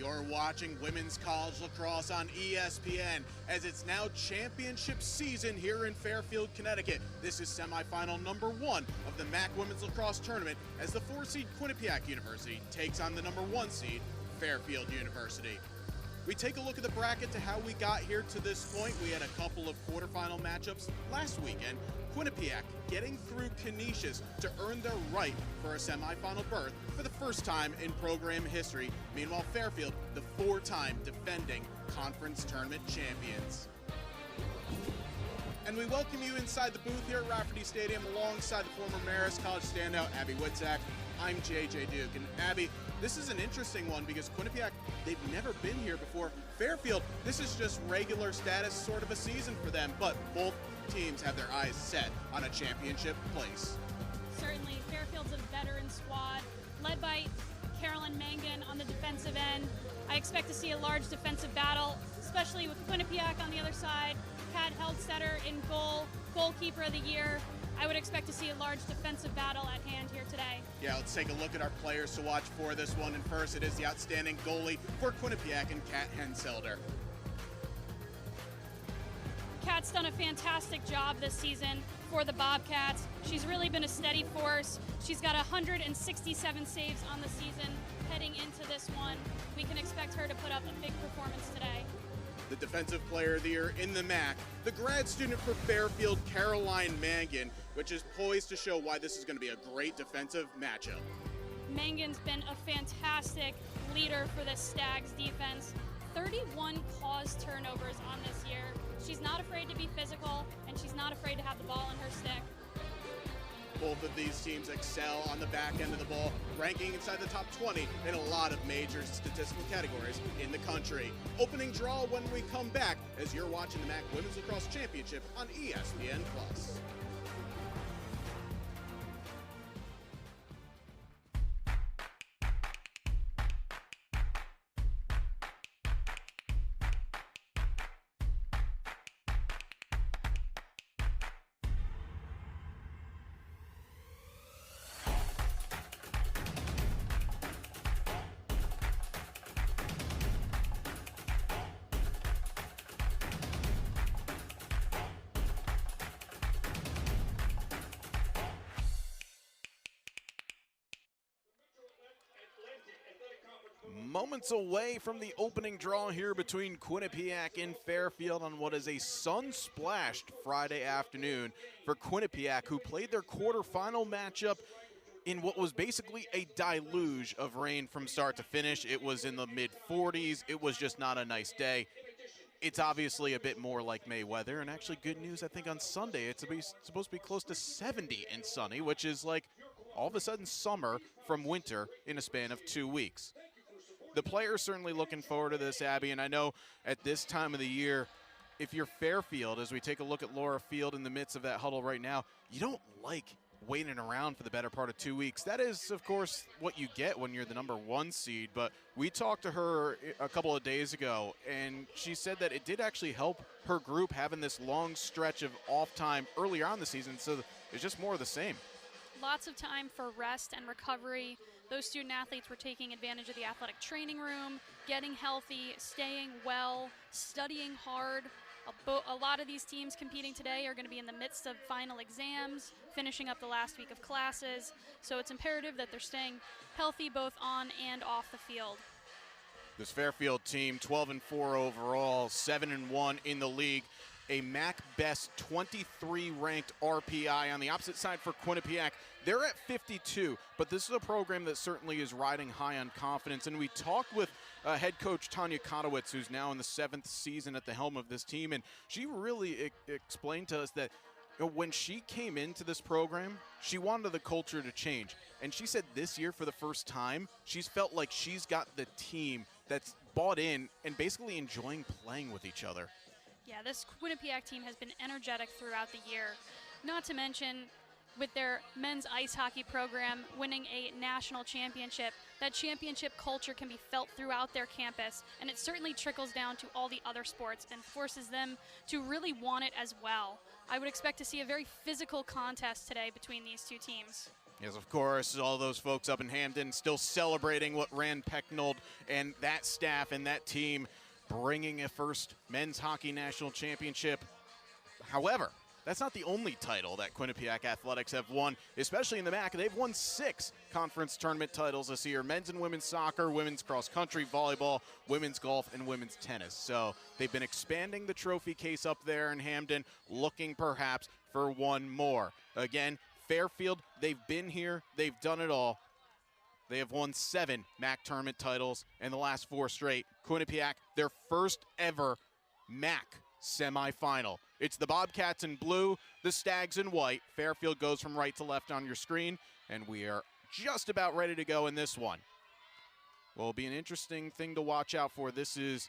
You're watching women's college lacrosse on ESPN as it's now championship season here in Fairfield, Connecticut. This is semifinal number 1 of the MAAC Women's Lacrosse Tournament as the 4-seed Quinnipiac University takes on the number 1 seed Fairfield University. We take a look at the bracket to how we got here to this point. We had a couple of quarterfinal matchups last weekend. Quinnipiac getting through Canisius to earn their right for a semifinal berth for the first time in program history. Meanwhile, Fairfield, the 4-time defending conference tournament champions. And we welcome you inside the booth here at Rafferty Stadium alongside the former Marist College standout, Abby Witzak. I'm JJ Duke. And Abby, this is an interesting one because Quinnipiac, they've never been here before. Fairfield, this is just regular status sort of a season for them, but both teams have their eyes set on a championship place. Certainly, Fairfield's a veteran squad led by Carolyn Mangan on the defensive end. I expect to see a large defensive battle, especially with Quinnipiac on the other side. Kat Heldstetter in goal, goalkeeper of the year. I would expect to see a large defensive battle at hand here today. Yeah, let's take a look at our players to watch for this one. And first, it is the outstanding goalie for Quinnipiac and Kat Heldstetter. Kat's done a fantastic job this season for the Bobcats. She's really been a steady force. She's got 167 saves on the season heading into this one. We can expect her to put up a big performance today. The Defensive Player of the Year in the MAAC, the grad student for Fairfield, Caroline Mangan, which is poised to show why this is going to be a great defensive matchup. Mangan's been a fantastic leader for the Stags defense. 31 caused turnovers on this year. She's not afraid to be physical, and she's not afraid to have the ball in her stick. Both of these teams excel on the back end of the ball, ranking inside the top 20 in a lot of major statistical categories in the country. Opening draw when we come back as you're watching the MAAC Women's Lacrosse Championship on ESPN+. Moments away from the opening draw here between Quinnipiac and Fairfield on what is a sun-splashed Friday afternoon for Quinnipiac, who played their quarterfinal matchup in what was basically a deluge of rain from start to finish. It was in the mid-40s. It was just not a nice day. It's obviously a bit more like May weather, and actually good news, I think on Sunday it's supposed to be close to 70 and sunny, which is like all of a sudden summer from winter in a span of 2 weeks. The players certainly looking forward to this, Abby, and I know at this time of the year, if you're Fairfield, as we take a look at Laura Field in the midst of that huddle right now, you don't like waiting around for the better part of 2 weeks. That is, of course, what you get when you're the number 1 seed, but we talked to her a couple of days ago, and she said that it did actually help her group having this long stretch of off time earlier on in the season, so it's just more of the same. Lots of time for rest and recovery. Those student athletes were taking advantage of the athletic training room, getting healthy, staying well, studying hard. A lot of these teams competing today are going to be in the midst of final exams, finishing up the last week of classes. So it's imperative that they're staying healthy both on and off the field. This Fairfield team, 12-4 overall, 7-1 in the league. A MAAC best 23 ranked RPI. On the opposite side for Quinnipiac, they're at 52, but this is a program that certainly is riding high on confidence. And we talked with head coach Tanya Kotowitz, who's now in the 7th season at the helm of this team, and she really explained to us that when she came into this program, she wanted the culture to change. And she said this year, for the first time, she's felt like she's got the team that's bought in and basically enjoying playing with each other. Yeah, this Quinnipiac team has been energetic throughout the year. Not to mention, with their men's ice hockey program winning a national championship, that championship culture can be felt throughout their campus, and it certainly trickles down to all the other sports and forces them to really want it as well. I would expect to see a very physical contest today between these two teams. Yes, of course, all those folks up in Hampden still celebrating what Rand Pecknold and that staff and that team bringing a first men's hockey national championship. However, that's not the only title that Quinnipiac Athletics have won, especially in the MAAC. They've won 6 conference tournament titles this year: men's and women's soccer, women's cross country, volleyball, women's golf, and women's tennis. So they've been expanding the trophy case up there in Hampden, looking perhaps for one more. Again, Fairfield, they've been here, they've done it all. They have won 7 MAAC tournament titles in the last 4 straight. Quinnipiac, their first ever MAAC semifinal. It's the Bobcats in blue, the Stags in white. Fairfield goes from right to left on your screen, and we are just about ready to go in this one. Well, it'll be an interesting thing to watch out for. This is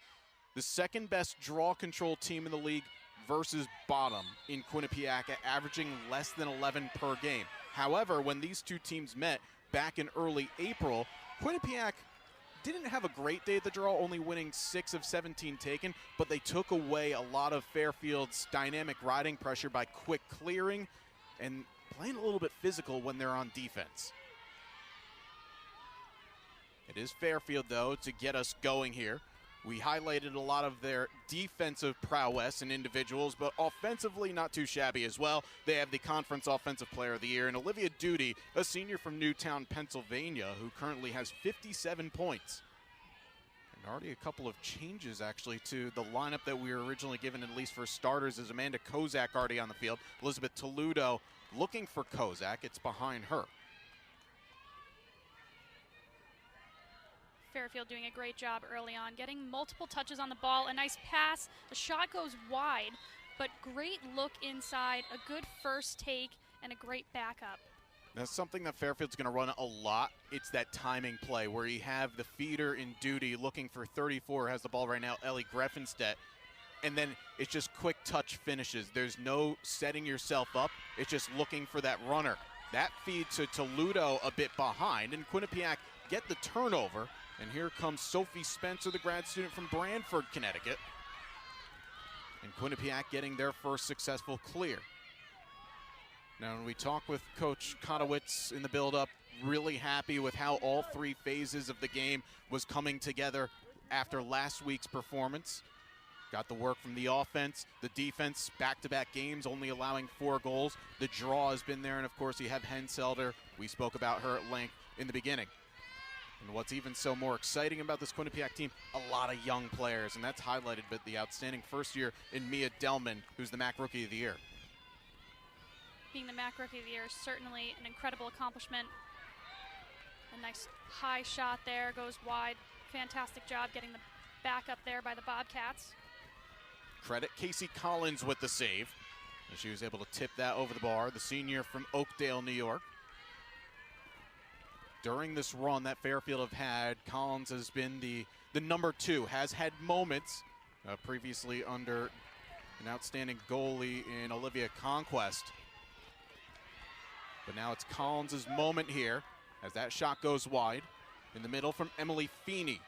the second best draw control team in the league versus bottom in Quinnipiac, averaging less than 11 per game. However, when these two teams met back in early April, Quinnipiac didn't have a great day at the draw, only winning 6 of 17 taken, but they took away a lot of Fairfield's dynamic riding pressure by quick clearing and playing a little bit physical when they're on defense. It is Fairfield, though, to get us going here. We highlighted a lot of their defensive prowess and individuals, but offensively not too shabby as well. They have the Conference Offensive Player of the Year, and Olivia Duty, a senior from Newtown, Pennsylvania, who currently has 57 points. And already a couple of changes, actually, to the lineup that we were originally given, at least for starters, is Amanda Kozak already on the field. Elizabeth Toludo looking for Kozak. It's behind her. Fairfield doing a great job early on, getting multiple touches on the ball, a nice pass, the shot goes wide, but great look inside, a good first take, and a great backup. That's something that Fairfield's going to run a lot. It's that timing play where you have the feeder in Duty looking for 34, has the ball right now, Ellie Greffenstedt, and then it's just quick touch finishes. There's no setting yourself up. It's just looking for that runner. That feed to Toludo a bit behind, and Quinnipiac get the turnover. And here comes Sophie Spencer, the grad student from Branford, Connecticut. And Quinnipiac getting their first successful clear. Now, when we talk with Coach Kotowitz in the build-up, really happy with how all 3 phases of the game was coming together after last week's performance. Got the work from the offense, the defense, back-to-back games, only allowing 4 goals. The draw has been there, and of course you have Henselder. We spoke about her at length in the beginning. And what's even so more exciting about this Quinnipiac team, a lot of young players, and that's highlighted by the outstanding first year in Mia Delman, who's the MAAC Rookie of the Year. Being the MAAC Rookie of the Year is certainly an incredible accomplishment. A nice high shot there, goes wide. Fantastic job getting the back up there by the Bobcats. Credit Casey Collins with the save. And she was able to tip that over the bar, the senior from Oakdale, New York. During this run that Fairfield have had, Collins has been the number 2, has had moments previously under an outstanding goalie in Olivia Conquest. But now it's Collins' moment here as that shot goes wide. In the middle from Emily Feeney.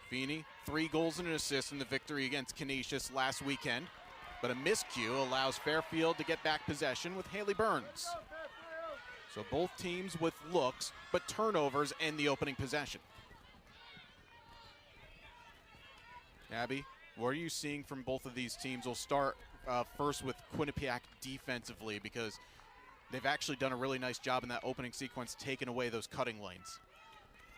Feeney, 3 goals and an assist in the victory against Canisius last weekend. But a miscue allows Fairfield to get back possession with Haley Burns. So both teams with looks, but turnovers end the opening possession. Abby, what are you seeing from both of these teams? We'll start first with Quinnipiac defensively, because they've actually done a really nice job in that opening sequence, taking away those cutting lanes.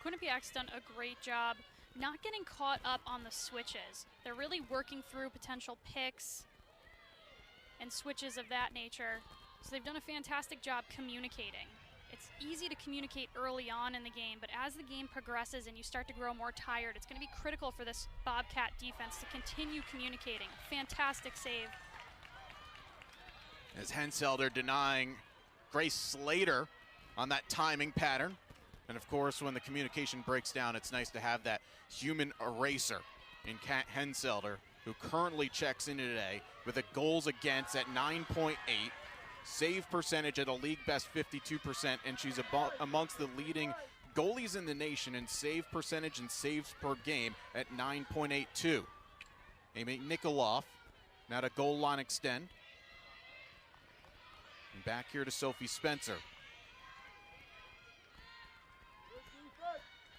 Quinnipiac's done a great job not getting caught up on the switches. They're really working through potential picks and switches of that nature. So they've done a fantastic job communicating. It's easy to communicate early on in the game, but as the game progresses and you start to grow more tired, it's going to be critical for this Bobcat defense to continue communicating. Fantastic save. As Henselder denying Grace Slater on that timing pattern. And of course, when the communication breaks down, it's nice to have that human eraser in Kat Henselder, who currently checks in today with a goals against at 9.8. Save percentage at a league best 52%, and she's amongst the leading goalies in the nation in save percentage and saves per game at 9.82. Amy Nikoloff now to goal line extend. And back here to Sophie Spencer.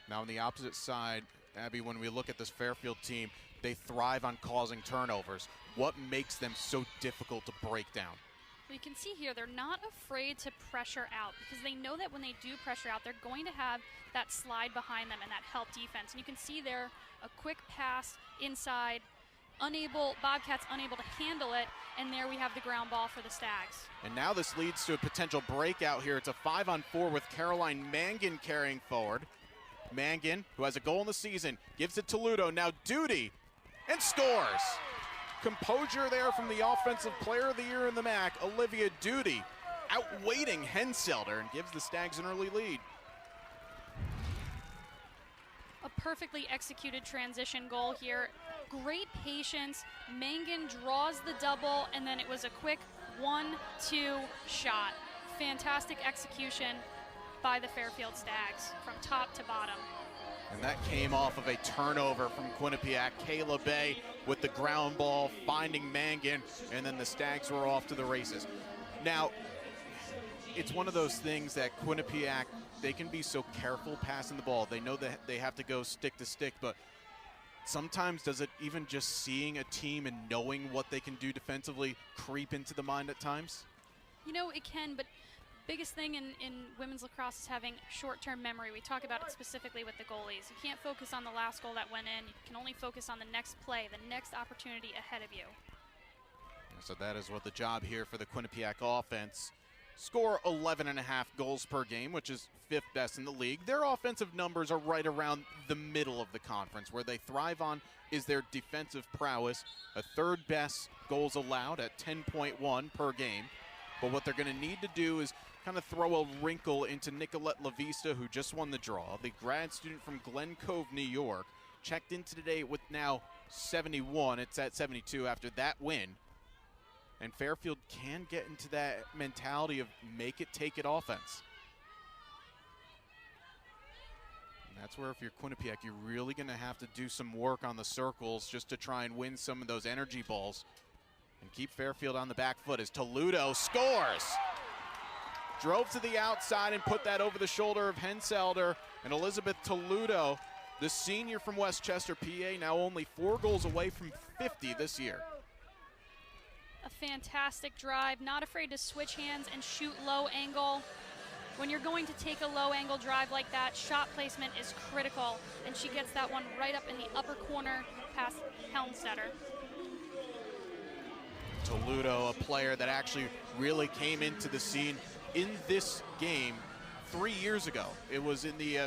Now on the opposite side, Abby, when we look at this Fairfield team, they thrive on causing turnovers. What makes them so difficult to break down? Well, you can see here they're not afraid to pressure out because they know that when they do pressure out, they're going to have that slide behind them and that help defense. And you can see there a quick pass inside, Bobcats unable to handle it, and there we have the ground ball for the Stags. And now this leads to a potential breakout here. It's a 5-on-4 with Caroline Mangan carrying forward. Mangan, who has a goal in the season, gives it to Ludo. Now Duty, and scores. Composure there from the Offensive Player of the Year in the MAAC, Olivia Duty, outweighting Henselder and gives the Stags an early lead. A perfectly executed transition goal here. Great patience. Mangan draws the double, and then it was a quick 1-2 shot. Fantastic execution by the Fairfield Stags from top to bottom. And that came off of a turnover from Quinnipiac. Kayla Bay with the ground ball, finding Mangan, and then the Stags were off to the races. Now, it's one of those things that Quinnipiac, they can be so careful passing the ball. They know that they have to go stick to stick, but sometimes does it even just seeing a team and knowing what they can do defensively creep into the mind at times? You know, it can, but biggest thing in women's lacrosse is having short-term memory. We talk about it specifically with the goalies. You can't focus on the last goal that went in. You can only focus on the next play, the next opportunity ahead of you. So that is what the job here for the Quinnipiac offense. Score 11.5 goals per game, which is 5th best in the league. Their offensive numbers are right around the middle of the conference. Where they thrive on is their defensive prowess, a 3rd best goals allowed at 10.1 per game. But what they're going to need to do is kind of throw a wrinkle into Nicolette LaVista, who just won the draw. The grad student from Glen Cove, New York, checked in today with now 71. It's at 72 after that win. And Fairfield can get into that mentality of make it, take it offense. And that's where if you're Quinnipiac, you're really going to have to do some work on the circles just to try and win some of those energy balls and keep Fairfield on the back foot as Toledo scores. Drove to the outside and put that over the shoulder of Henselder, and Elizabeth Toledo, the senior from Westchester, PA, now only 4 goals away from 50 this year. A fantastic drive, not afraid to switch hands and shoot low angle. When you're going to take a low angle drive like that, shot placement is critical, and she gets that one right up in the upper corner past Helmstetter. Toledo, a player that actually really came into the scene in this game 3 years ago. It was in the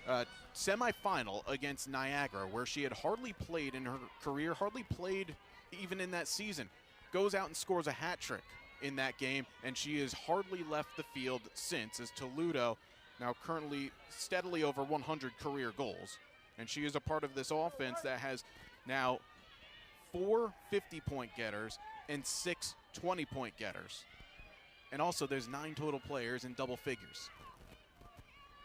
MAAC semifinal against Niagara, where she had hardly played in her career, hardly played even in that season. Goes out and scores a hat trick in that game, and she has hardly left the field since, as Toledo now currently steadily over 100 career goals. And she is a part of this offense that has now 4 50-point getters and 6 20-point getters. And also there's 9 total players in double figures.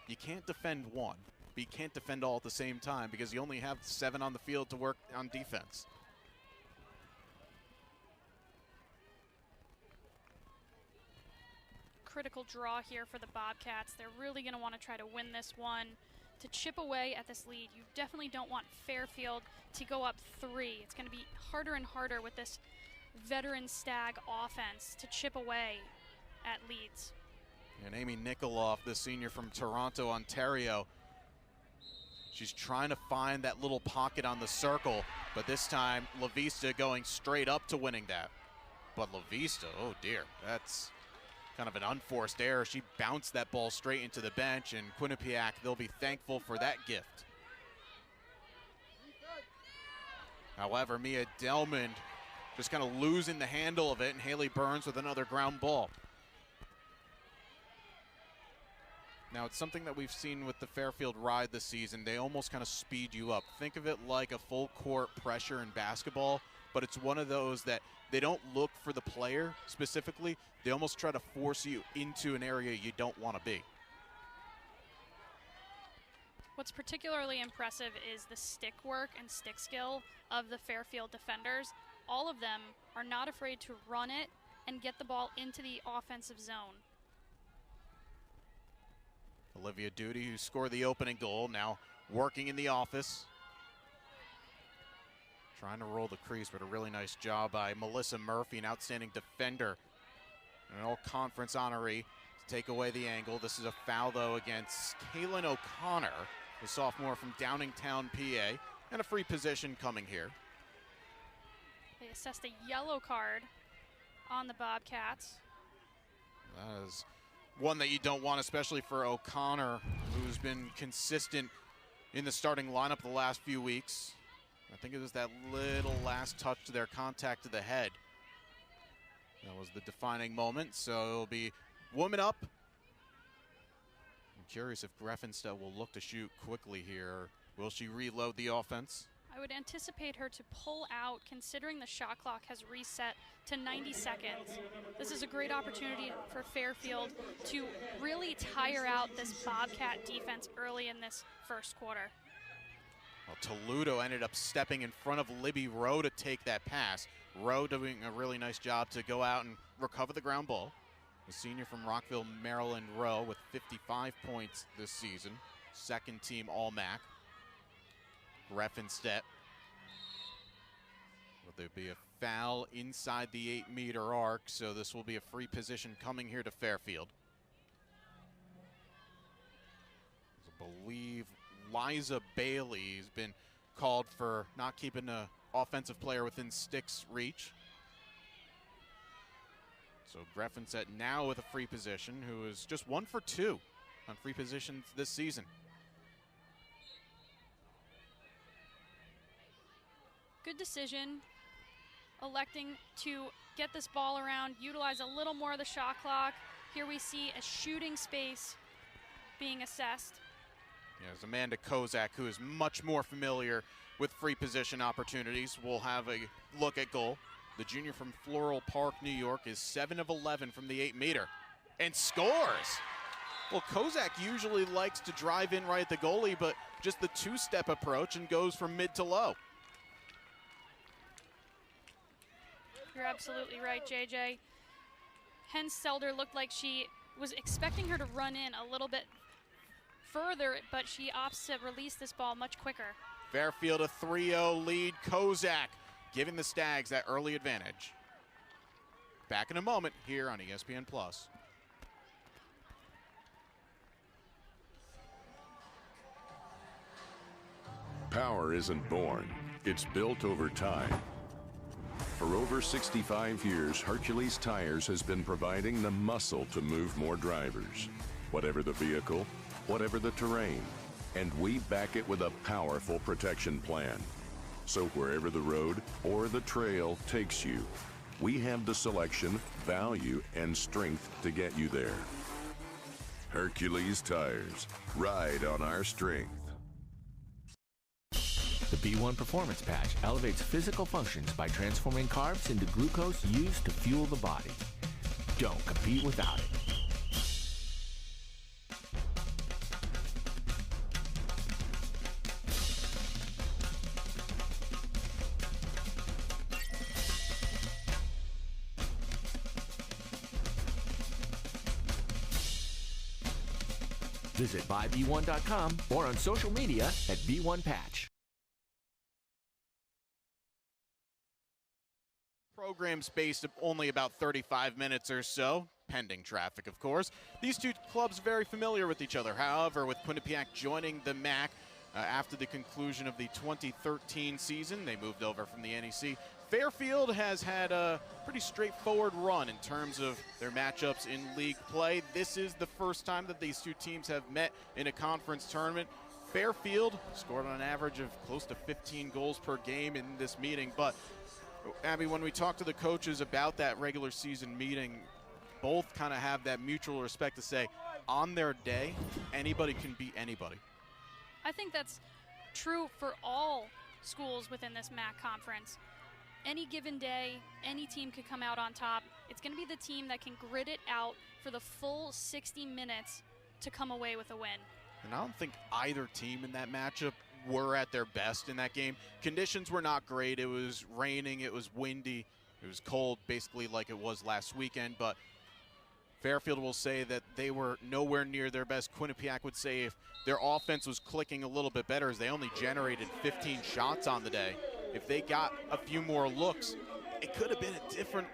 You can't defend one, but you can't defend all at the same time because you only have 7 on the field to work on defense. Critical draw here for the Bobcats. They're really going to want to try to win this one to chip away at this lead. You definitely don't want Fairfield to go up 3. It's going to be harder and harder with this veteran Stag offense to chip away at leads. And Amy Nikoloff, the senior from Toronto, Ontario, she's trying to find that little pocket on the circle, but this time LaVista going straight up to winning that. But LaVista, oh dear, that's kind of an unforced error. She bounced that ball straight into the bench, and Quinnipiac, they'll be thankful for that gift. However, Mia Delmond just kind of losing the handle of it, and Haley Burns with another ground ball. Now, it's something that we've seen with the Fairfield Ride this season. They almost kind of speed you up. Think of it like a full court pressure in basketball, but it's one of those that they don't look for the player specifically. They almost try to force you into an area you don't want to be. What's particularly impressive is the stick work and stick skill of the Fairfield defenders. All of them are not afraid to run it and get the ball into the offensive zone. Olivia Duty, who scored the opening goal, now working in the office. Trying to roll the crease, but a really nice job by Melissa Murphy, an outstanding defender. An all-conference honoree to take away the angle. This is a foul, though, against Kaylin O'Connor, the sophomore from Downingtown, PA, and a free position coming here. They assessed a yellow card on the Bobcats. That is one that you don't want, especially for O'Connor, who's been consistent in the starting lineup the last few weeks. I think it was that little last touch to their contact to the head. That was the defining moment, so it'll be woman up. I'm curious if Greffenstedt will look to shoot quickly here. Will she reload the offense? I would anticipate her to pull out, considering the shot clock has reset to 90 seconds. This is a great opportunity for Fairfield to really tire out this Bobcat defense early in this first quarter. Well, Toledo ended up stepping in front of Libby Rowe to take that pass. Rowe doing a really nice job to go out and recover the ground ball. The senior from Rockville, Maryland, Rowe, with 55 points this season. Second team All-MAAC. Greffenstedt. Will there be a foul inside the 8-meter arc, so this will be a free position coming here to Fairfield. I believe Liza Bailey has been called for not keeping an offensive player within sticks reach. So Greffenstedt now with a free position, who is just 1 for 2 on free positions this season. Good decision, electing to get this ball around, utilize a little more of the shot clock. Here we see a shooting space being assessed. Yes, Amanda Kozak, who is much more familiar with free position opportunities, will have a look at goal. The junior from Floral Park, New York, is 7 of 11 from the 8-meter and scores. Well, Kozak usually likes to drive in right at the goalie, but just the two-step approach and goes from mid to low. You're absolutely right, JJ. Henselder looked like she was expecting her to run in a little bit further, but she opts to release this ball much quicker. Fairfield a 3-0 lead. Kozak giving the Stags that early advantage. Back in a moment here on ESPN+. Power isn't born, it's built over time. For over 65 years, Hercules Tires has been providing the muscle to move more drivers. Whatever the vehicle, whatever the terrain, and we back it with a powerful protection plan. So wherever the road or the trail takes you, we have the selection, value, and strength to get you there. Hercules Tires, ride on our strength. The B1 Performance Patch elevates physical functions by transforming carbs into glucose used to fuel the body. Don't compete without it. Visit buyb1.com or on social media at B1Patch. Program spaced only about 35 minutes or so, pending traffic, of course. These two clubs very familiar with each other. However, with Quinnipiac joining the MAAC after the conclusion of the 2013 season, they moved over from the NEC. Fairfield has had a pretty straightforward run in terms of their matchups in league play. This is the first time that these two teams have met in a conference tournament. Fairfield scored on an average of close to 15 goals per game in this meeting, but Abby, when we talk to the coaches about that regular season meeting, both kind of have that mutual respect to say, on their day, anybody can beat anybody. I think that's true for all schools within this MAAC conference. Any given day, any team could come out on top. It's going to be the team that can grit it out for the full 60 minutes to come away with a win. And I don't think either team in that matchup were at their best in that game. Conditions were not great. It was raining, it was windy, it was cold, basically like it was last weekend, but Fairfield will say that they were nowhere near their best. Quinnipiac would say if their offense was clicking a little bit better, as they only generated 15 shots on the day. If they got a few more looks, it could have been a different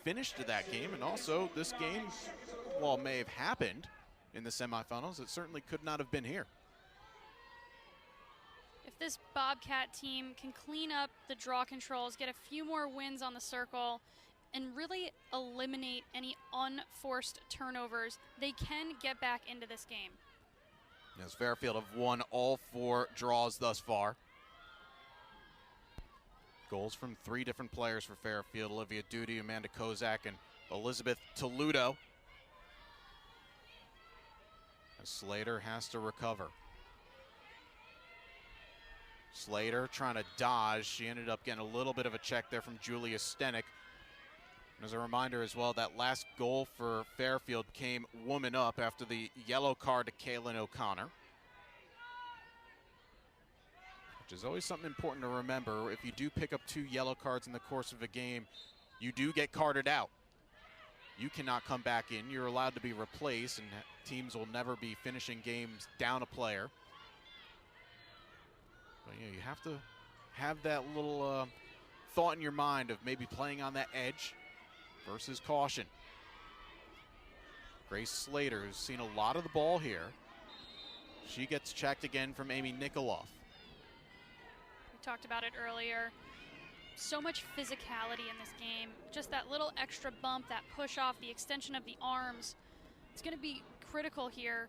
finish to that game. And also, this game, while it may have happened in the semifinals, it certainly could not have been here. If this Bobcat team can clean up the draw controls, get a few more wins on the circle, and really eliminate any unforced turnovers, they can get back into this game. As Fairfield have won all 4 draws thus far. Goals from 3 different players for Fairfield: Olivia Duty, Amanda Kozak, and Elizabeth Toludo. As Slater has to recover. Slater trying to dodge. She ended up getting a little bit of a check there from Julia Stenick. And as a reminder as well, that last goal for Fairfield came woman up after the yellow card to Kaylin O'Connor. Which is always something important to remember. If you do pick up 2 yellow cards in the course of a game, you do get carded out. You cannot come back in. You're allowed to be replaced, and teams will never be finishing games down a player. But yeah, you have to have that little thought in your mind of maybe playing on that edge versus caution. Grace Slater, who's seen a lot of the ball here. She gets checked again from Amy Nikoloff. We talked about it earlier. So much physicality in this game. Just that little extra bump, that push off, the extension of the arms. It's going to be critical here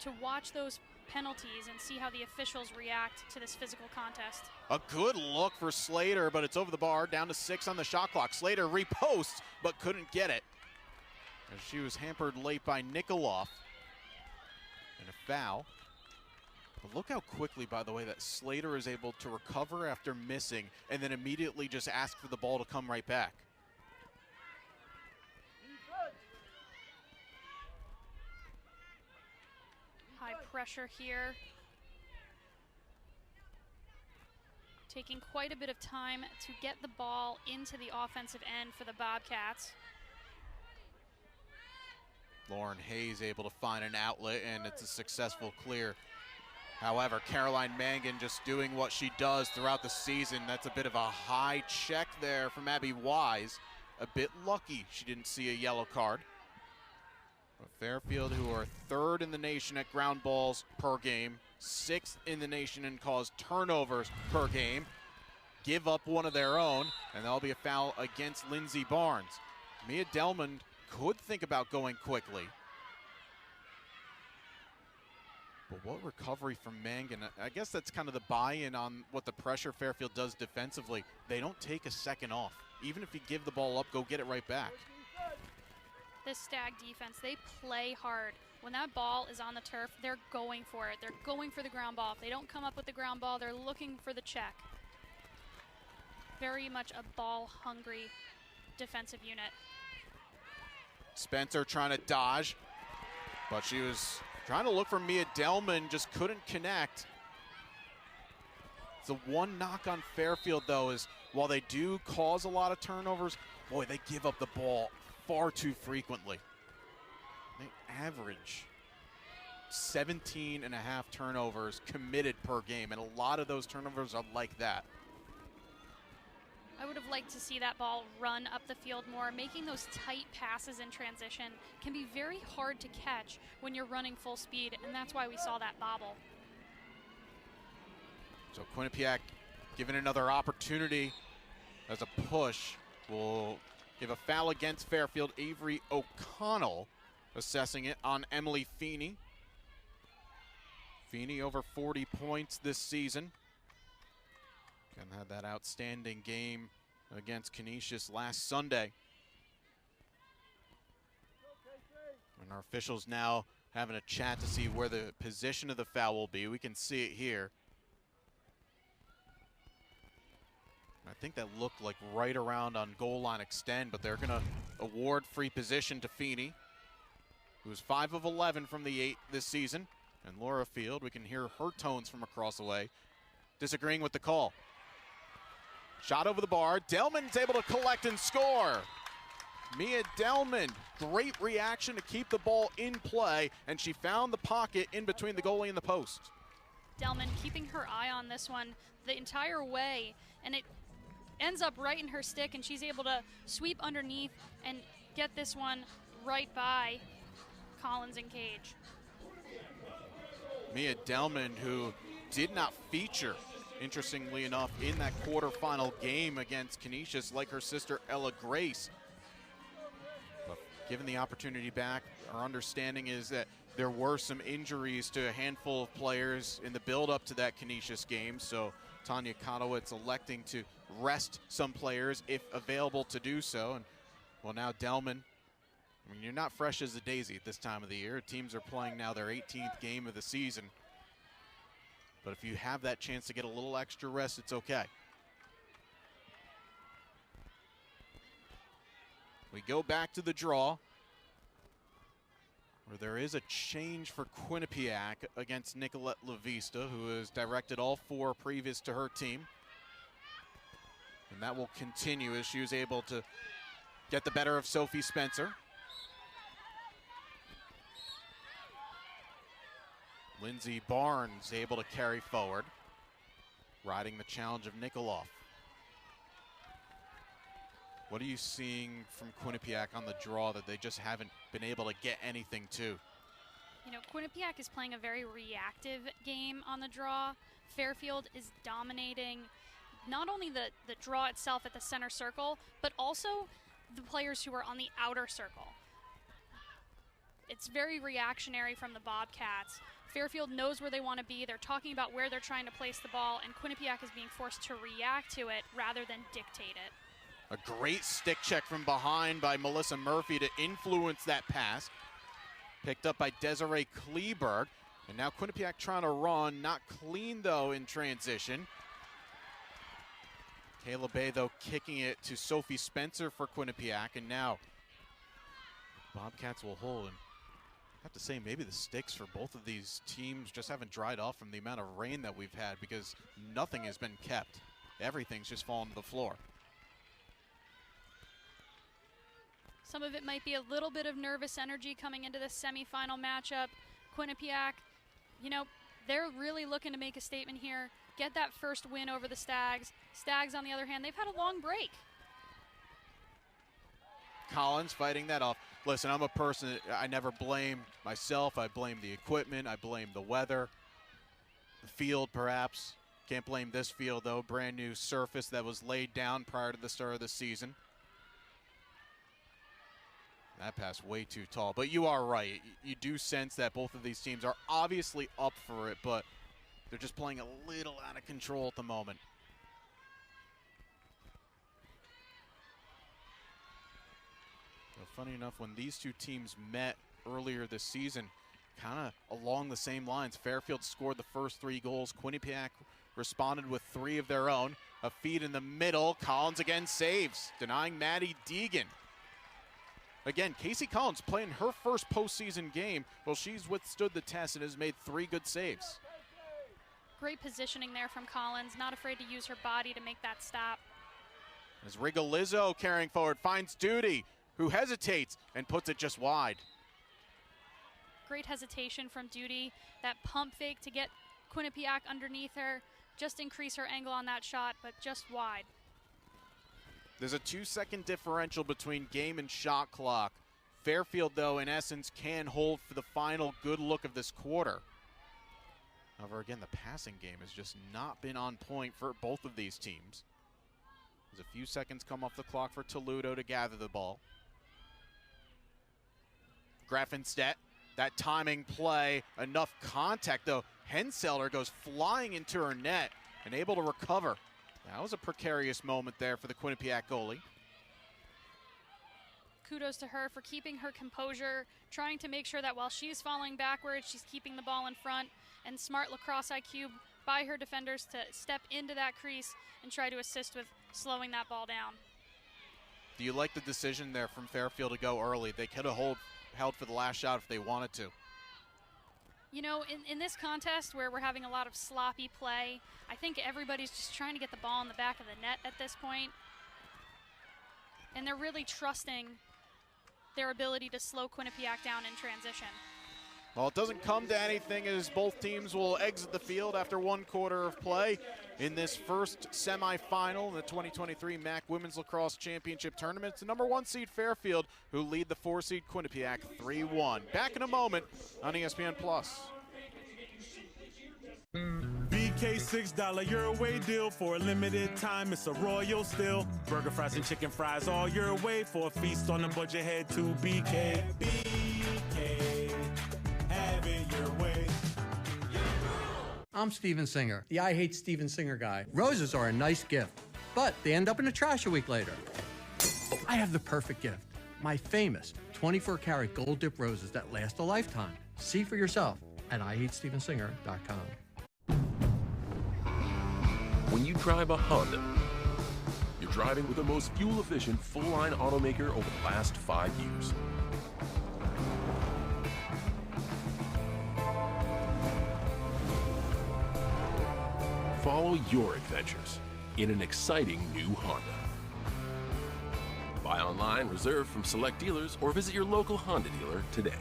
to watch those penalties and see how the officials react to this physical contest. A good look for Slater, but it's over the bar, down to 6 on the shot clock. Slater reposts, but couldn't get it, as she was hampered late by Nikoloff. And a foul. But look how quickly, by the way, that Slater is able to recover after missing and then immediately just ask for the ball to come right back. High pressure here. Taking quite a bit of time to get the ball into the offensive end for the Bobcats. Lauren Hayes able to find an outlet, and it's a successful clear. However, Caroline Mangan just doing what she does throughout the season. That's a bit of a high check there from Abby Wise. A bit lucky she didn't see a yellow card. But Fairfield, who are 3rd in the nation at ground balls per game, 6th in the nation in caused turnovers per game, give up one of their own, and that'll be a foul against Lindsey Barnes. Mia Delmond could think about going quickly. But what recovery from Mangan. I guess that's kind of the buy-in on what the pressure Fairfield does defensively. They don't take a second off. Even if you give the ball up, go get it right back. This Stag defense, they play hard. When that ball is on the turf, they're going for it. They're going for the ground ball. If they don't come up with the ground ball, they're looking for the check. Very much a ball-hungry defensive unit. Spencer trying to dodge, but she was trying to look for Mia Delman, just couldn't connect. The one knock on Fairfield, though, is while they do cause a lot of turnovers, boy, they give up the ball far too frequently. They average 17 and a half turnovers committed per game, and a lot of those turnovers are like that. I would have liked to see that ball run up the field more. Making those tight passes in transition can be very hard to catch when you're running full speed, and that's why we saw that bobble. So Quinnipiac given another opportunity as a push will give a foul against Fairfield. Avery O'Connell assessing it on Emily Feeney. Feeney over 40 points this season. And had that outstanding game against Canisius last Sunday. And our officials now having a chat to see where the position of the foul will be. We can see it here. I think that looked like right around on goal line extend, but they're gonna award free position to Feeney, who's 5 of 11 from the 8 this season. And Laura Field, we can hear her tones from across the way, disagreeing with the call. Shot over the bar. Delman's able to collect and score. Mia Delman, great reaction to keep the ball in play, and she found the pocket in between the goalie and the post. Delman keeping her eye on this one the entire way, and it ends up right in her stick, and she's able to sweep underneath and get this one right by Collins and Cage. Mia Delman, who did not feature, interestingly enough, in that quarterfinal game against Canisius, like her sister Ella Grace. But given the opportunity back, our understanding is that there were some injuries to a handful of players in the build-up to that Canisius game, so Tanya Kotowitz electing to rest some players if available to do so. And well, now Delman, I mean, you're not fresh as a daisy at this time of the year. Teams are playing now their 18th game of the season. But if you have that chance to get a little extra rest, it's okay. We go back to the draw, where there is a change for Quinnipiac against Nicolette LaVista, who has directed all 4 previous to her team. And that will continue as she was able to get the better of Sophie Spencer. Lindsey Barnes able to carry forward, riding the challenge of Nikoloff. What are you seeing from Quinnipiac on the draw that they just haven't been able to get anything to? You know, Quinnipiac is playing a very reactive game on the draw. Fairfield is dominating not only the draw itself at the center circle, but also the players who are on the outer circle. It's very reactionary from the Bobcats. Fairfield knows where they want to be. They're talking about where they're trying to place the ball, and Quinnipiac is being forced to react to it rather than dictate it. A great stick check from behind by Melissa Murphy to influence that pass. Picked up by Desiree Kleberg. And now Quinnipiac trying to run. Not clean, though, in transition. Kayla Bay, though, kicking it to Sophie Spencer for Quinnipiac. And now Bobcats will hold. And I have to say, maybe the sticks for both of these teams just haven't dried off from the amount of rain that we've had, because nothing has been kept. Everything's just fallen to the floor. Some of it might be a little bit of nervous energy coming into this semifinal matchup. Quinnipiac, you know, they're really looking to make a statement here, get that first win over the Stags. Stags, on the other hand, they've had a long break. Collins fighting that off. Listen, I'm a person that I never blame myself. I blame the equipment. I blame the weather, the field perhaps. Can't blame this field, though. Brand new surface that was laid down prior to the start of the season. That pass way too tall, but you are right. You do sense that both of these teams are obviously up for it, but they're just playing a little out of control at the moment. Well, funny enough, when these two teams met earlier this season, kind of along the same lines, Fairfield scored the first 3 goals. Quinnipiac responded with 3 of their own. A feed in the middle. Collins again saves, denying Maddie Deegan. Again, Casey Collins playing her first postseason game. Well, she's withstood the test and has made 3 good saves. Great positioning there from Collins, not afraid to use her body to make that stop. As Rigolizzo carrying forward, finds Duty, who hesitates and puts it just wide. Great hesitation from Duty. That pump fake to get Quinnipiac underneath her, just increase her angle on that shot, but just wide. There's a 2-second differential between game and shot clock. Fairfield, though, in essence, can hold for the final good look of this quarter. However, again, the passing game has just not been on point for both of these teams. There's a few seconds come off the clock for Toledo to gather the ball. Grafenstedt, that timing play, enough contact, though. Henselder goes flying into her net and able to recover. That was a precarious moment there for the Quinnipiac goalie. Kudos to her for keeping her composure, trying to make sure that while she's falling backwards, she's keeping the ball in front, and smart lacrosse IQ by her defenders to step into that crease and try to assist with slowing that ball down. Do you like the decision there from Fairfield to go early? They could have held for the last shot if they wanted to. You know, in this contest where we're having a lot of sloppy play, I think everybody's just trying to get the ball in the back of the net at this point. And they're really trusting their ability to slow Quinnipiac down in transition. Well, it doesn't come to anything as both teams will exit the field after one quarter of play in this first semifinal in the 2023 MAAC Women's Lacrosse Championship Tournament. It's the number 1 seed Fairfield, who lead the 4 seed Quinnipiac 3-1. Back in a moment on ESPN+. BK $6 your way deal for a limited time. It's a royal still. Burger, fries, and chicken fries all your way for a feast on the budget. Head to BK. BK, have it your way. I'm Steven Singer, the I Hate Steven Singer guy. Roses are a nice gift, but they end up in the trash a week later. I have the perfect gift. My famous 24-karat gold dip roses that last a lifetime. See for yourself at IHateStevenSinger.com. When you drive a Honda, you're driving with the most fuel-efficient full-line automaker over the last 5 years. Follow your adventures in an exciting new Honda. Buy online, reserve from select dealers, or visit your local Honda dealer today.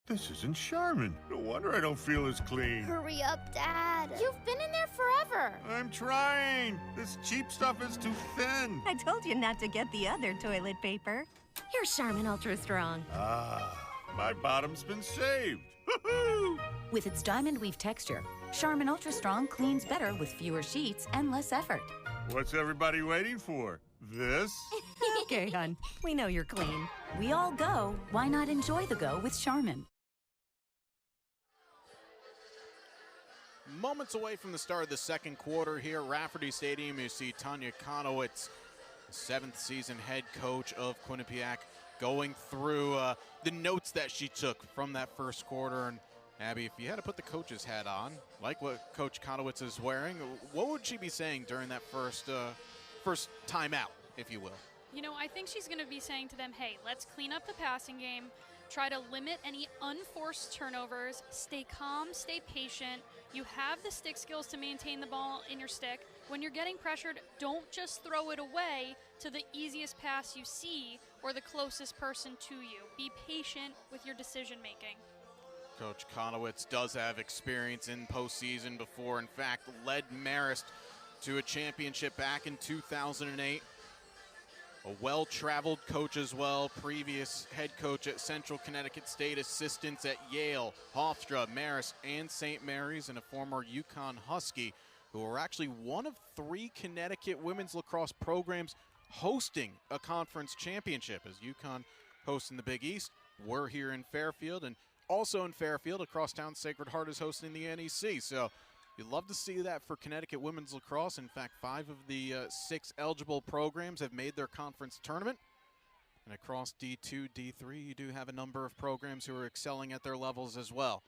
This isn't Charmin. No wonder I don't feel as clean. Hurry up, Dad. You've been in there forever. I'm trying. This cheap stuff is too thin. I told you not to get the other toilet paper. Here's Charmin Ultra Strong. Ah, my bottom's been saved. With its diamond weave texture, Charmin Ultra Strong cleans better with fewer sheets and less effort. What's everybody waiting for? This? Okay, hon. We know you're clean. We all go. Why not enjoy the go with Charmin? Moments away from the start of the second quarter here at Rafferty Stadium, you see Tanya Conowitz, the 7th season head coach of Quinnipiac, going through the notes that she took from that first quarter. And Abby, if you had to put the coach's hat on, like what Coach Conowitz is wearing, what would she be saying during that first timeout, if you will? You know, I think she's going to be saying to them, hey, let's clean up the passing game, try to limit any unforced turnovers, stay calm, stay patient. You have the stick skills to maintain the ball in your stick. When you're getting pressured, don't just throw it away to the easiest pass you see or the closest person to you. Be patient with your decision making. Coach Conowitz does have experience in postseason before. In fact, led Marist to a championship back in 2008. A well-traveled coach as well, previous head coach at Central Connecticut State, assistants at Yale, Hofstra, Marist, and St. Mary's, and a former UConn Husky, who are actually one of 3 Connecticut women's lacrosse programs hosting a conference championship, as UConn hosting the Big East. We're here in Fairfield, and also in Fairfield, across town, Sacred Heart is hosting the NEC. So you'd love to see that for Connecticut women's lacrosse. In fact, 5 of the 6 eligible programs have made their conference tournament. And across D2, D3, you do have a number of programs who are excelling at their levels as well.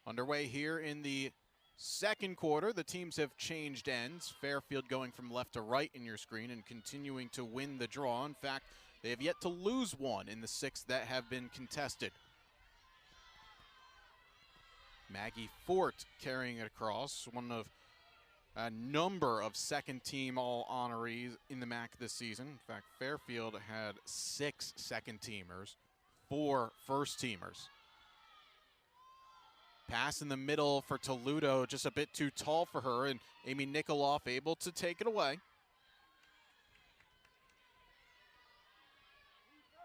Underway here in the second quarter, the teams have changed ends. Fairfield going from left to right in your screen and continuing to win the draw. In fact, they have yet to lose one in the 6 that have been contested. Maggie Fort carrying it across, one of a number of second-team all honorees in the MAAC this season. In fact, Fairfield had 6 second-teamers, 4 first-teamers. Pass in the middle for Toledo, just a bit too tall for her, and Amy Nikoloff able to take it away.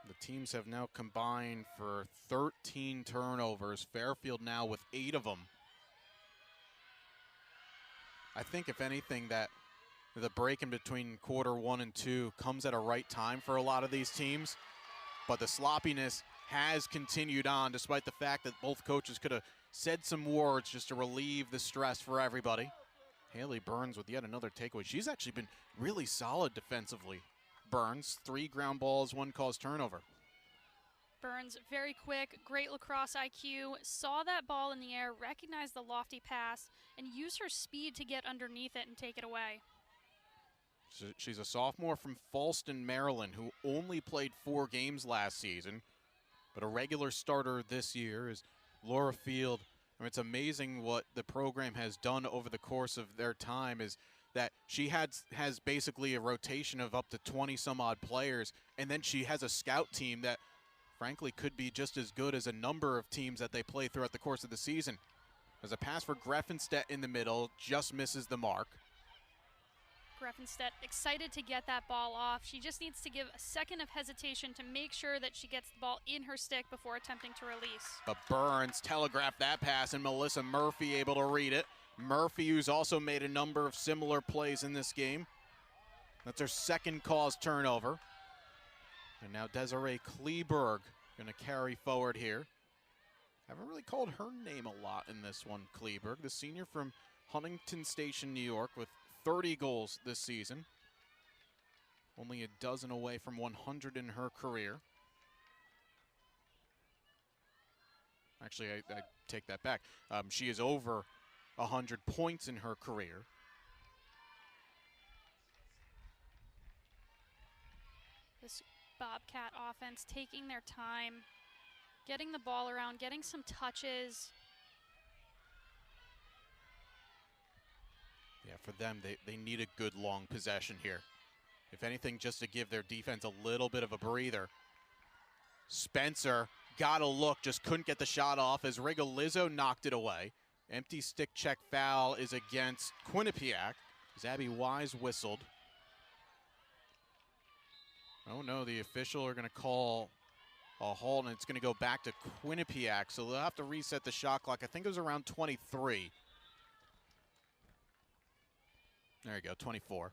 The teams have now combined for 13 turnovers. Fairfield now with 8 of them. I think, if anything, that the break in between quarter 1 and 2 comes at a right time for a lot of these teams. But the sloppiness has continued on, despite the fact that both coaches could have said some words just to relieve the stress for everybody. Haley Burns with yet another takeaway. She's actually been really solid defensively. Burns, 3 ground balls, 1 caused turnover. Burns, very quick, great lacrosse IQ, saw that ball in the air, recognized the lofty pass, and used her speed to get underneath it and take it away. She's a sophomore from Falston, Maryland, who only played 4 games last season, but a regular starter this year is Laura Field. I mean, it's amazing what the program has done over the course of their time, as that she has basically a rotation of up to 20 some odd players, and then she has a scout team that frankly could be just as good as a number of teams that they play throughout the course of the season. There's a pass for Greffenstedt in the middle, just misses the mark. Greffenstedt excited to get that ball off. She just needs to give a second of hesitation to make sure that she gets the ball in her stick before attempting to release. But Burns telegraphed that pass, and Melissa Murphy able to read it. Murphy, who's also made a number of similar plays in this game. That's her second caused turnover. And now Desiree Kleberg going to carry forward here. Haven't really called her name a lot in this one, Kleberg, the senior from Huntington Station, New York, with 30 goals this season. Only a dozen away from 100 in her career. Actually, I take that back. She is over 100 points in her career. This Bobcat offense taking their time, getting the ball around, getting some touches. Yeah, for them, they need a good long possession here. If anything, just to give their defense a little bit of a breather. Spencer got a look, just couldn't get the shot off as Rigolizzo knocked it away. Empty stick check foul is against Quinnipiac as Abby Wise whistled. Oh no, the official are going to call a halt, and it's going to go back to Quinnipiac, so they'll have to reset the shot clock. I think it was around 23. There you go, 24.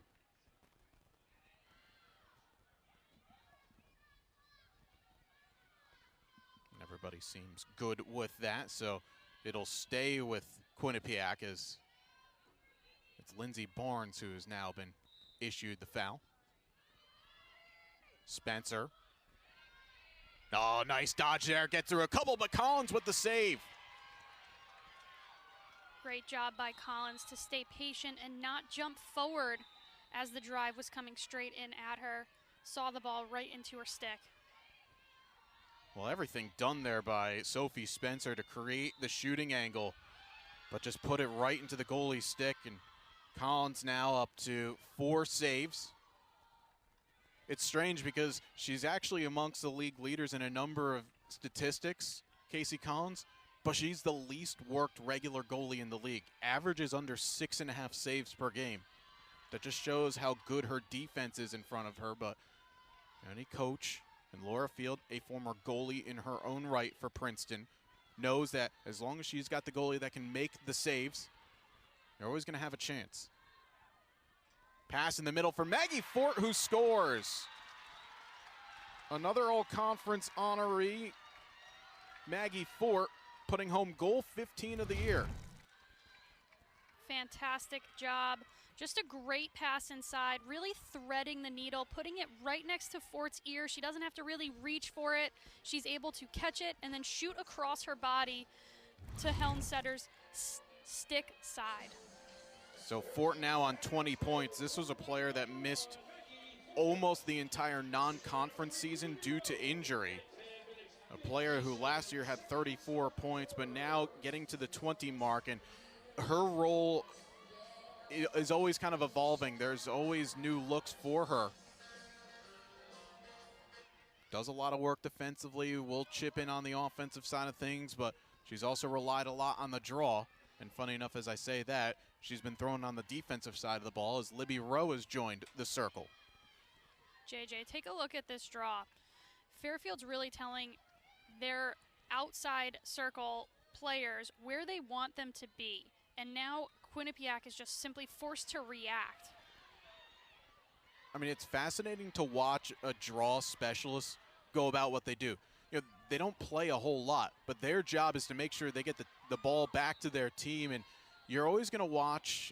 And everybody seems good with that, so it'll stay with Quinnipiac as it's Lindsey Barnes who has now been issued the foul. Spencer. Oh, nice dodge there. Get through a couple, but Collins with the save. Great job by Collins to stay patient and not jump forward as the drive was coming straight in at her. Saw the ball right into her stick. Well, everything done there by Sophie Spencer to create the shooting angle, but just put it right into the goalie's stick, and Collins now up to 4 saves. It's strange because she's actually amongst the league leaders in a number of statistics, Casey Collins, but she's the least worked regular goalie in the league. Averages under 6.5 saves per game. That just shows how good her defense is in front of her, but any coach, and Laura Field, a former goalie in her own right for Princeton, knows that as long as she's got the goalie that can make the saves, they're always going to have a chance. Pass in the middle for Maggie Fort, who scores. Another all-conference honoree, Maggie Fort, putting home goal 15 of the year. Fantastic job. Just a great pass inside, really threading the needle, putting it right next to Fort's ear. She doesn't have to really reach for it. She's able to catch it and then shoot across her body to Helmsetter's stick side. So Fort now on 20 points. This was a player that missed almost the entire non-conference season due to injury. A player who last year had 34 points, but now getting to the 20 mark, and her role is always kind of evolving. There's always new looks for her. Does a lot of work defensively, will chip in on the offensive side of things, but she's also relied a lot on the draw. And funny enough, as I say that, she's been thrown on the defensive side of the ball as Libby Rowe has joined the circle. JJ, take a look at this draw. Fairfield's really telling their outside circle players where they want them to be. And now Quinnipiac is just simply forced to react. I mean, it's fascinating to watch a draw specialist go about what they do. You know, they don't play a whole lot, but their job is to make sure they get the ball back to their team. And you're always going to watch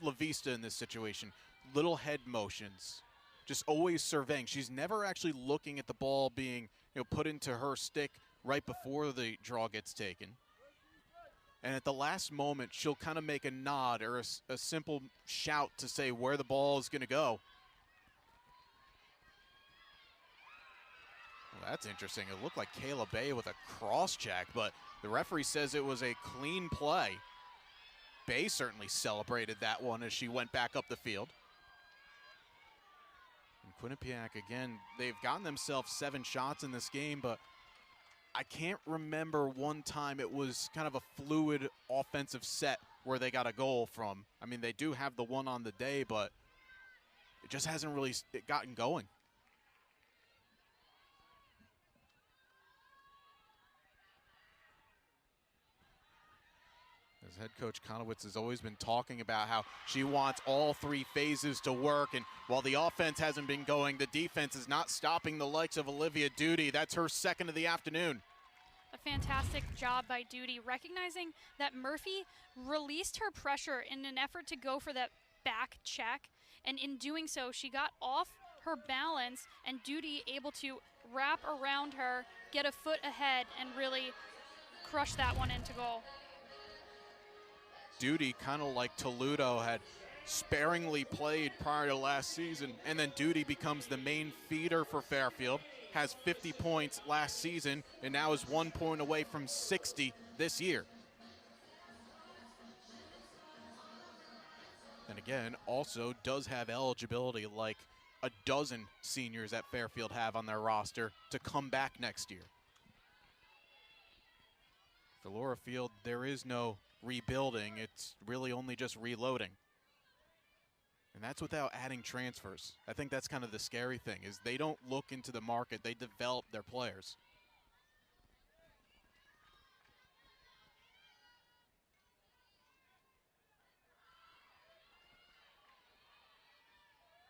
La Vista in this situation. Little head motions, just always surveying. She's never actually looking at the ball being, put into her stick right before the draw gets taken. And at the last moment, she'll kind of make a nod or a simple shout to say where the ball is going to go. Well, that's interesting. It looked like Kayla Bay with a cross check, but the referee says it was a clean play. Bay certainly celebrated that one as she went back up the field. And Quinnipiac, again, they've gotten themselves 7 shots in this game, but I can't remember one time it was kind of a fluid offensive set where they got a goal from. I mean, they do have the one on the day, but it just hasn't really gotten going. As head coach Conowitz has always been talking about how she wants all 3 phases to work, and while the offense hasn't been going, the defense is not stopping the likes of Olivia Duty. That's her second of the afternoon. A fantastic job by Duty, recognizing that Murphy released her pressure in an effort to go for that back check, and in doing so, she got off her balance, and Duty able to wrap around her, get a foot ahead, and really crush that one into goal. Duty, kind of like Toledo, had sparingly played prior to last season, and then Duty becomes the main feeder for Fairfield, has 50 points last season, and now is 1 point away from 60 this year. And again, also does have eligibility like a dozen seniors that Fairfield have on their roster to come back next year. For Laura Field, there is no rebuilding. It's really only just reloading. And that's without adding transfers. I think that's kind of the scary thing, is they don't look into the market, they develop their players.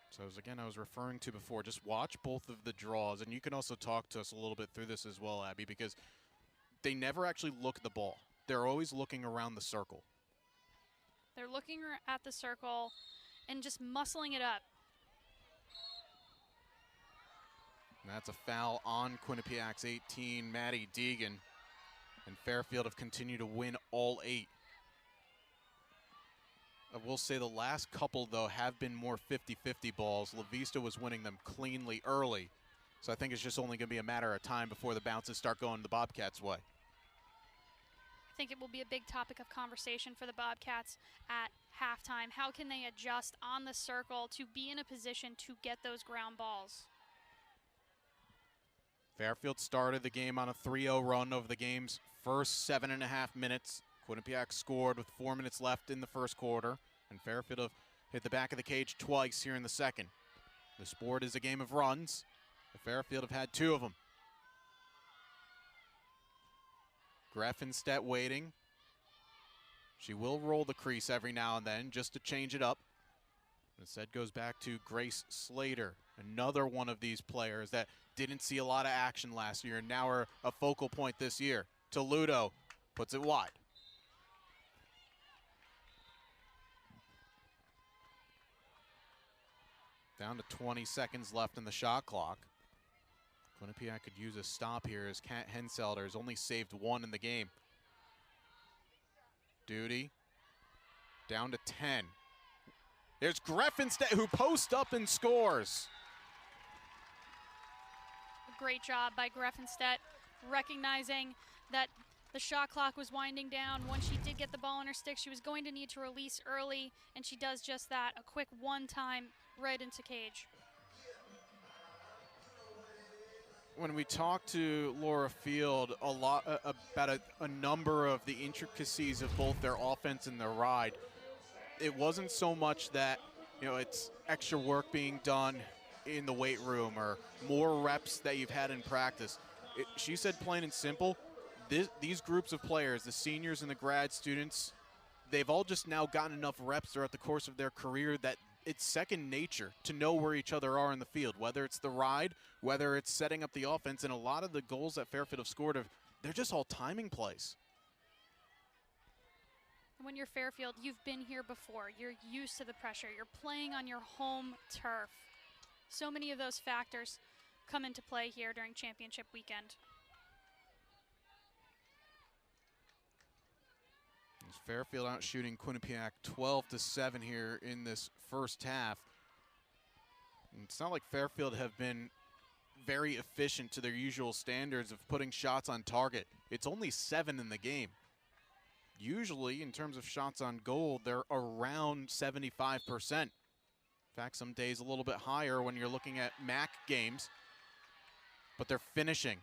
So as again I was referring to before, just watch both of the draws, and you can also talk to us a little bit through this as well, Abby, because they never actually look at the ball. They're always looking around the circle. They're looking at the circle and just muscling it up. And that's a foul on Quinnipiac's 18, Maddie Deegan. And Fairfield have continued to win all 8. I will say the last couple, though, have been more 50-50 balls. La Vista was winning them cleanly early. So I think it's just only going to be a matter of time before the bounces start going the Bobcats' way. I think it will be a big topic of conversation for the Bobcats at halftime. How can they adjust on the circle to be in a position to get those ground balls? Fairfield started the game on a 3-0 run over the game's first 7.5 minutes. Quinnipiac scored with 4 minutes left in the first quarter, and Fairfield have hit the back of the cage twice here in the second. The sport is a game of runs. Fairfield have had 2 of them. Greffenstedt waiting. She will roll the crease every now and then just to change it up. Instead goes back to Grace Slater, another one of these players that didn't see a lot of action last year and now are a focal point this year. Toledo puts it wide. Down to 20 seconds left in the shot clock. Quinnipiac could use a stop here as Kat Henselder has only saved 1 in the game. Duty down to 10. There's Greffenstedt who posts up and scores. Great job by Greffenstedt, recognizing that the shot clock was winding down. Once she did get the ball in her stick, she was going to need to release early, and she does just that. A quick one-time right into cage. When we talk to Laura Field a lot about a number of the intricacies of both their offense and their ride, it wasn't so much that, it's extra work being done in the weight room or more reps that you've had in practice. She said plain and simple, these groups of players, the seniors and the grad students, they've all just now gotten enough reps throughout the course of their career that it's second nature to know where each other are in the field, whether it's the ride, whether it's setting up the offense, and a lot of the goals that Fairfield have scored, they're just all timing plays. When you're Fairfield, you've been here before. You're used to the pressure. You're playing on your home turf. So many of those factors come into play here during championship weekend. Fairfield out shooting Quinnipiac 12-7 here in this first half. And it's not like Fairfield have been very efficient to their usual standards of putting shots on target. It's only 7 in the game. usually, in terms of shots on goal, they're around 75%. In fact, some days a little bit higher when you're looking at MAAC games. But they're finishing.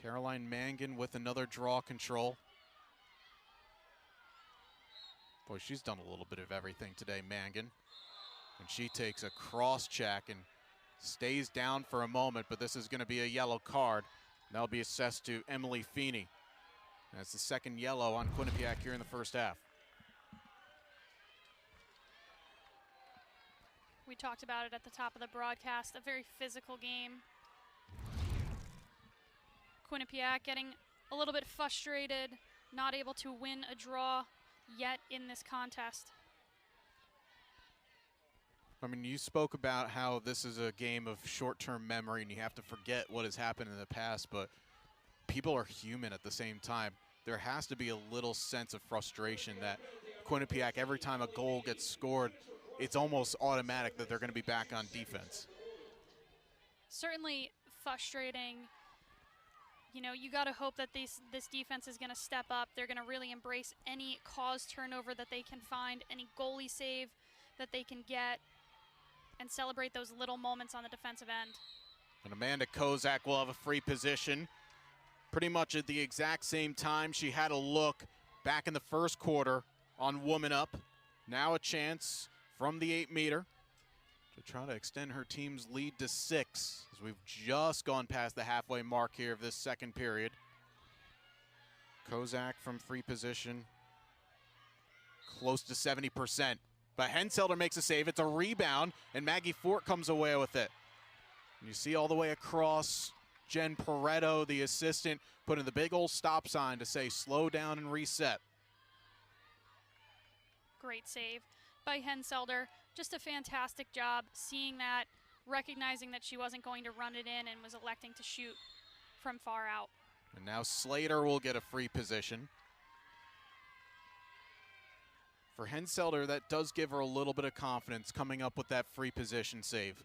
Caroline Mangan with another draw control. Boy, she's done a little bit of everything today, Mangan. And she takes a cross check and stays down for a moment, but this is going to be a yellow card. That'll be assessed to Emily Feeney. That's the second yellow on Quinnipiac here in the first half. We talked about it at the top of the broadcast, a very physical game. Quinnipiac getting a little bit frustrated, not able to win a draw yet in this contest. I mean, you spoke about how this is a game of short-term memory and you have to forget what has happened in the past, but people are human at the same time. There has to be a little sense of frustration that Quinnipiac, every time a goal gets scored, it's almost automatic that they're going to be back on defense. Certainly frustrating. You know, you got to hope that this defense is going to step up. They're going to really embrace any caused turnover that they can find, any goalie save that they can get, and celebrate those little moments on the defensive end. And Amanda Kozak will have a free position. Pretty much at the exact same time she had a look back in the first quarter on Woman Up. Now a chance from the 8-meter to try to extend her team's lead to 6, as we've just gone past the halfway mark here of this second period. Kozak from free position, close to 70%. But Henselder makes a save. It's a rebound, and Maggie Fort comes away with it. And you see all the way across, Jen Pareto, the assistant, putting the big old stop sign to say slow down and reset. Great save by Henselder. Just a fantastic job seeing that, recognizing that she wasn't going to run it in and was electing to shoot from far out. And now Slater will get a free position. For Henselder, that does give her a little bit of confidence coming up with that free position save.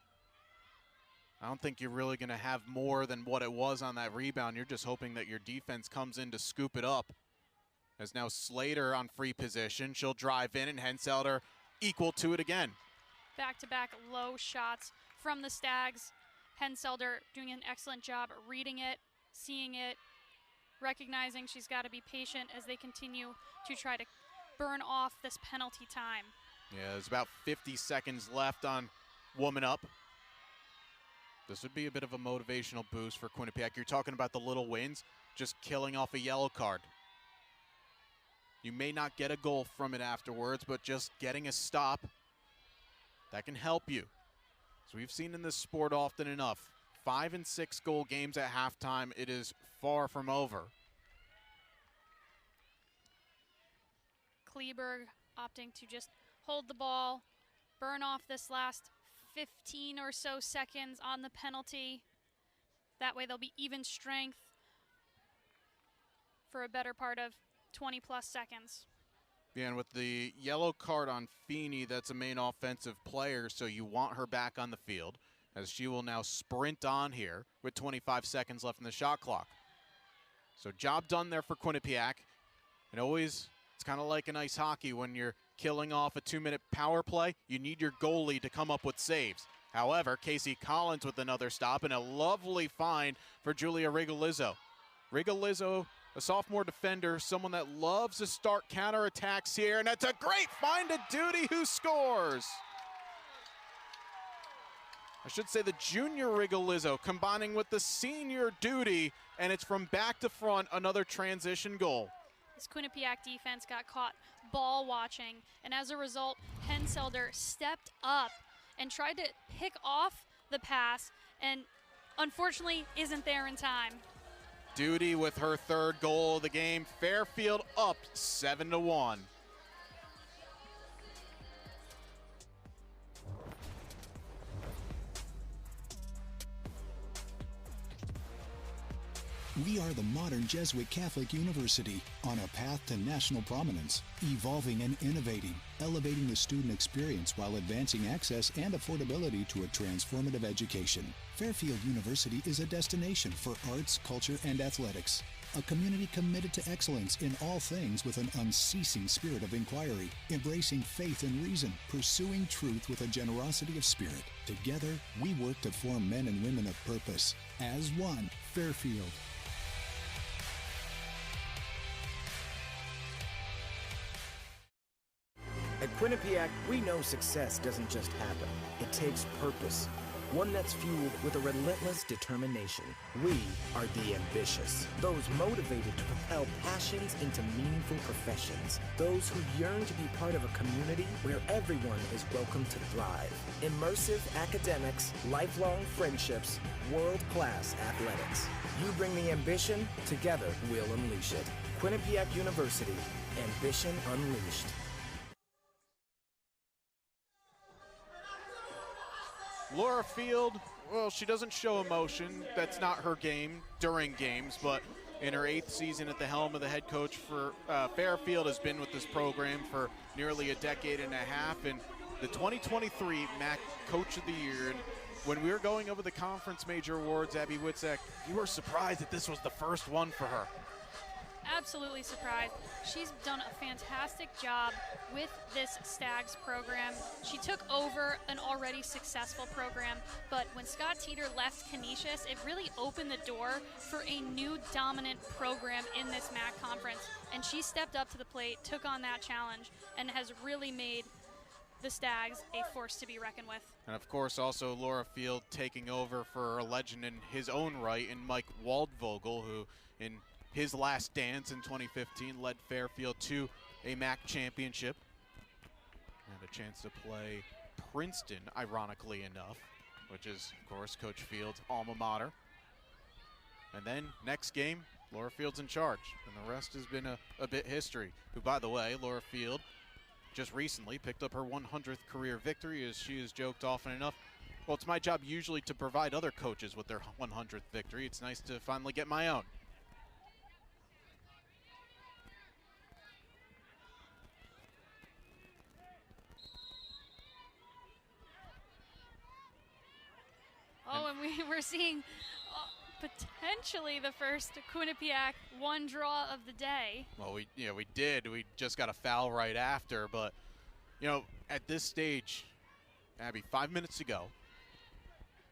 I don't think you're really going to have more than what it was on that rebound. You're just hoping that your defense comes in to scoop it up. As now Slater on free position. She'll drive in, and Henselder equal to it again. Back-to-back low shots from the Stags. Henselder doing an excellent job reading it, seeing it, recognizing she's got to be patient as they continue to try to burn off this penalty time. Yeah, there's about 50 seconds left on Woman Up. This would be a bit of a motivational boost for Quinnipiac. You're talking about the little wins, just killing off a yellow card. You may not get a goal from it afterwards, but just getting a stop, that can help you. As we've seen in this sport often enough, 5 and 6 goal games at halftime, it is far from over. Kleberg opting to just hold the ball, burn off this last 15 or so seconds on the penalty. That way they'll be even strength for a better part of 20 plus seconds. Yeah, and with the yellow card on Feeney, that's a main offensive player, so you want her back on the field, as she will now sprint on here with 25 seconds left in the shot clock. So job done there for Quinnipiac. And always, it's kind of like in ice hockey when you're killing off a 2-minute power play, you need your goalie to come up with saves. However, Casey Collins with another stop and a lovely find for Julia Rigolizzo. Rigolizzo, a sophomore defender, someone that loves to start counterattacks here, and that's a great find to Duty, who scores. I should say the junior Rigolizzo combining with the senior Duty, and it's from back to front, another transition goal. This Quinnipiac defense got caught ball watching, and as a result, Henselder stepped up and tried to pick off the pass, and unfortunately isn't there in time. Duty with her third goal of the game. Fairfield up 7-1. We are the modern Jesuit Catholic University on a path to national prominence, evolving and innovating, elevating the student experience while advancing access and affordability to a transformative education. Fairfield University is a destination for arts, culture, and athletics. a community committed to excellence in all things with an unceasing spirit of inquiry, embracing faith and reason, pursuing truth with a generosity of spirit. Together, we work to form men and women of purpose. As one, Fairfield. At Quinnipiac, we know success doesn't just happen. It takes purpose. One that's fueled with a relentless determination. We are the ambitious. Those motivated to propel passions into meaningful professions. Those who yearn to be part of a community where everyone is welcome to thrive. Immersive academics, lifelong friendships, world-class athletics. You bring the ambition, together we'll unleash it. Quinnipiac University, ambition unleashed. Laura Field, well, she doesn't show emotion. That's not her game during games, but in her 8th season at the helm of the head coach for Fairfield, has been with this program for nearly a decade and a half, and the 2023 MAAC Coach of the Year. And when we were going over the conference major awards, Abby Witzek, you were surprised that this was the first one for her. Absolutely surprised. She's done a fantastic job with this Stags program. She took over an already successful program, but when Scott Teeter left Canisius, it really opened the door for a new dominant program in this MAAC conference, and she stepped up to the plate, took on that challenge, and has really made the Stags a force to be reckoned with. And of course also Laura Field taking over for a legend in his own right in Mike Waldvogel, who in his last dance in 2015 led Fairfield to a MAAC championship. Had a chance to play Princeton, ironically enough, which is, of course, Coach Field's alma mater. And then next game, Laura Field's in charge, and the rest has been a bit history. Who, by the way, Laura Field just recently picked up her 100th career victory, as she has joked often enough. Well, it's my job usually to provide other coaches with their 100th victory. It's nice to finally get my own. Oh, and we're seeing potentially the first Quinnipiac one draw of the day. Well, we did. We just got a foul right after, but at this stage, Abby, 5 minutes ago,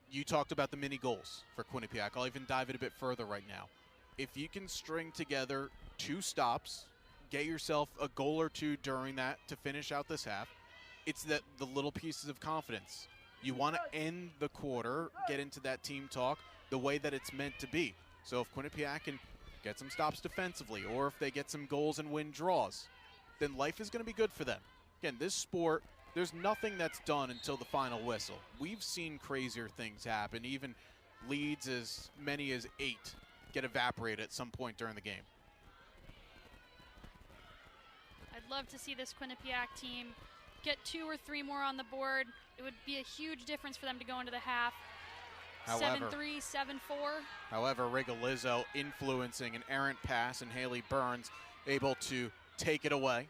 you talked about the mini goals for Quinnipiac. I'll even dive it a bit further right now. If you can string together 2 stops, get yourself a goal or 2 during that to finish out this half, it's the little pieces of confidence. You want to end the quarter, get into that team talk the way that it's meant to be. So if Quinnipiac can get some stops defensively, or if they get some goals and win draws, then life is going to be good for them. Again, this sport, there's nothing that's done until the final whistle. We've seen crazier things happen. Even leads as many as 8 get evaporated at some point during the game. I'd love to see this Quinnipiac team get 2 or 3 more on the board. It would be a huge difference for them to go into the half. 7-3, 7-4. However, Rigolizzo influencing an errant pass, and Haley Burns able to take it away.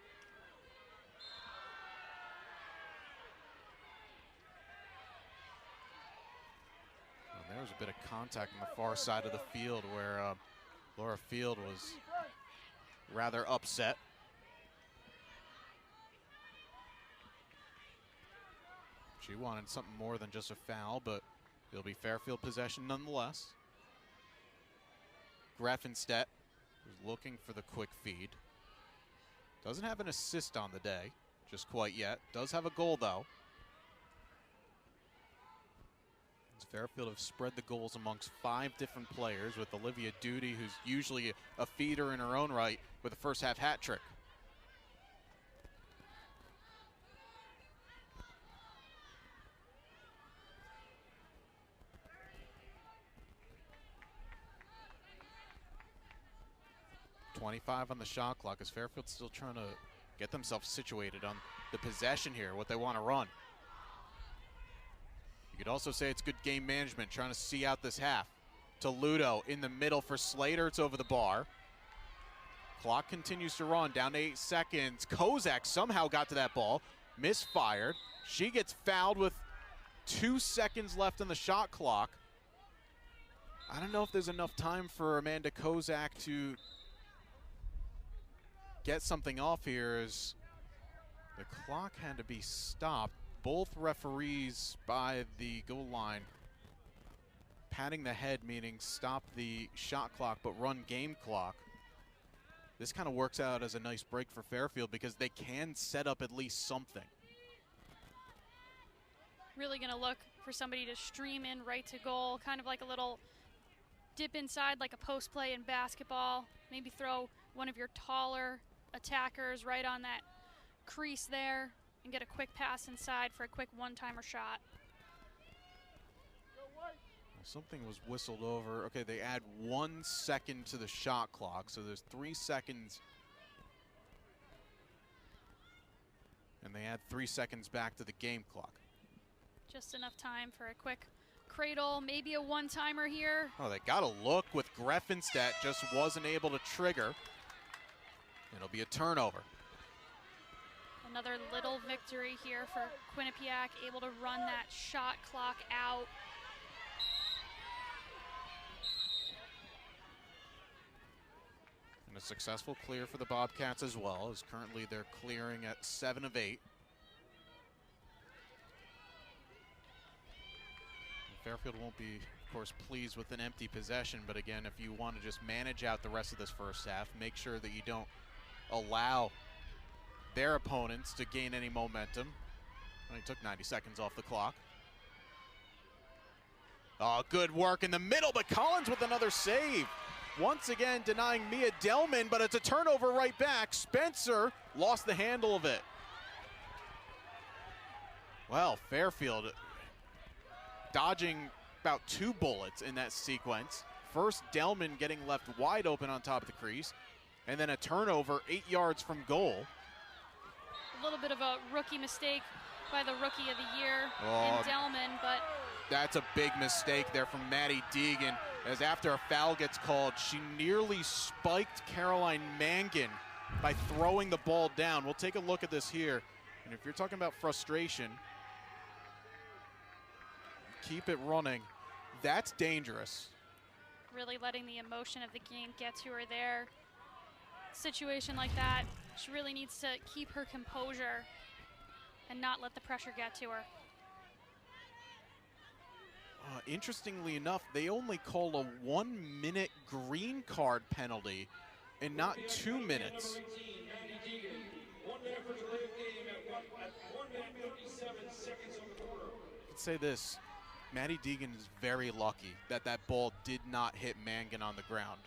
And there was a bit of contact on the far side of the field where Laura Field was rather upset. She wanted something more than just a foul, but it'll be Fairfield possession nonetheless. Greffenstedt is looking for the quick feed. Doesn't have an assist on the day, just quite yet. Does have a goal, though. As Fairfield have spread the goals amongst 5 different players, with Olivia Duty, who's usually a feeder in her own right, with a first half hat trick. .25 on the shot clock, as Fairfield's still trying to get themselves situated on the possession here, what they want to run. You could also say it's good game management, trying to see out this half. Toludo in the middle for Slater, it's over the bar. Clock continues to run, down to 8 seconds. Kozak somehow got to that ball, misfired. She gets fouled with 2 seconds left on the shot clock. I don't know if there's enough time for Amanda Kozak to get something off here, as the clock had to be stopped. Both referees by the goal line patting the head, meaning stop the shot clock but run game clock. This kind of works out as a nice break for Fairfield because they can set up at least something. Really going to look for somebody to stream in right to goal, kind of like a little dip inside like a post play in basketball. Maybe throw one of your taller attackers right on that crease there and get a quick pass inside for a quick one-timer shot. Something was whistled over. Okay, they add 1 second to the shot clock, so there's 3 seconds. And they add 3 seconds back to the game clock. Just enough time for a quick cradle, maybe a one-timer here. Oh, they got a look with Greffenstadt, just wasn't able to trigger. It'll be a turnover. Another little victory here for Quinnipiac, able to run that shot clock out. And a successful clear for the Bobcats as well, as currently they're clearing at 7 of 8. Fairfield won't be, of course, pleased with an empty possession, but again, if you want to just manage out the rest of this first half, make sure that you don't allow their opponents to gain any momentum. Only took 90 seconds off the clock. Oh, good work in the middle, but Collins with another save. Once again denying Mia Delman, but it's a turnover right back. Spencer lost the handle of it. Well, Fairfield dodging about 2 bullets in that sequence. First, Delman getting left wide open on top of the crease, and then a turnover 8 yards from goal. A little bit of a rookie mistake by the Rookie of the Year in Delman, but that's a big mistake there from Maddie Deegan, as after a foul gets called, she nearly spiked Caroline Mangan by throwing the ball down. We'll take a look at this here, and if you're talking about frustration, keep it running. That's dangerous. Really letting the emotion of the game get to her there. Situation like that, she really needs to keep her composure and not let the pressure get to her. Interestingly enough, they only call a 1-minute green card penalty and not 2 minutes. I'd say this, Maddie Deegan is very lucky that that ball did not hit Mangan on the ground.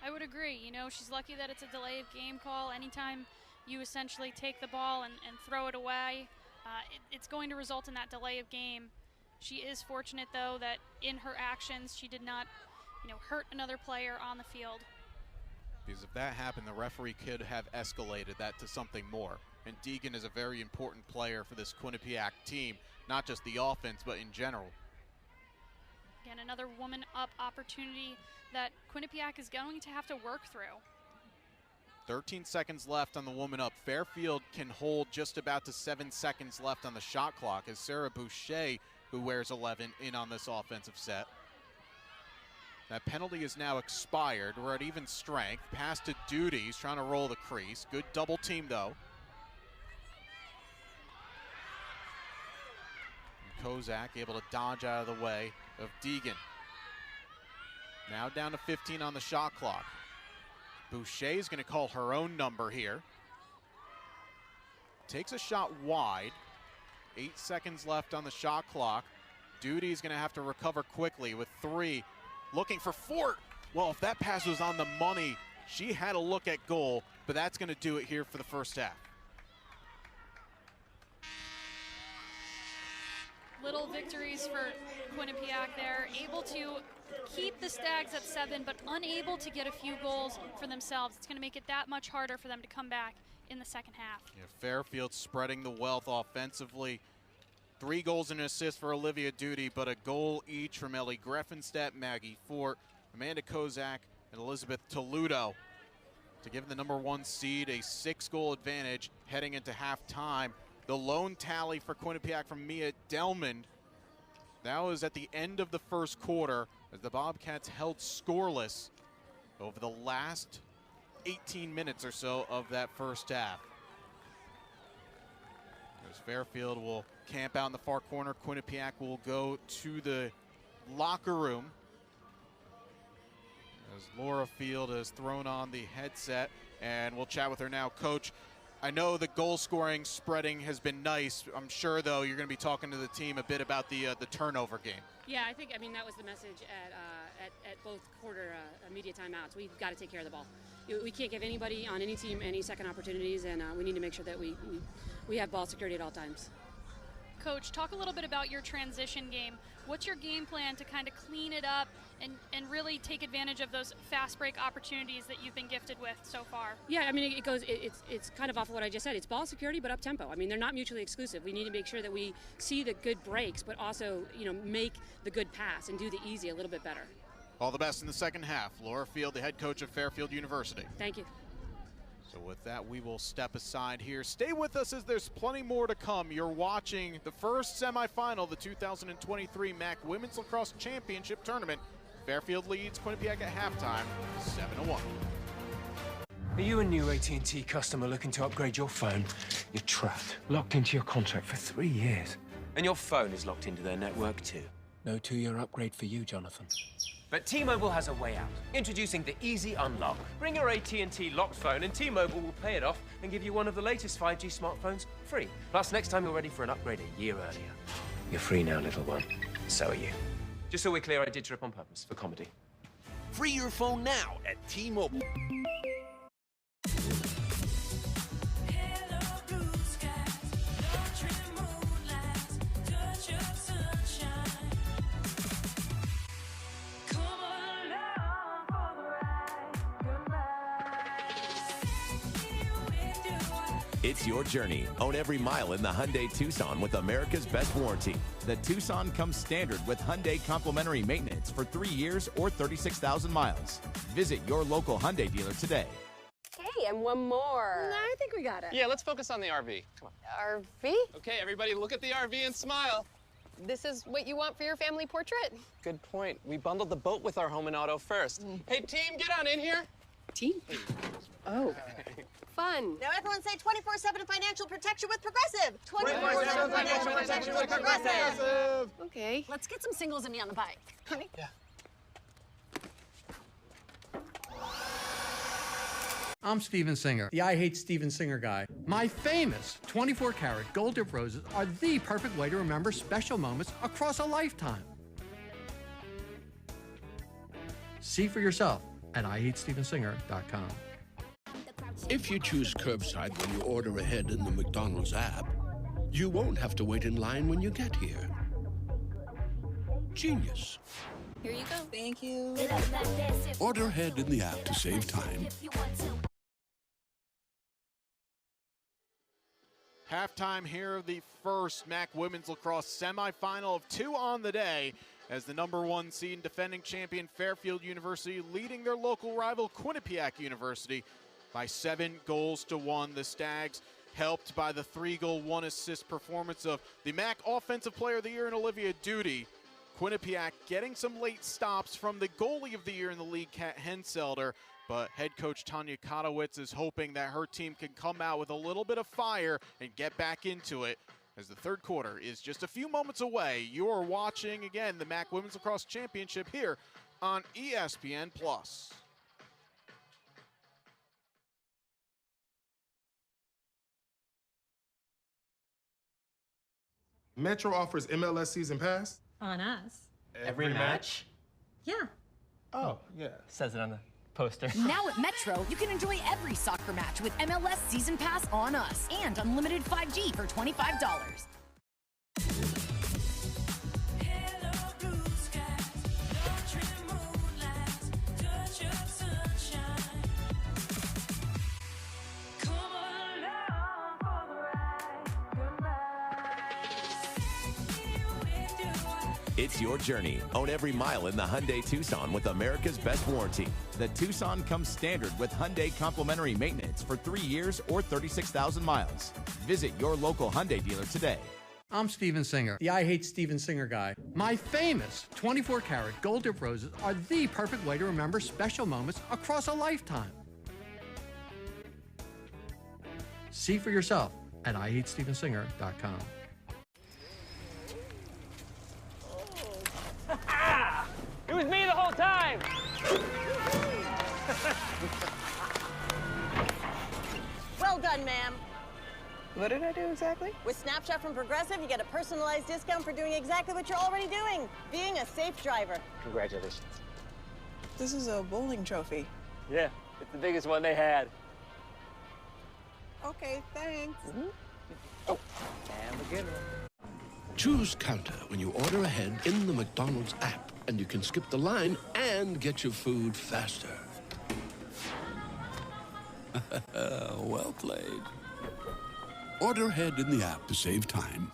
I would agree. You know, she's lucky that it's a delay of game call. Anytime you essentially take the ball and throw it away, it's going to result in that delay of game. She is fortunate, though, that in her actions she did not, hurt another player on the field. Because if that happened, the referee could have escalated that to something more. And Deegan is a very important player for this Quinnipiac team, not just the offense, but in general. Again, another woman up opportunity that Quinnipiac is going to have to work through. 13 seconds left on the woman up. Fairfield can hold just about to 7 seconds left on the shot clock as Sarah Boucher, who wears 11, in on this offensive set. That penalty is now expired. We're at even strength. Pass to Duty. He's trying to roll the crease. Good double team, though. And Kozak able to dodge out of the way of Deegan. Now down to 15 on the shot clock. Boucher's going to call her own number here. Takes a shot wide. 8 seconds left on the shot clock. Duty's going to have to recover quickly with 3. Looking for 4. Well, if that pass was on the money, she had a look at goal, but that's going to do it here for the first half. Little victories for Quinnipiac there, able to keep the Stags at 7, but unable to get a few goals for themselves. It's going to make it that much harder for them to come back in the second half. Yeah, Fairfield spreading the wealth offensively. 3 goals and an assist for Olivia Duty, but a goal each from Ellie Greffenstadt, Maggie Fort, Amanda Kozak, and Elizabeth Toludo to give the number 1 seed a 6-goal advantage heading into halftime. The lone tally for Quinnipiac from Mia Delman That was at the end of the first quarter as the Bobcats held scoreless over the last 18 minutes or so of that first half. As Fairfield will camp out in the far corner, Quinnipiac will go to the locker room as Laura Field has thrown on the headset, and we'll chat with her now. Coach, I know the goal scoring spreading has been nice. I'm sure, though, you're going to be talking to the team a bit about the turnover game. Yeah, I mean, that was the message at both quarter media timeouts. We've got to take care of the ball. We can't give anybody on any team any second opportunities, and we need to make sure that we have ball security at all times. Coach, talk a little bit about your transition game. What's your game plan to kind of clean it up and really take advantage of those fast break opportunities that you've been gifted with so far? Yeah, I mean, it's kind of off of what I just said. It's ball security, but up tempo. I mean, they're not mutually exclusive. We need to make sure that we see the good breaks, but also, make the good pass and do the easy a little bit better. All the best in the second half. Laura Field, the head coach of Fairfield University. Thank you. So with that, we will step aside here. Stay with us as there's plenty more to come. You're watching the first semifinal of the 2023 MAAC Women's Lacrosse Championship Tournament. Fairfield leads Quinnipiac at halftime, 7-1. Are you a new AT&T customer looking to upgrade your phone? You're trapped, locked into your contract for 3 years. And your phone is locked into their network too. No 2-year upgrade for you, Jonathan. But T-Mobile has a way out. Introducing the Easy Unlock. Bring your AT&T locked phone and T-Mobile will pay it off and give you one of the latest 5G smartphones free. Plus, next time you're ready for an upgrade a year earlier. You're free now, little one. So are you. Just so we're clear, I did trip on purpose for comedy. Free your phone now at T-Mobile. It's your journey. Own every mile in the Hyundai Tucson with America's best warranty. The Tucson comes standard with Hyundai complimentary maintenance for 3 years or 36,000 miles. Visit your local Hyundai dealer today. Hey, and one more. No, I think we got it. Yeah, let's focus on the RV. Come on. RV? Okay, everybody look at the RV and smile. This is what you want for your family portrait? Good point. We bundled the boat with our home and auto first. Hey, team, get on in here. Team? Oh. Fun. Now everyone say 24/7 financial protection with Progressive. 24/7 financial protection with Progressive. Okay. Let's get some singles and me on the bike. Honey? Yeah. I'm Steven Singer, the I Hate Steven Singer guy. My famous 24-karat gold dip roses are the perfect way to remember special moments across a lifetime. See for yourself at IHateStevenSinger.com. If you choose curbside when you order ahead in the McDonald's app, you won't have to wait in line when you get here. Genius. Here you go. Thank you. Order ahead in the app to save time. Halftime here of the first MAAC Women's Lacrosse semifinal of 2 on the day, as the #1 seed and defending champion Fairfield University leading their local rival Quinnipiac University by 7-1. The Stags, helped by the 3-goal, 1-assist performance of the MAAC Offensive Player of the Year in Olivia Duty. Quinnipiac getting some late stops from the goalie of the year in the league, Kat Henselder, but head coach Tanya Kotowitz is hoping that her team can come out with a little bit of fire and get back into it, as the third quarter is just a few moments away. You are watching, again, the MAAC Women's Lacrosse Championship here on ESPN+. Metro offers MLS Season Pass? On us. Every match? Yeah. Oh, yeah. Says it on the poster. Now at Metro, you can enjoy every soccer match with MLS Season Pass on us and unlimited 5G for $25. It's your journey. Own every mile in the Hyundai Tucson with America's best warranty. The Tucson comes standard with Hyundai complimentary maintenance for 3 years or 36,000 miles. Visit your local Hyundai dealer today. I'm Steven Singer, the I Hate Steven Singer guy. My famous 24-karat gold dip roses are the perfect way to remember special moments across a lifetime. See for yourself at IHateStevenSinger.com. It was me the whole time! Well done, ma'am. What did I do exactly? With Snapshot from Progressive, you get a personalized discount for doing exactly what you're already doing, being a safe driver. Congratulations. This is a bowling trophy. Yeah, it's the biggest one they had. Okay, thanks. Oh, and beginner. Choose Counter when you order ahead in the McDonald's app, and you can skip the line and get your food faster. Well played. Order ahead in the app to save time.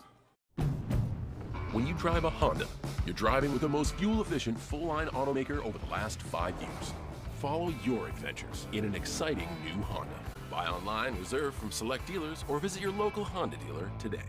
When you drive a Honda, you're driving with the most fuel-efficient full-line automaker over the last 5 years. Follow your adventures in an exciting new Honda. Buy online, reserve from select dealers, or visit your local Honda dealer today.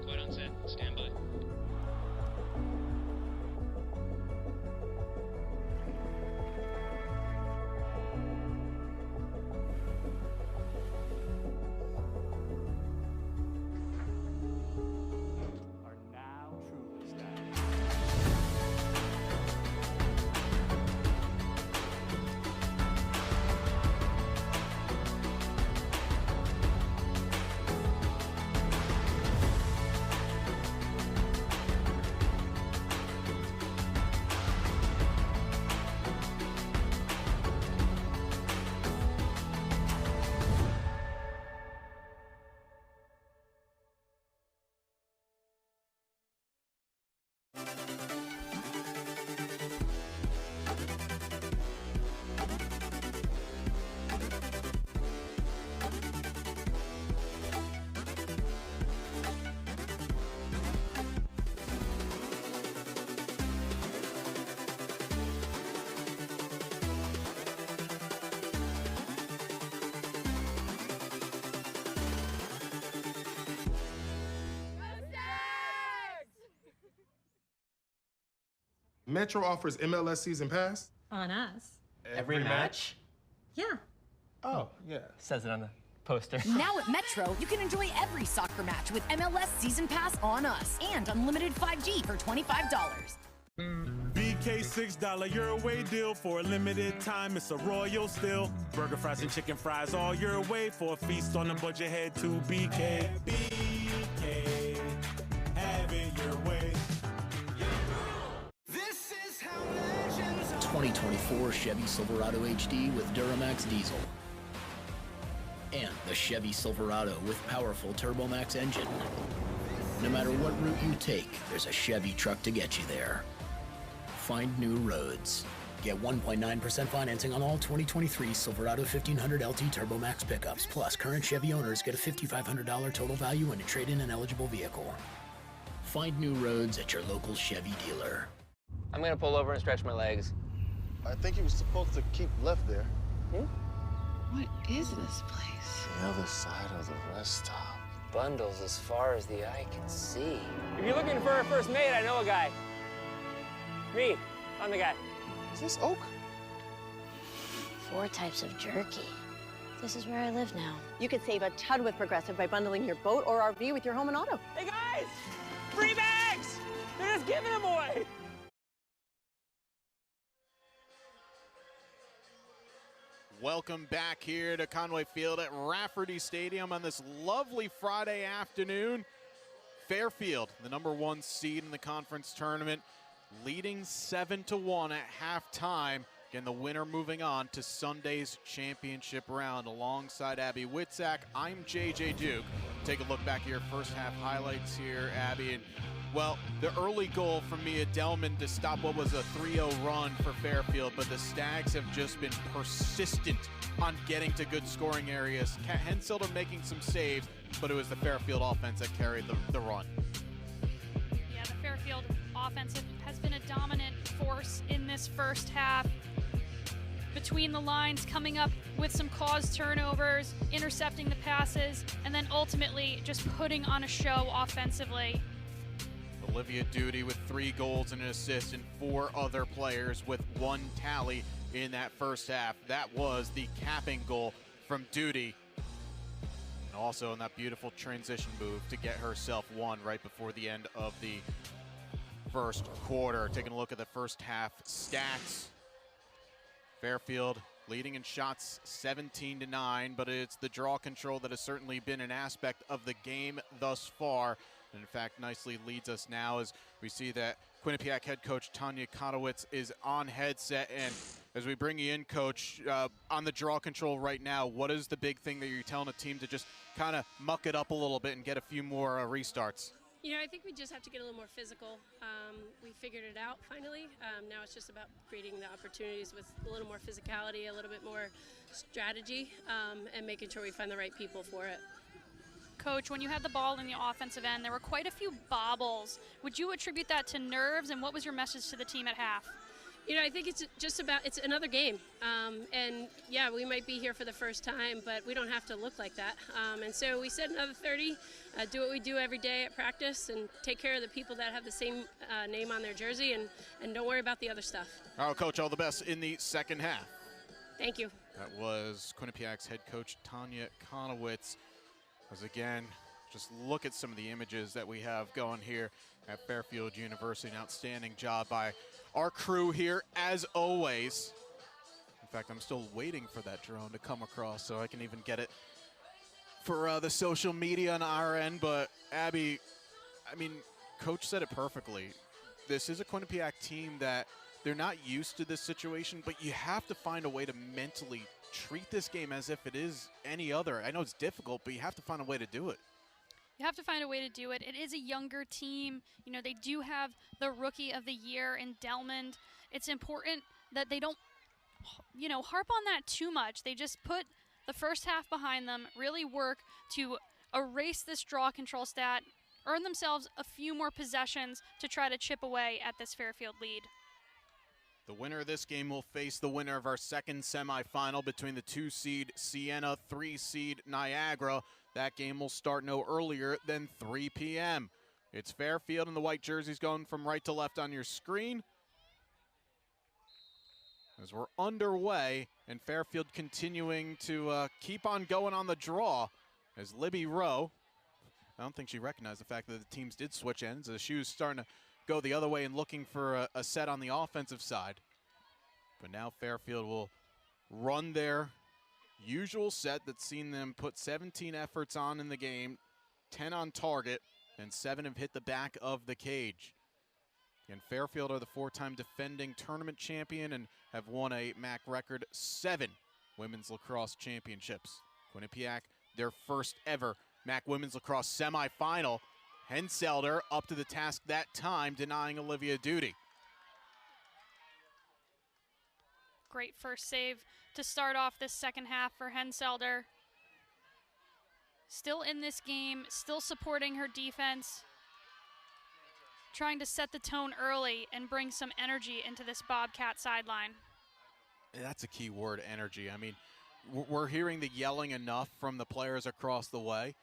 Quite on set. Stand by. Metro offers MLS season pass? On us. Every match? Yeah. Oh, yeah. Says it on the poster. Now at Metro, you can enjoy every soccer match with MLS Season Pass on us and unlimited 5G for $25. BK $6 your way deal for a limited time. It's a royal still. Burger, fries, and chicken fries all your way for a feast on the budget. Head to BK. BK, have it your way. 2024 Chevy Silverado HD with Duramax diesel. And the Chevy Silverado with powerful TurboMax engine. No matter what route you take, there's a Chevy truck to get you there. Find new roads. Get 1.9% financing on all 2023 Silverado 1500 LT TurboMax pickups. Plus, current Chevy owners get a $5,500 total value when you trade in an eligible vehicle. Find new roads at your local Chevy dealer. I'm gonna pull over and stretch my legs. I think he was supposed to keep left there. What is this place? The other side of the rest stop. Bundles as far as the eye can see. If you're looking for a first mate, I know a guy. Me, I'm the guy. Is this Oak? 4 types of jerky. This is where I live now. You could save a ton with Progressive by bundling your boat or RV with your home and auto. Hey guys! Free bags! They're just giving them away! Welcome back here to Conway Field at Rafferty Stadium on this lovely Friday afternoon. Fairfield, the #1 seed in the conference tournament, leading 7-1 at halftime. Again, the winner moving on to Sunday's championship round. Alongside Abby Witzak, I'm JJ Duke. Take a look back at your first half highlights here, Abby. And, well, the early goal from Mia Delman to stop what was a 3-0 run for Fairfield, but the Stags have just been persistent on getting to good scoring areas. Kat Henselder making some saves, but it was the Fairfield offense that carried the run. Yeah, the Fairfield offense has been a dominant force in this first half. Between the lines, coming up with some caused turnovers, intercepting the passes, and then ultimately just putting on a show offensively. Olivia Duty with 3 goals and an assist, and 4 other players with 1 tally in that first half. That was the capping goal from Duty. And also in that beautiful transition move to get herself 1 right before the end of the first quarter. Taking a look at the first half stats. Fairfield leading in shots 17-9, but it's the draw control that has certainly been an aspect of the game thus far. And in fact, nicely leads us now as we see that Quinnipiac head coach Tanya Kotowitz is on headset. And as we bring you in, Coach, on the draw control right now, what is the big thing that you're telling a team to just kind of muck it up a little bit and get a few more restarts? You know, I think we just have to get a little more physical. We figured it out finally. Now it's just about creating the opportunities with a little more physicality, a little bit more strategy, and making sure we find the right people for it. Coach, when you had the ball in the offensive end, there were quite a few bobbles. Would you attribute that to nerves, and what was your message to the team at half? You know, I think it's just about, it's another game. And yeah, we might be here for the first time, but we don't have to look like that. And so we said another 30, do what we do every day at practice, and take care of the people that have the same name on their jersey, and don't worry about the other stuff. All right, Coach, all the best in the second half. Thank you. That was Quinnipiac's head coach, Tanya Kotowitz. As again, just look at some of the images that we have going here at Fairfield University. An outstanding job by our crew here, as always. In fact, I'm still waiting for that drone to come across so I can even get it for the social media on our end. But Abby, I mean, Coach said it perfectly. This is a Quinnipiac team that they're not used to this situation, but you have to find a way to mentally treat this game as if it is any other. I know it's difficult, but you have to find a way to do it. You have to find a way to do it. It is a younger team. You know, they do have the Rookie of the Year in Delmond. It's important that they don't, you know, harp on that too much. They just put the first half behind them, really work to erase this draw control stat, earn themselves a few more possessions to try to chip away at this Fairfield lead. The winner of this game will face the winner of our second semifinal between the 2-seed Siena, 3-seed Niagara. That game will start no earlier than 3 p.m. It's Fairfield and the white jerseys going from right to left on your screen. As we're underway, and Fairfield continuing to keep on going on the draw as Libby Rowe, I don't think she recognized the fact that the teams did switch ends as she was starting to go the other way and looking for a set on the offensive side. But now Fairfield will run their usual set that's seen them put 17 efforts on in the game, 10 on target, and 7 have hit the back of the cage. And Fairfield are the 4-time defending tournament champion and have won a MAAC record 7 women's lacrosse championships. Quinnipiac, their first ever MAAC women's lacrosse semifinal. Henselder up to the task that time, denying Olivia Duty. Great first save to start off this second half for Henselder. Still in this game, still supporting her defense, trying to set the tone early and bring some energy into this Bobcat sideline. That's a key word, energy. I mean, we're hearing the yelling enough from the players across the way.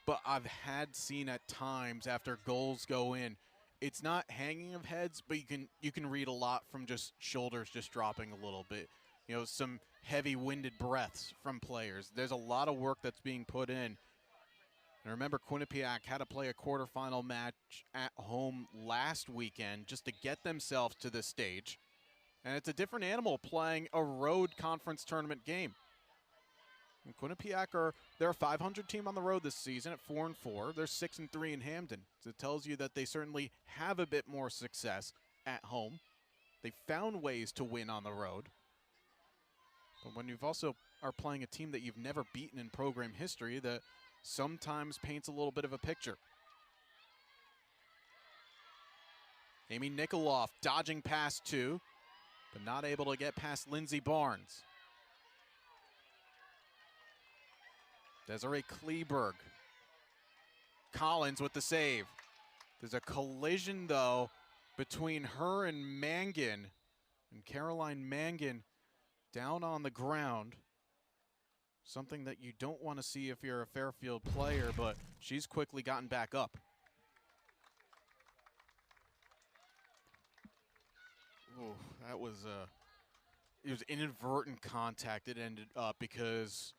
But I've seen at times after goals go in, it's not hanging of heads, but you can read a lot from just shoulders just dropping a little bit. You know, some heavy-winded breaths from players. There's a lot of work that's being put in. And remember, Quinnipiac had to play a quarterfinal match at home last weekend just to get themselves to this stage. And it's a different animal playing a road conference tournament game. And Quinnipiac they're a 500 team on the road this season at 4-4. They're 6-3 in Hamden. So it tells you that they certainly have a bit more success at home. They found ways to win on the road. But when you've also are playing a team that you've never beaten in program history, that sometimes paints a little bit of a picture. Amy Nikoloff dodging past 2, but not able to get past Lindsey Barnes. Desiree Kleberg. Collins with the save. There's a collision, though, between her and Mangan. And Caroline Mangan down on the ground. Something that you don't want to see if you're a Fairfield player, but she's quickly gotten back up. Oh, that was it was inadvertent contact. It ended up because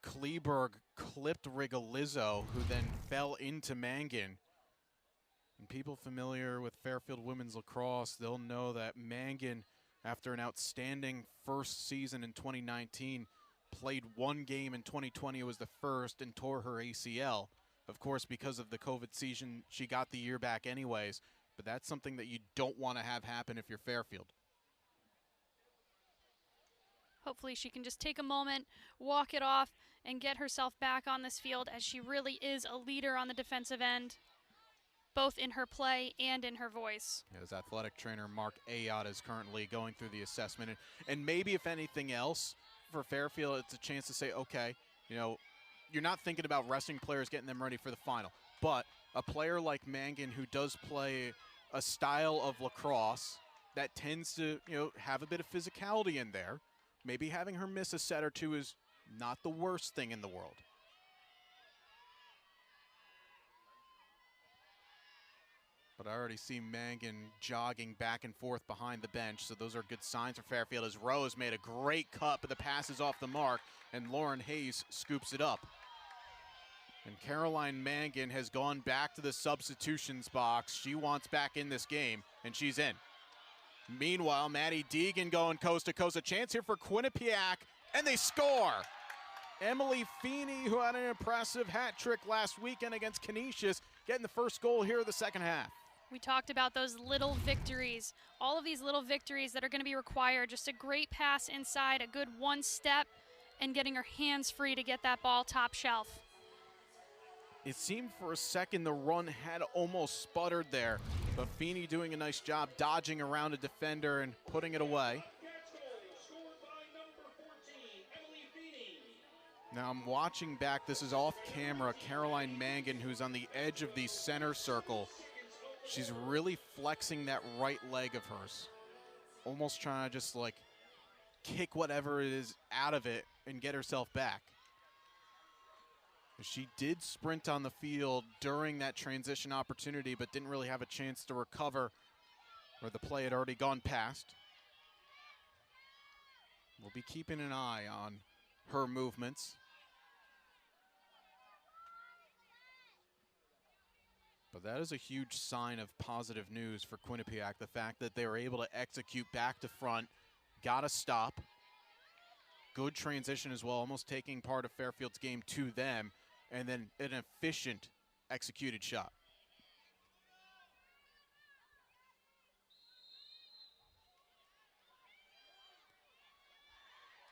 Kleberg clipped Rigolizzo, who then fell into Mangan. And people familiar with Fairfield women's lacrosse, they'll know that Mangan, after an outstanding first season in 2019, played one game in 2020. It was the first, and tore her ACL. Of course, because of the COVID season, she got the year back anyways. But that's something that you don't want to have happen if you're Fairfield. Hopefully she can just take a moment, walk it off, and get herself back on this field, as she really is a leader on the defensive end, both in her play and in her voice. As athletic trainer Mark Ayotte is currently going through the assessment. And maybe if anything else, for Fairfield, it's a chance to say, okay, you know, you're not thinking about resting players, getting them ready for the final. But a player like Mangan, who does play a style of lacrosse that tends to, you know, have a bit of physicality in there, maybe having her miss a set or two is not the worst thing in the world. But I already see Mangan jogging back and forth behind the bench, so those are good signs for Fairfield, as Rose made a great cut, but the pass is off the mark, and Lauren Hayes scoops it up. And Caroline Mangan has gone back to the substitutions box. She wants back in this game, and she's in. Meanwhile, Maddie Deegan going coast to coast. A chance here for Quinnipiac, and they score. Emily Feeney, who had an impressive hat trick last weekend against Canisius, getting the first goal here in the second half. We talked about those little victories, all of these little victories that are going to be required. Just a great pass inside, a good one step, and getting her hands free to get that ball top shelf. It seemed for a second the run had almost sputtered there, but Feeney doing a nice job dodging around a defender and putting it away. Now I'm watching back, this is off camera, Caroline Mangan, who's on the edge of the center circle. She's really flexing that right leg of hers, almost trying to just like kick whatever it is out of it and get herself back. She did sprint on the field during that transition opportunity, but didn't really have a chance to recover where the play had already gone past. We'll be keeping an eye on her movements. But that is a huge sign of positive news for Quinnipiac, the fact that they were able to execute back to front, got a stop. Good transition as well, almost taking part of Fairfield's game to them, and then an efficient executed shot.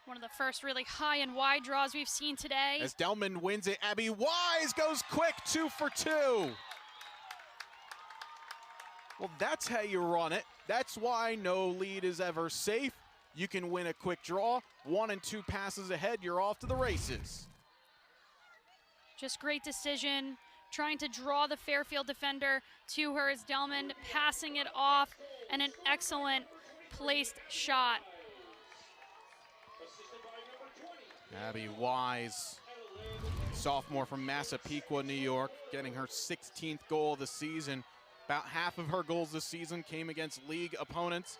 One of the first really high and wide draws we've seen today. As Delman wins it, Abby Wise goes quick, 2 for 2. Well, that's how you run it. That's why no lead is ever safe. You can win a quick draw. 1 and 2 passes ahead, you're off to the races. Just great decision, trying to draw the Fairfield defender to her as Delman passing it off, and an excellent placed shot. Abby Wise, sophomore from Massapequa, New York, getting her 16th goal of the season. About half of her goals this season came against league opponents,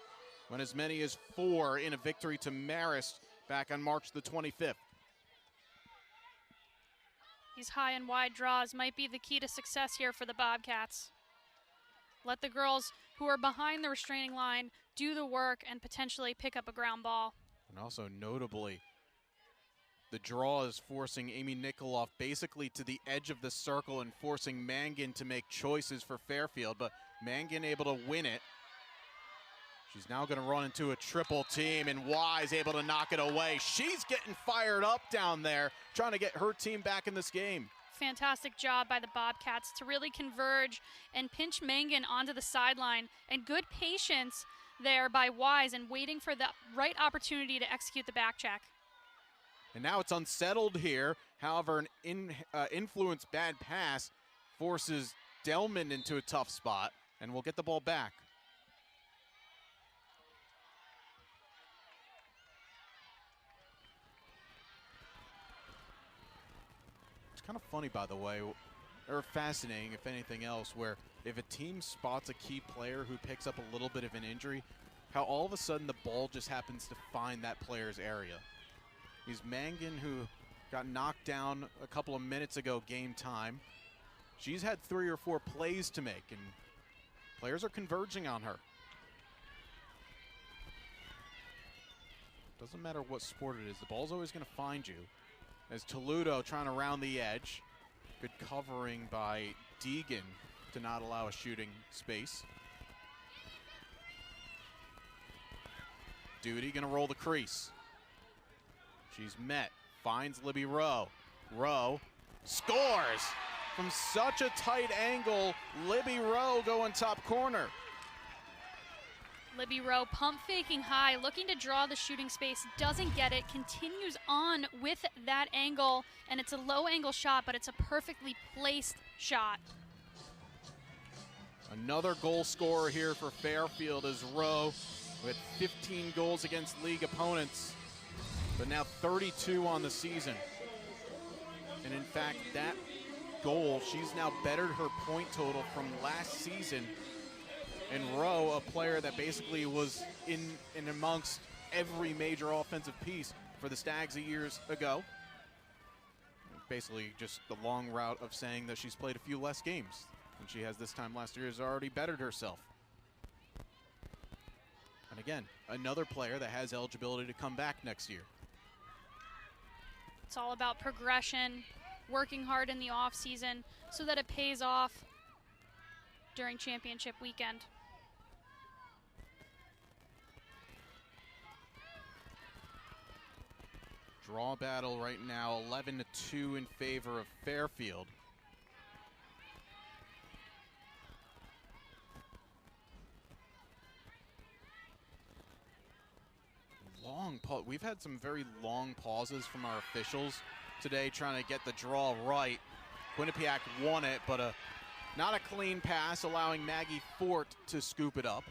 when as many as 4 in a victory to Marist back on March the 25th. These high and wide draws might be the key to success here for the Bobcats. Let the girls who are behind the restraining line do the work and potentially pick up a ground ball. And also notably, The draw is forcing Amy Nikoloff basically to the edge of the circle and forcing Mangan to make choices for Fairfield, but Mangan able to win it. She's now going to run into a triple team, and Wise able to knock it away. She's getting fired up down there, trying to get her team back in this game. Fantastic job by the Bobcats to really converge and pinch Mangan onto the sideline, and good patience there by Wise and waiting for the right opportunity to execute the back check. And now it's unsettled here. However, an influence bad pass forces Delman into a tough spot, and we'll get the ball back. It's kind of funny, by the way, or fascinating, if anything else, where if a team spots a key player who picks up a little bit of an injury, how all of a sudden the ball just happens to find that player's area. He's Mangan, who got knocked down a couple of minutes ago game time. She's had 3 or 4 plays to make, and players are converging on her. Doesn't matter what sport it is, the ball's always going to find you. As Toledo trying to round the edge. Good covering by Deegan to not allow a shooting space. Duty going to roll the crease. She's met, finds Libby Rowe. Rowe scores from such a tight angle. Libby Rowe going top corner. Libby Rowe pump faking high, looking to draw the shooting space, doesn't get it, continues on with that angle, and it's a low angle shot, but it's a perfectly placed shot. Another goal scorer here for Fairfield is Rowe, who had 15 goals against league opponents, but now 32 on the season. And in fact, that goal, she's now bettered her point total from last season. And Rowe, a player that basically was in and amongst every major offensive piece for the Stags years ago. Basically just the long route of saying that she's played a few less games than she has this time last year, has already bettered herself. And again, another player that has eligibility to come back next year. It's all about progression, working hard in the off season so that it pays off during championship weekend. Draw battle right now, 11-2 in favor of Fairfield. Long pause. We've had some very long pauses from our officials today trying to get the draw right. Quinnipiac won it, but not a clean pass, allowing Maggie Fort to scoop it up.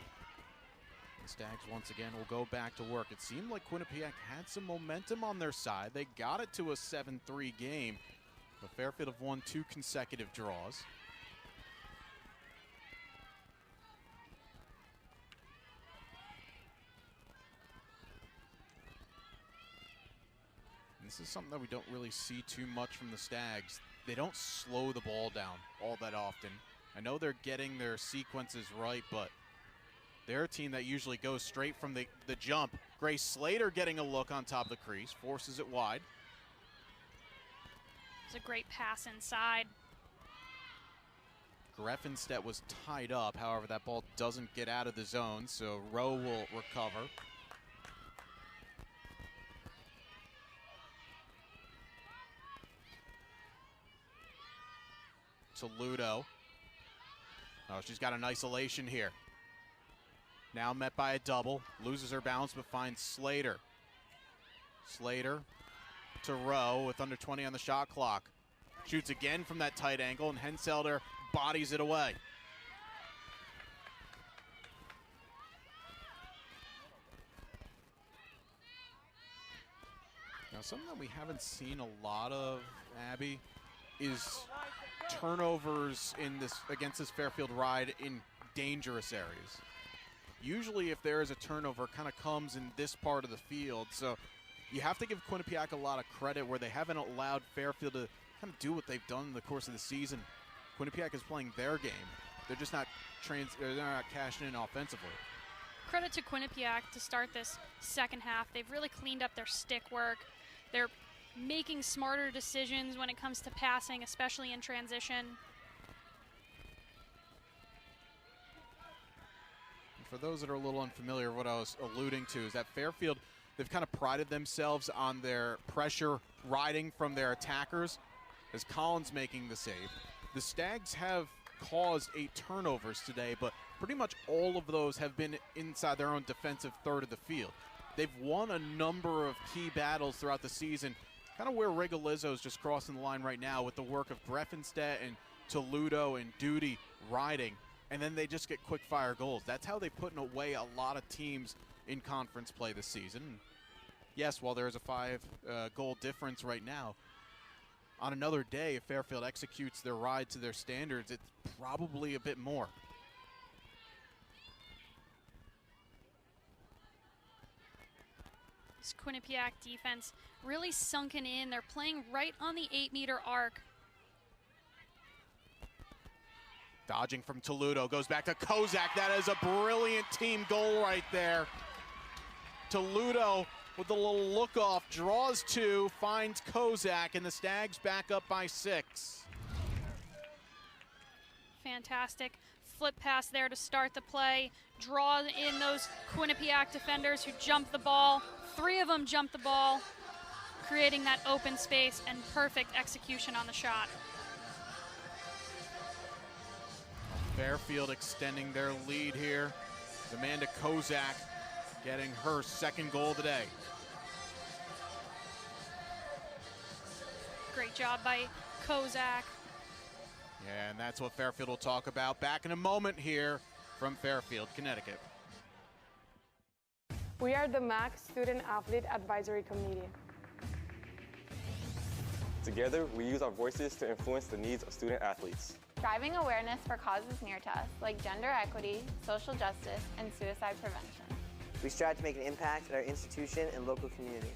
The Stags once again will go back to work. It seemed like Quinnipiac had some momentum on their side. They got it to a 7-3 game, but Fairfield have won 2 consecutive draws. This is something that we don't really see too much from the Stags. They don't slow the ball down all that often. I know they're getting their sequences right, but they're a team that usually goes straight from the jump. Grace Slater getting a look on top of the crease, forces it wide. It's a great pass inside. Greffenstedt was tied up, however, that ball doesn't get out of the zone, so Rowe will recover. Toledo. Oh, she's got an isolation here. Now met by a double. Loses her balance, but finds Slater. Slater to Rowe with under 20 on the shot clock. Shoots again from that tight angle, and Henselder bodies it away. Now, something that we haven't seen a lot of, Abby, is turnovers in this against this Fairfield ride in dangerous areas. Usually if there is a turnover, it kind of comes in this part of the field. So you have to give Quinnipiac a lot of credit where they haven't allowed Fairfield to kind of do what they've done in the course of the season. Quinnipiac is playing their game. They're just not they're not cashing in offensively. Credit to Quinnipiac to start this second half. They've really cleaned up their stick work. They're making smarter decisions when it comes to passing, especially in transition. For those that are a little unfamiliar, what I was alluding to is that Fairfield, they've kind of prided themselves on their pressure riding from their attackers as Collins making the save. The Stags have caused 8 turnovers today, but pretty much all of those have been inside their own defensive third of the field. They've won a number of key battles throughout the season, kind of where Rigolizzo's just crossing the line right now with the work of Greffenstedt and Toludo and Duty riding. And then they just get quick fire goals. That's how they've put away a lot of teams in conference play this season. Yes, while there's a 5 goal difference right now, on another day, if Fairfield executes their ride to their standards, it's probably a bit more. This Quinnipiac defense really sunken in. They're playing right on the 8-meter arc. Dodging from Toludo, goes back to Kozak. That is a brilliant team goal right there. Toludo with a little look off, draws 2, finds Kozak, and the Stags back up by 6. Fantastic flip pass there to start the play. Draw in those Quinnipiac defenders who jump the ball. 3 of them jump the ball, creating that open space and perfect execution on the shot. Fairfield extending their lead here. Amanda Kozak getting her 2nd goal of the day. Great job by Kozak. Yeah, and that's what Fairfield will talk about back in a moment here from Fairfield, Connecticut. We are the MAAC Student Athlete Advisory Committee. Together, we use our voices to influence the needs of student athletes. Driving awareness for causes near to us, like gender equity, social justice, and suicide prevention. We strive to make an impact at our institution and local community.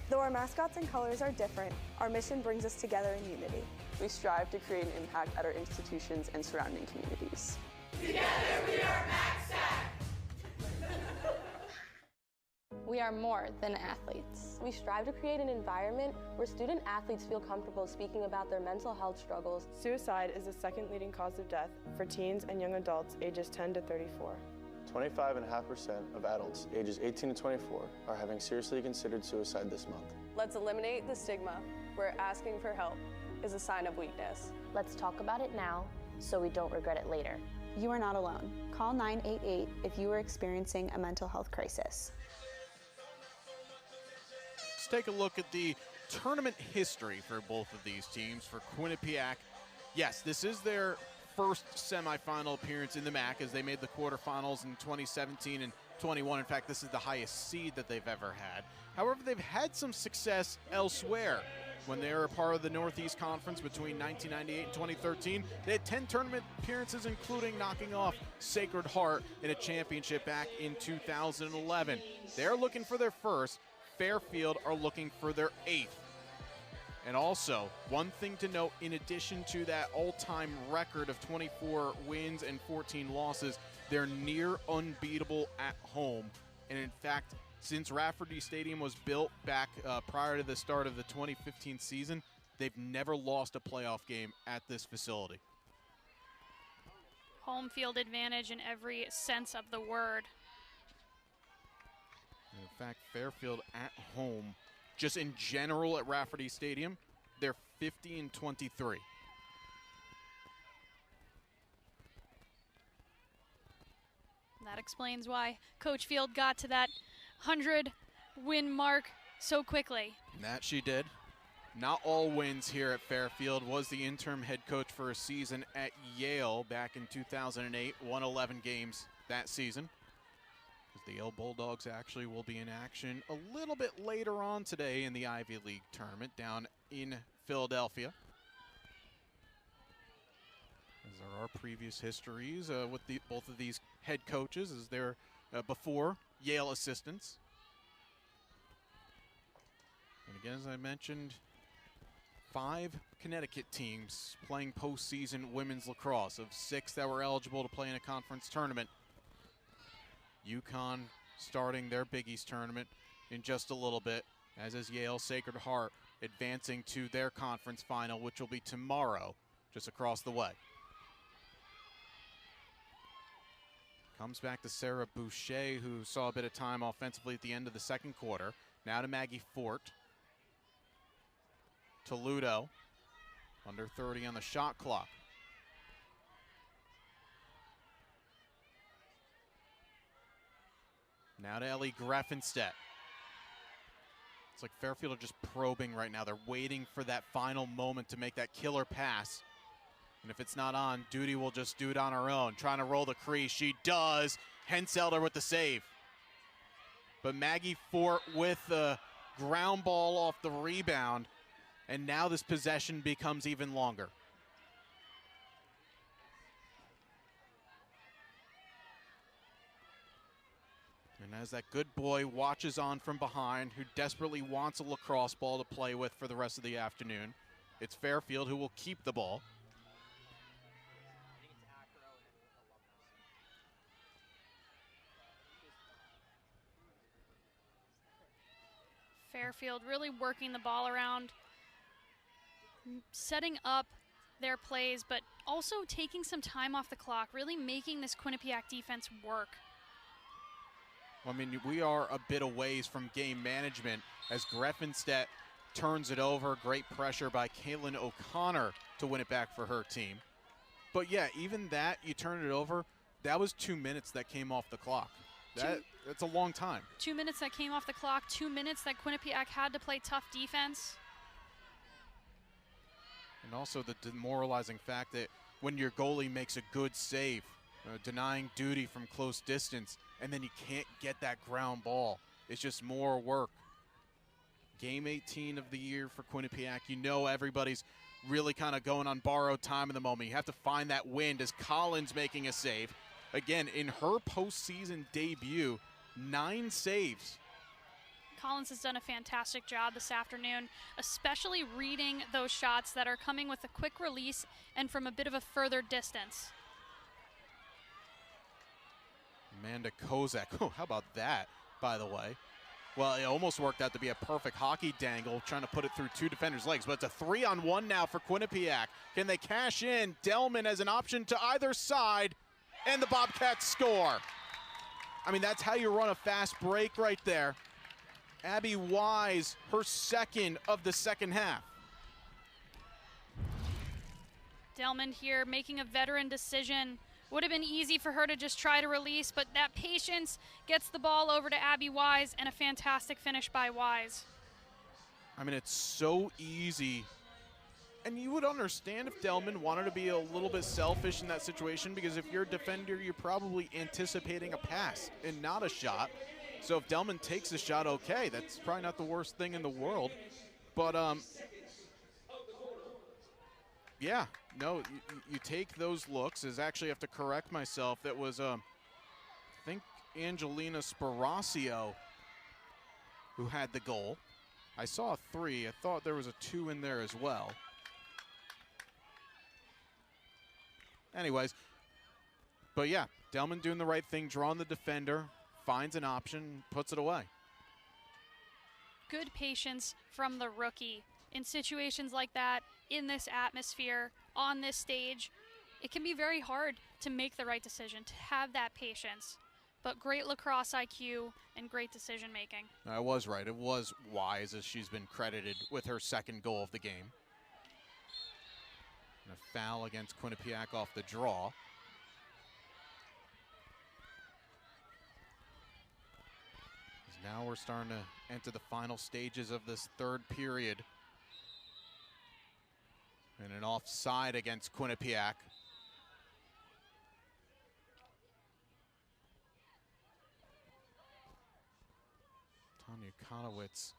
Though our mascots and colors are different, our mission brings us together in unity. We strive to create an impact at our institutions and surrounding communities. Together we are MAAC. We are more than athletes. We strive to create an environment where student athletes feel comfortable speaking about their mental health struggles. Suicide is the 2nd leading cause of death for teens and young adults ages 10 to 34. 25.5% of adults ages 18 to 24 are having seriously considered suicide this month. Let's eliminate the stigma where asking for help is a sign of weakness. Let's talk about it now so we don't regret it later. You are not alone. Call 988 if you are experiencing a mental health crisis. Let's take a look at the tournament history for both of these teams. For Quinnipiac, yes, this is their first semifinal appearance in the MAAC as they made the quarterfinals in 2017 and 21. In fact, this is the highest seed that they've ever had. However, they've had some success elsewhere. When they were a part of the Northeast Conference between 1998 and 2013, they had 10 tournament appearances, including knocking off Sacred Heart in a championship back in 2011. They're looking for their first. Fairfield are looking for their 8th. And also, one thing to note, in addition to that all-time record of 24 wins and 14 losses, they're near unbeatable at home. And in fact, since Rafferty Stadium was built back prior to the start of the 2015 season, they've never lost a playoff game at this facility. Home field advantage in every sense of the word. In fact, Fairfield at home, just in general at Rafferty Stadium, they're 50-23. That explains why Coach Field got to that 100-win mark so quickly. That she did. Not all wins here at Fairfield. Was the interim head coach for a season at Yale back in 2008, won 11 games that season. The Yale Bulldogs actually will be in action a little bit later on today in the Ivy League tournament down in Philadelphia. As there are previous histories with both of these head coaches as they're before Yale assistants. And again, as I mentioned, 5 Connecticut teams playing postseason women's lacrosse. Of 6 that were eligible to play in a conference tournament. UConn starting their Big East tournament in just a little bit, as is Yale, Sacred Heart, advancing to their conference final, which will be tomorrow, just across the way. Comes back to Sarah Boucher, who saw a bit of time offensively at the end of the second quarter. Now to Maggie Fort. To Ludo. Under 30 on the shot clock. Now to Ellie Greffenstedt. It's like Fairfield are just probing right now. They're waiting for that final moment to make that killer pass. And if it's not on, Duty will just do it on her own. Trying to roll the crease. She does. Henselder with the save. But Maggie Fort with the ground ball off the rebound. And now this possession becomes even longer. And as that good boy watches on from behind, who desperately wants a lacrosse ball to play with for the rest of the afternoon, it's Fairfield who will keep the ball. Fairfield really working the ball around, setting up their plays, but also taking some time off the clock, really making this Quinnipiac defense work. I mean, we are a bit away from game management as Greffenstedt turns it over. Great pressure by Kaylin O'Connor to win it back for her team. But yeah, even that, you turn it over, that was 2 minutes that came off the clock. That's a long time. 2 minutes that came off the clock, 2 minutes that Quinnipiac had to play tough defense. And also the demoralizing fact that when your goalie makes a good save, denying Duty from close distance, and then you can't get that ground ball. It's just more work. Game 18 of the year for Quinnipiac. You know everybody's really kind of going on borrowed time in the moment. You have to find that wind as Collins making a save. Again, in her postseason debut, 9 saves. Collins has done a fantastic job this afternoon, especially reading those shots that are coming with a quick release and from a bit of a further distance. Amanda Kozak. Oh, how about that, by the way? Well, it almost worked out to be a perfect hockey dangle, trying to put it through 2 defenders' legs, but it's a 3-on-1 now for Quinnipiac. Can they cash in? Delman has an option to either side, and the Bobcats score. I mean, that's how you run a fast break right there. Abby Wise, her second of the second half. Delman here making a veteran decision. Would have been easy for her to just try to release, but that patience gets the ball over to Abby Wise, and a fantastic finish by Wise. I mean, it's so easy. And you would understand if Delman wanted to be a little bit selfish in that situation, because if you're a defender, you're probably anticipating a pass and not a shot. So if Delman takes a shot, okay, that's probably not the worst thing in the world. But, yeah, no, you take those looks. As actually have to correct myself. That was, I think, Angelina Sparacio who had the goal. I saw a 3. I thought there was a 2 in there as well. Anyways, but yeah, Delman doing the right thing, drawing the defender, finds an option, puts it away. Good patience from the rookie. In situations like that, in this atmosphere, on this stage, it can be very hard to make the right decision, to have that patience. But great lacrosse IQ and great decision making. I was right. It was Wise, as she's been credited with her second goal of the game. And a foul against Quinnipiac off the draw. Now we're starting to enter the final stages of this third period. And an offside against Quinnipiac. Tanya Konowitz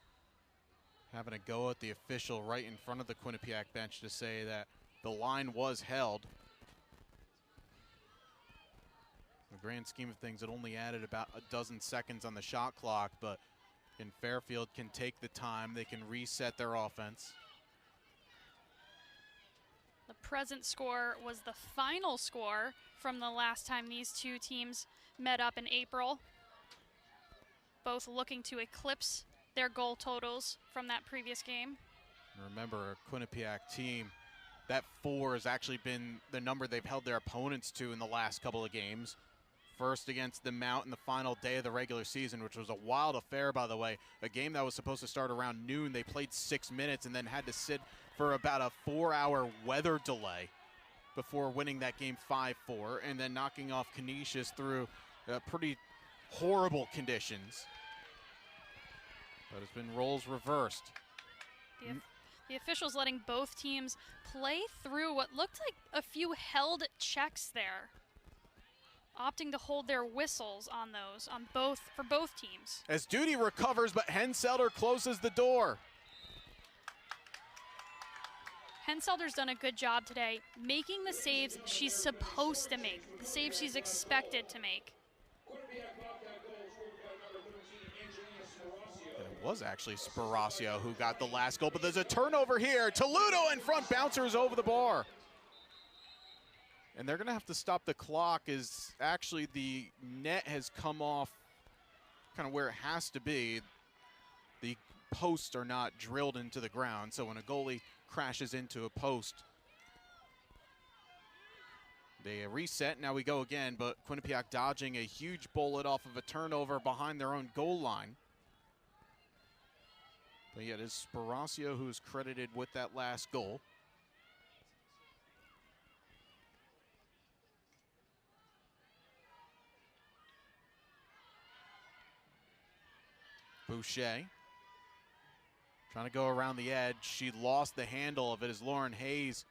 having a go at the official right in front of the Quinnipiac bench to say that the line was held. In the grand scheme of things, it only added about a dozen seconds on the shot clock, but in Fairfield can take the time. They can reset their offense. The present score was the final score from the last time these two teams met up in April. Both looking to eclipse their goal totals from that previous game. Remember, a Quinnipiac team, that 4 has actually been the number they've held their opponents to in the last couple of games. First against the Mount in the final day of the regular season, which was a wild affair, by the way. A game that was supposed to start around noon. They played 6 minutes and then had to sit for about a 4-hour weather delay before winning that game 5-4, and then knocking off Canisius through pretty horrible conditions. But it's been roles reversed. The officials letting both teams play through what looked like a few held checks there, opting to hold their whistles on those for both teams. As Duty recovers, but Henselder closes the door. Henselder's done a good job today making the saves she's supposed to make, the saves she's expected to make. It was actually Sparacio who got the last goal, but there's a turnover here. Toludo in front, bouncers over the bar. And they're going to have to stop the clock as actually the net has come off kind of where it has to be. The posts are not drilled into the ground, so when a goalie crashes into a post, they reset. Now we go again, but Quinnipiac dodging a huge bullet off of a turnover behind their own goal line. But yet it's Sparacio who's credited with that last goal. Boucher trying to go around the edge. She lost the handle of it as Lauren Hayes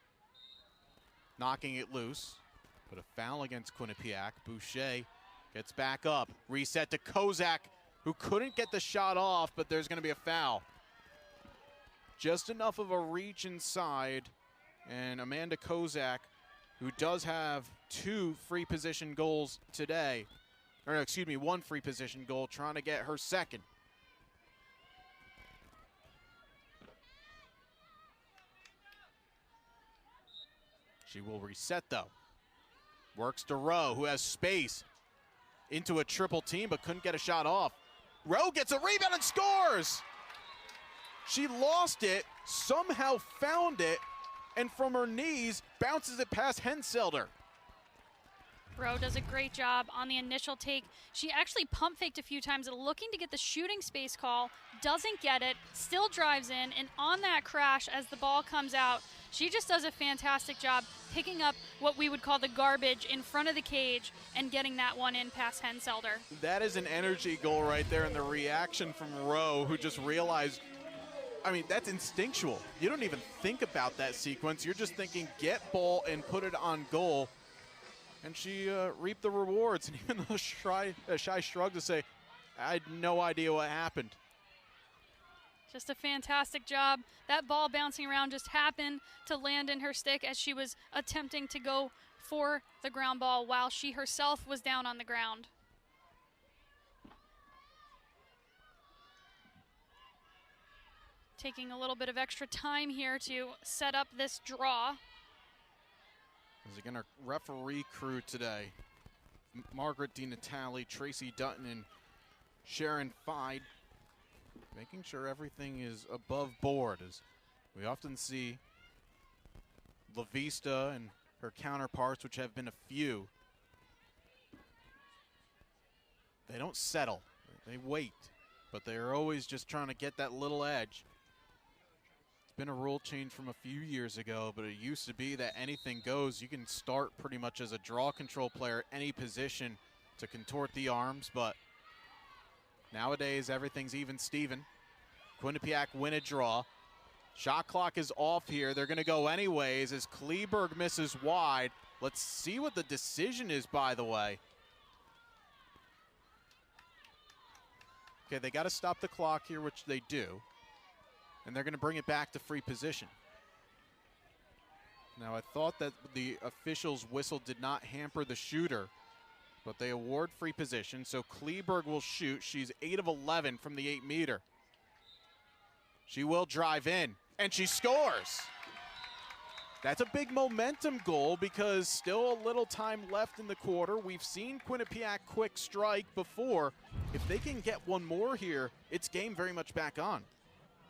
knocking it loose. But a foul against Quinnipiac. Boucher gets back up. Reset to Kozak, who couldn't get the shot off, but there's going to be a foul. Just enough of a reach inside. And Amanda Kozak, who does have 2 free position goals today, or excuse me, 1 free position goal, trying to get her second. She will reset though. Works to Rowe, who has space into a triple team but couldn't get a shot off. Rowe gets a rebound and scores! She lost it, somehow found it, and from her knees bounces it past Henselder. Rowe does a great job on the initial take. She actually pump faked a few times looking to get the shooting space call, doesn't get it, still drives in, and on that crash as the ball comes out, she just does a fantastic job picking up what we would call the garbage in front of the cage and getting that one in past Henselder. That is an energy goal right there, and the reaction from Rowe, who just realized, I mean, that's instinctual. You don't even think about that sequence. You're just thinking, get ball and put it on goal. And she reaped the rewards. And even though Shy shrugged to say, I had no idea what happened. Just a fantastic job. That ball bouncing around just happened to land in her stick as she was attempting to go for the ground ball while she herself was down on the ground. Taking a little bit of extra time here to set up this draw. As again, our referee crew today, Margaret DiNatale, Tracy Dutton, and Sharon Fide, making sure everything is above board, as we often see La Vista and her counterparts, which have been a few. They don't settle, they wait, but they're always just trying to get that little edge. Been a rule change from a few years ago, but it used to be that anything goes. You can start pretty much as a draw control player at any position to contort the arms, but nowadays everything's even Steven. Quinnipiac win a draw. Shot clock is off here. They're going to go anyways as Kleberg misses wide. Let's see what the decision is, by the way. Okay, they got to stop the clock here, which they do. And they're going to bring it back to free position. Now, I thought that the officials' whistle did not hamper the shooter, but they award free position, so Kleberg will shoot. She's 8 of 11 from the 8-meter. She will drive in, and she scores. That's a big momentum goal because still a little time left in the quarter. We've seen Quinnipiac quick strike before. If they can get one more here, it's game very much back on.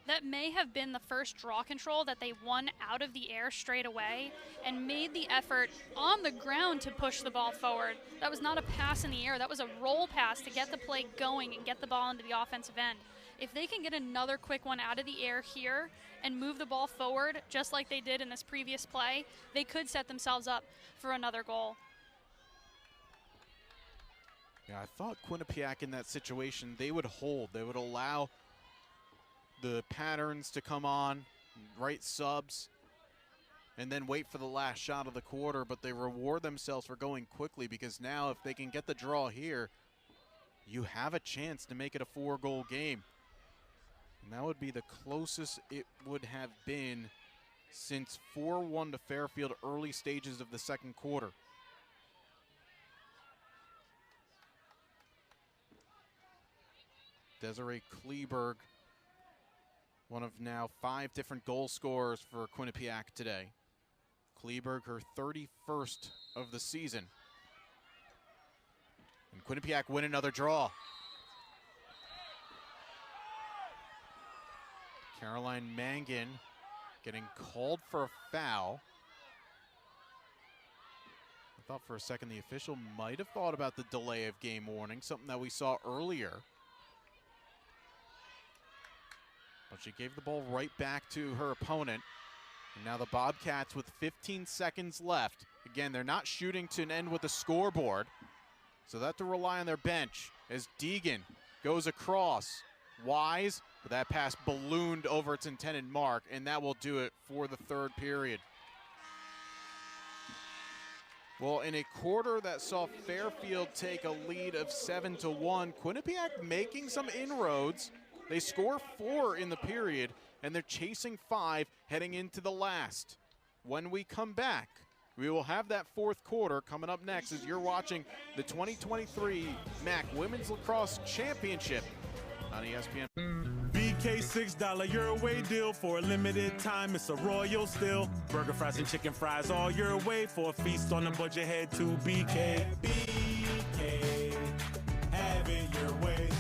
That may have been the first draw control that they won out of the air straight away and made the effort on the ground to push the ball forward. That was not a pass in the air. That was a roll pass to get the play going and get the ball into the offensive end. If they can get another quick one out of the air here and move the ball forward just like they did in this previous play, they could set themselves up for another goal. Yeah, I thought Quinnipiac in that situation, they would hold. They would allow the patterns to come on, right subs, and then wait for the last shot of the quarter, but they reward themselves for going quickly, because now if they can get the draw here, you have a chance to make it a 4-goal game. And that would be the closest it would have been since 4-1 to Fairfield early stages of the second quarter. Desiree Kleberg, one of now 5 different goal scorers for Quinnipiac today. Kleberg, her 31st of the season. And Quinnipiac win another draw. Caroline Mangan getting called for a foul. I thought for a second the official might have thought about the delay of game warning, something that we saw earlier. But she gave the ball right back to her opponent. And now the Bobcats with 15 seconds left. Again, they're not shooting to end with a scoreboard, so they have to rely on their bench as Deegan goes across. Wise, but that pass ballooned over its intended mark, and that will do it for the third period. Well, in a quarter that saw Fairfield take a lead of 7-1, Quinnipiac making some inroads. They score 4 in the period, and they're chasing 5 heading into the last. When we come back, we will have that fourth quarter coming up next as you're watching the 2023 MAAC Women's Lacrosse Championship on ESPN. BK $6 your way deal for a limited time. It's a royal still. Burger, fries, and chicken fries all your way for a feast on the budget. Head to BK. BK, have it your way.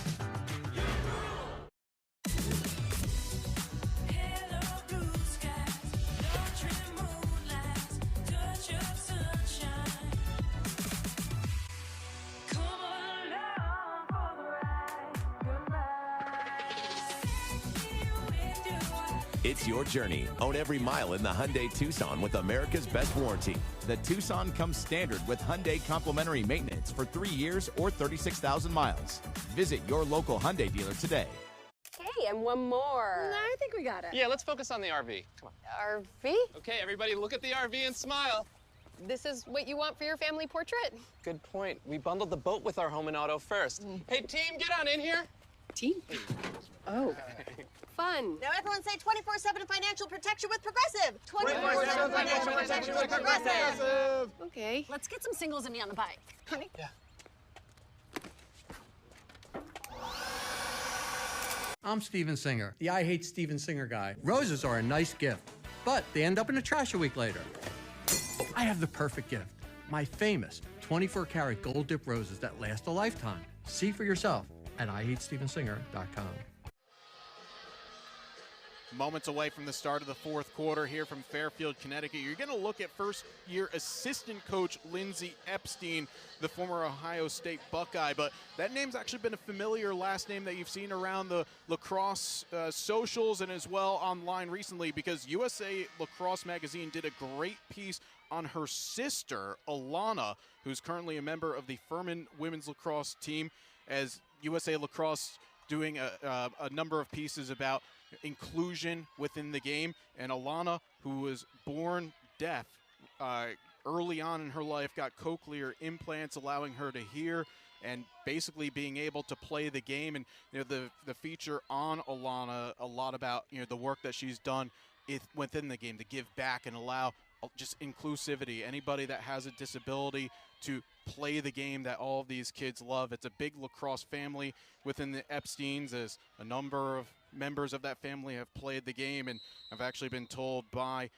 It's your journey. Own every mile in the Hyundai Tucson with America's best warranty. The Tucson comes standard with Hyundai complimentary maintenance for 3 years or 36,000 miles. Visit your local Hyundai dealer today. Okay, and one more. I think we got it. Yeah, let's focus on the RV. Come on. RV? Okay, everybody look at the RV and smile. This is what you want for your family portrait? Good point. We bundled the boat with our home and auto first. Hey, team, get on in here. Team? Oh. Fun. Now everyone say 24/7 financial protection with Progressive. 24/7 financial protection with Progressive. Okay. Let's get some singles and me on the bike. Honey? Yeah. I'm Steven Singer, the I Hate Steven Singer guy. Roses are a nice gift, but they end up in the trash a week later. I have the perfect gift. My famous 24-karat gold dip roses that last a lifetime. See for yourself at IHateStevenSinger.com. Moments away from the start of the fourth quarter here from Fairfield, Connecticut. You're going to look at first-year assistant coach Lindsay Epstein, the former Ohio State Buckeye. But that name's actually been a familiar last name that you've seen around the lacrosse socials and as well online recently, because USA Lacrosse Magazine did a great piece on her sister, Alana, who's currently a member of the Furman women's lacrosse team, as USA Lacrosse doing a number of pieces about inclusion within the game. And Alana, who was born deaf early on in her life, got cochlear implants allowing her to hear and basically being able to play the game. And the feature on Alana, a lot about the work that she's done within the game to give back and allow just inclusivity, anybody that has a disability to play the game that all of these kids love. It's a big lacrosse family within the Epsteins, as a number of members of that family have played the game, and I've actually been told by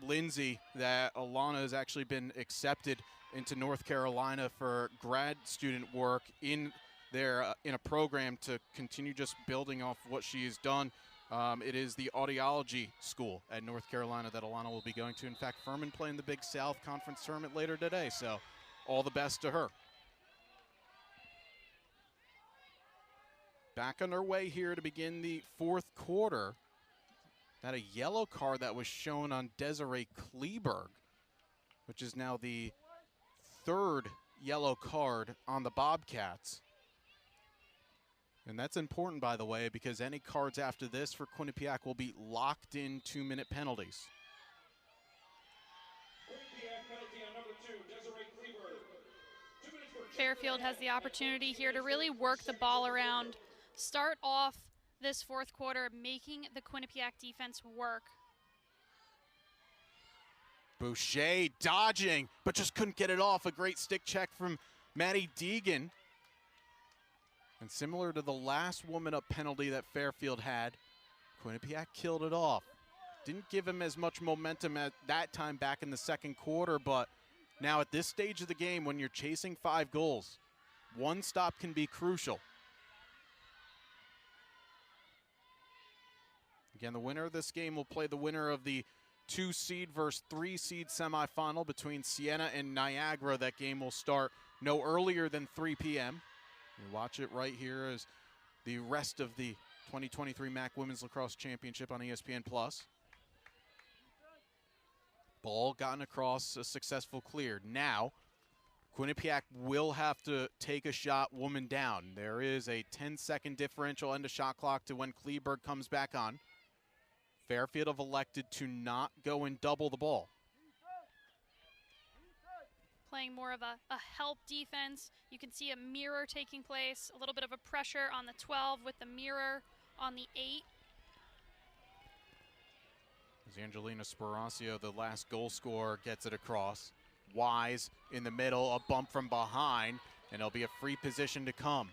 Lindsay that Alana has actually been accepted into North Carolina for grad student work in a program to continue just building off what she has done It is the audiology school at North Carolina that Alana will be going to. In fact, Furman playing the Big South Conference tournament later today, so all the best to her. Back underway here to begin the fourth quarter. That a yellow card that was shown on Desiree Kleberg, which is now the third yellow card on the Bobcats. And that's important, by the way, because any cards after this for Quinnipiac will be locked in 2-minute penalties. Fairfield has the opportunity here to really work the ball around, start off this fourth quarter making the Quinnipiac defense work. Boucher dodging, but just couldn't get it off. A great stick check from Maddie Deegan. And similar to the last woman-up penalty that Fairfield had, Quinnipiac killed it off. Didn't give him as much momentum at that time back in the second quarter, but now at this stage of the game, when you're chasing 5 goals, one stop can be crucial. Again, the winner of this game will play the winner of the 2-seed versus 3-seed semifinal between Siena and Niagara. That game will start no earlier than 3 p.m. You watch it right here as the rest of the 2023 MAAC Women's Lacrosse Championship on ESPN+. Ball gotten across, a successful clear. Now, Quinnipiac will have to take a shot woman down. There is a 10-second differential end of shot clock to when Kleberg comes back on. Fairfield have elected to not go and double the ball. Playing more of a help defense. You can see a mirror taking place, a little bit of a pressure on the 12 with the mirror on the 8. As Angelina Sparacio, the last goal scorer, gets it across. Wise in the middle, a bump from behind, and it'll be a free position to come.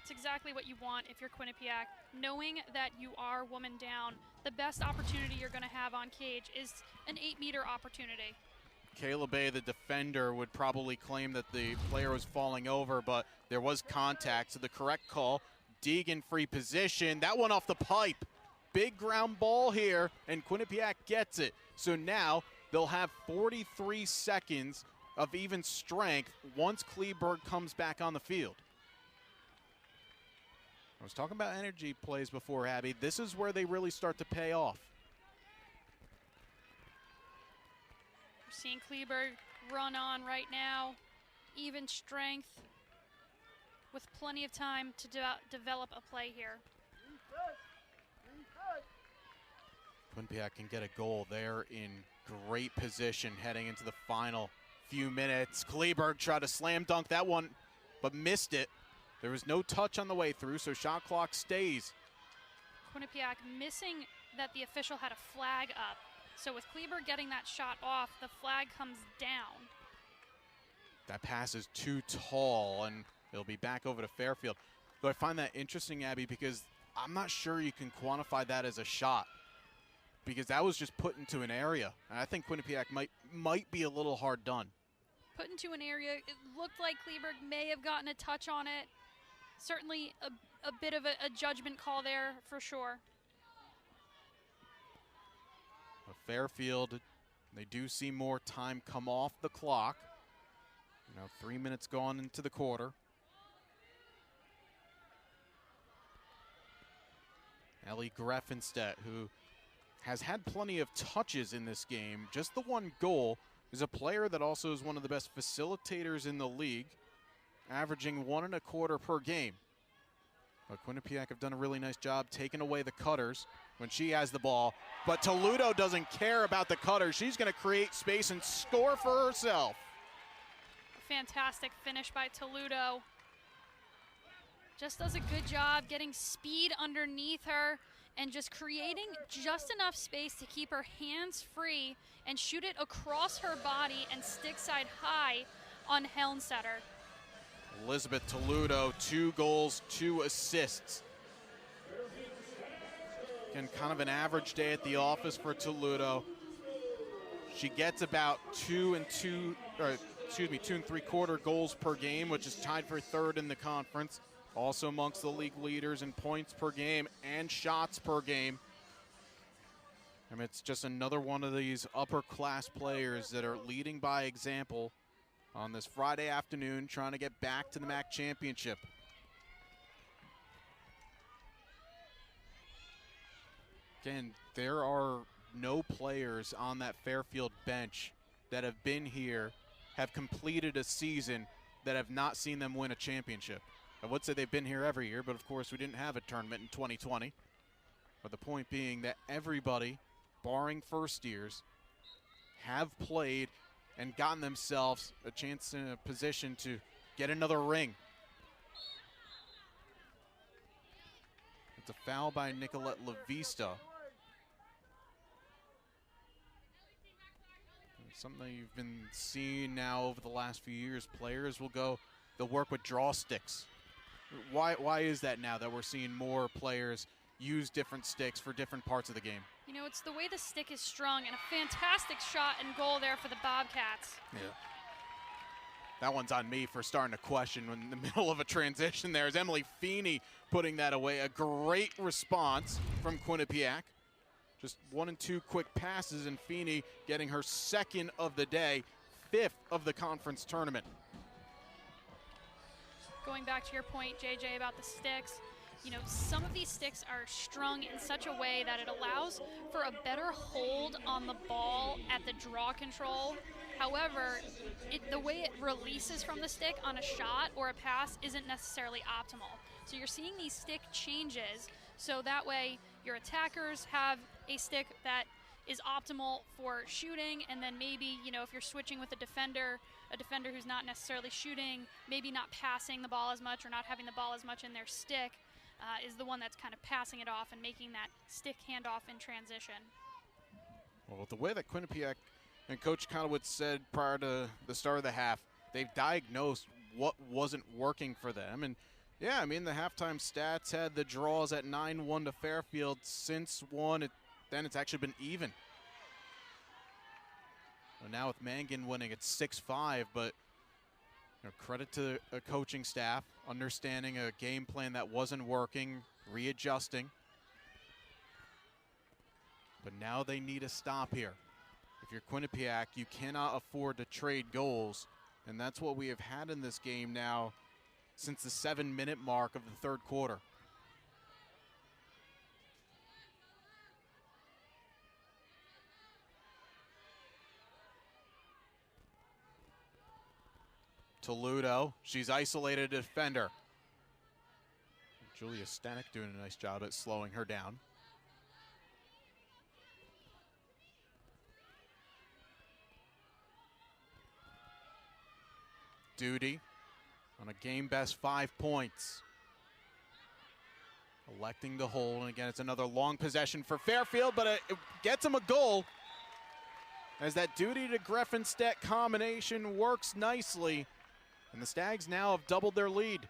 It's exactly what you want if you're Quinnipiac. Knowing that you are woman down, the best opportunity you're going to have on cage is an 8-meter opportunity. Kayla Bay, the defender, would probably claim that the player was falling over, but there was contact, so the correct call. Deegan free position, that one off the pipe. Big ground ball here, and Quinnipiac gets it. So now they'll have 43 seconds of even strength once Kleberg comes back on the field. I was talking about energy plays before, Abby. This is where they really start to pay off. We're seeing Kleberg run on right now. Even strength with plenty of time to develop a play here. Quinnipiac can get a goal. They're in great position heading into the final few minutes. Kleberg tried to slam dunk that one, but missed it. There was no touch on the way through, so shot clock stays. Quinnipiac missing that the official had a flag up. So with Kleberg getting that shot off, the flag comes down. That pass is too tall, and it'll be back over to Fairfield. Though I find that interesting, Abby, because I'm not sure you can quantify that as a shot, because that was just put into an area. And I think Quinnipiac might be a little hard done. Put into an area, it looked like Kleberg may have gotten a touch on it. Certainly a bit of a judgment call there for sure. But Fairfield, they do see more time come off the clock. 3 minutes gone into the quarter. Ellie Greffenstedt, who has had plenty of touches in this game, just the one goal, is a player that also is one of the best facilitators in the league, averaging 1.25 per game. But Quinnipiac have done a really nice job taking away the cutters when she has the ball. But Toledo doesn't care about the cutters. She's going to create space and score for herself. A fantastic finish by Toledo. Just does a good job getting speed underneath her and just creating just enough space to keep her hands free and shoot it across her body and stick side high on Helnsetter. Elizabeth Toledo, 2 goals, 2 assists. Again, kind of an average day at the office for Toledo. She gets about 2 and 3/4 goals per game, which is tied for 3rd in the conference. Also amongst the league leaders in points per game and shots per game. I mean, it's just another one of these upper-class players that are leading by example on this Friday afternoon, trying to get back to the MAAC championship. Again, there are no players on that Fairfield bench that have been here, have completed a season, that have not seen them win a championship. I would say they've been here every year, but of course we didn't have a tournament in 2020. But the point being that everybody, barring first years, have played and gotten themselves a chance in a position to get another ring. It's a foul by Nicolette LaVista. It's something that you've been seeing now over the last few years. Players will go, they'll work with draw sticks. Why is that now that we're seeing more players use different sticks for different parts of the game? You know, it's the way the stick is strung, and a fantastic shot and goal there for the Bobcats. Yeah. That one's on me for starting to question in the middle of a transition there. Is Emily Feeney putting that away? A great response from Quinnipiac. Just 1 and 2 quick passes, and Feeney getting her second of the day, 5th of the conference tournament. Going back to your point, JJ, about the sticks, you know, some of these sticks are strung in such a way that it allows for a better hold on the ball at the draw control. However, the way it releases from the stick on a shot or a pass isn't necessarily optimal. So you're seeing these stick changes, so that way your attackers have a stick that is optimal for shooting, and then maybe, you know, if you're switching with a defender who's not necessarily shooting, maybe not passing the ball as much or not having the ball as much in their stick, is the one that's kind of passing it off and making that stick handoff in transition. Well, with the way that Quinnipiac and Coach Conwood said prior to the start of the half, they've diagnosed what wasn't working for them. And yeah, I mean, the halftime stats had the draws at 9-1 to Fairfield. Since then it's actually been even. Well, now with Mangan winning, it's 6-5, but you know, credit to a coaching staff, understanding a game plan that wasn't working, readjusting. But now they need a stop here. If you're Quinnipiac, you cannot afford to trade goals, and that's what we have had in this game now since the 7-minute mark of the third quarter. Toludo, she's isolated a defender. Julia Stanek doing a nice job at slowing her down. Duty on a game best 5 points. Electing to hold, and again, it's another long possession for Fairfield, but it gets them a goal as that Duty to Greffenstedt combination works nicely. And the Stags now have doubled their lead.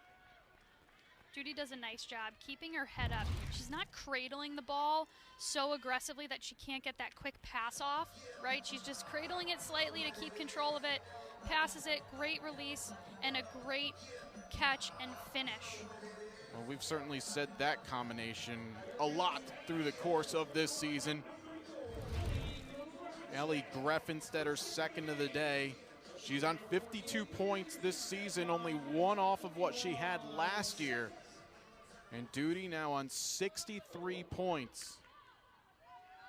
Judy does a nice job keeping her head up. She's not cradling the ball so aggressively that she can't get that quick pass off, right? She's just cradling it slightly to keep control of it, passes it, great release, and a great catch and finish. Well, we've certainly said that combination a lot through the course of this season. Ellie Greffenstedter's second of the day. She's on 52 points this season, only one off of what she had last year. And Duty now on 63 points.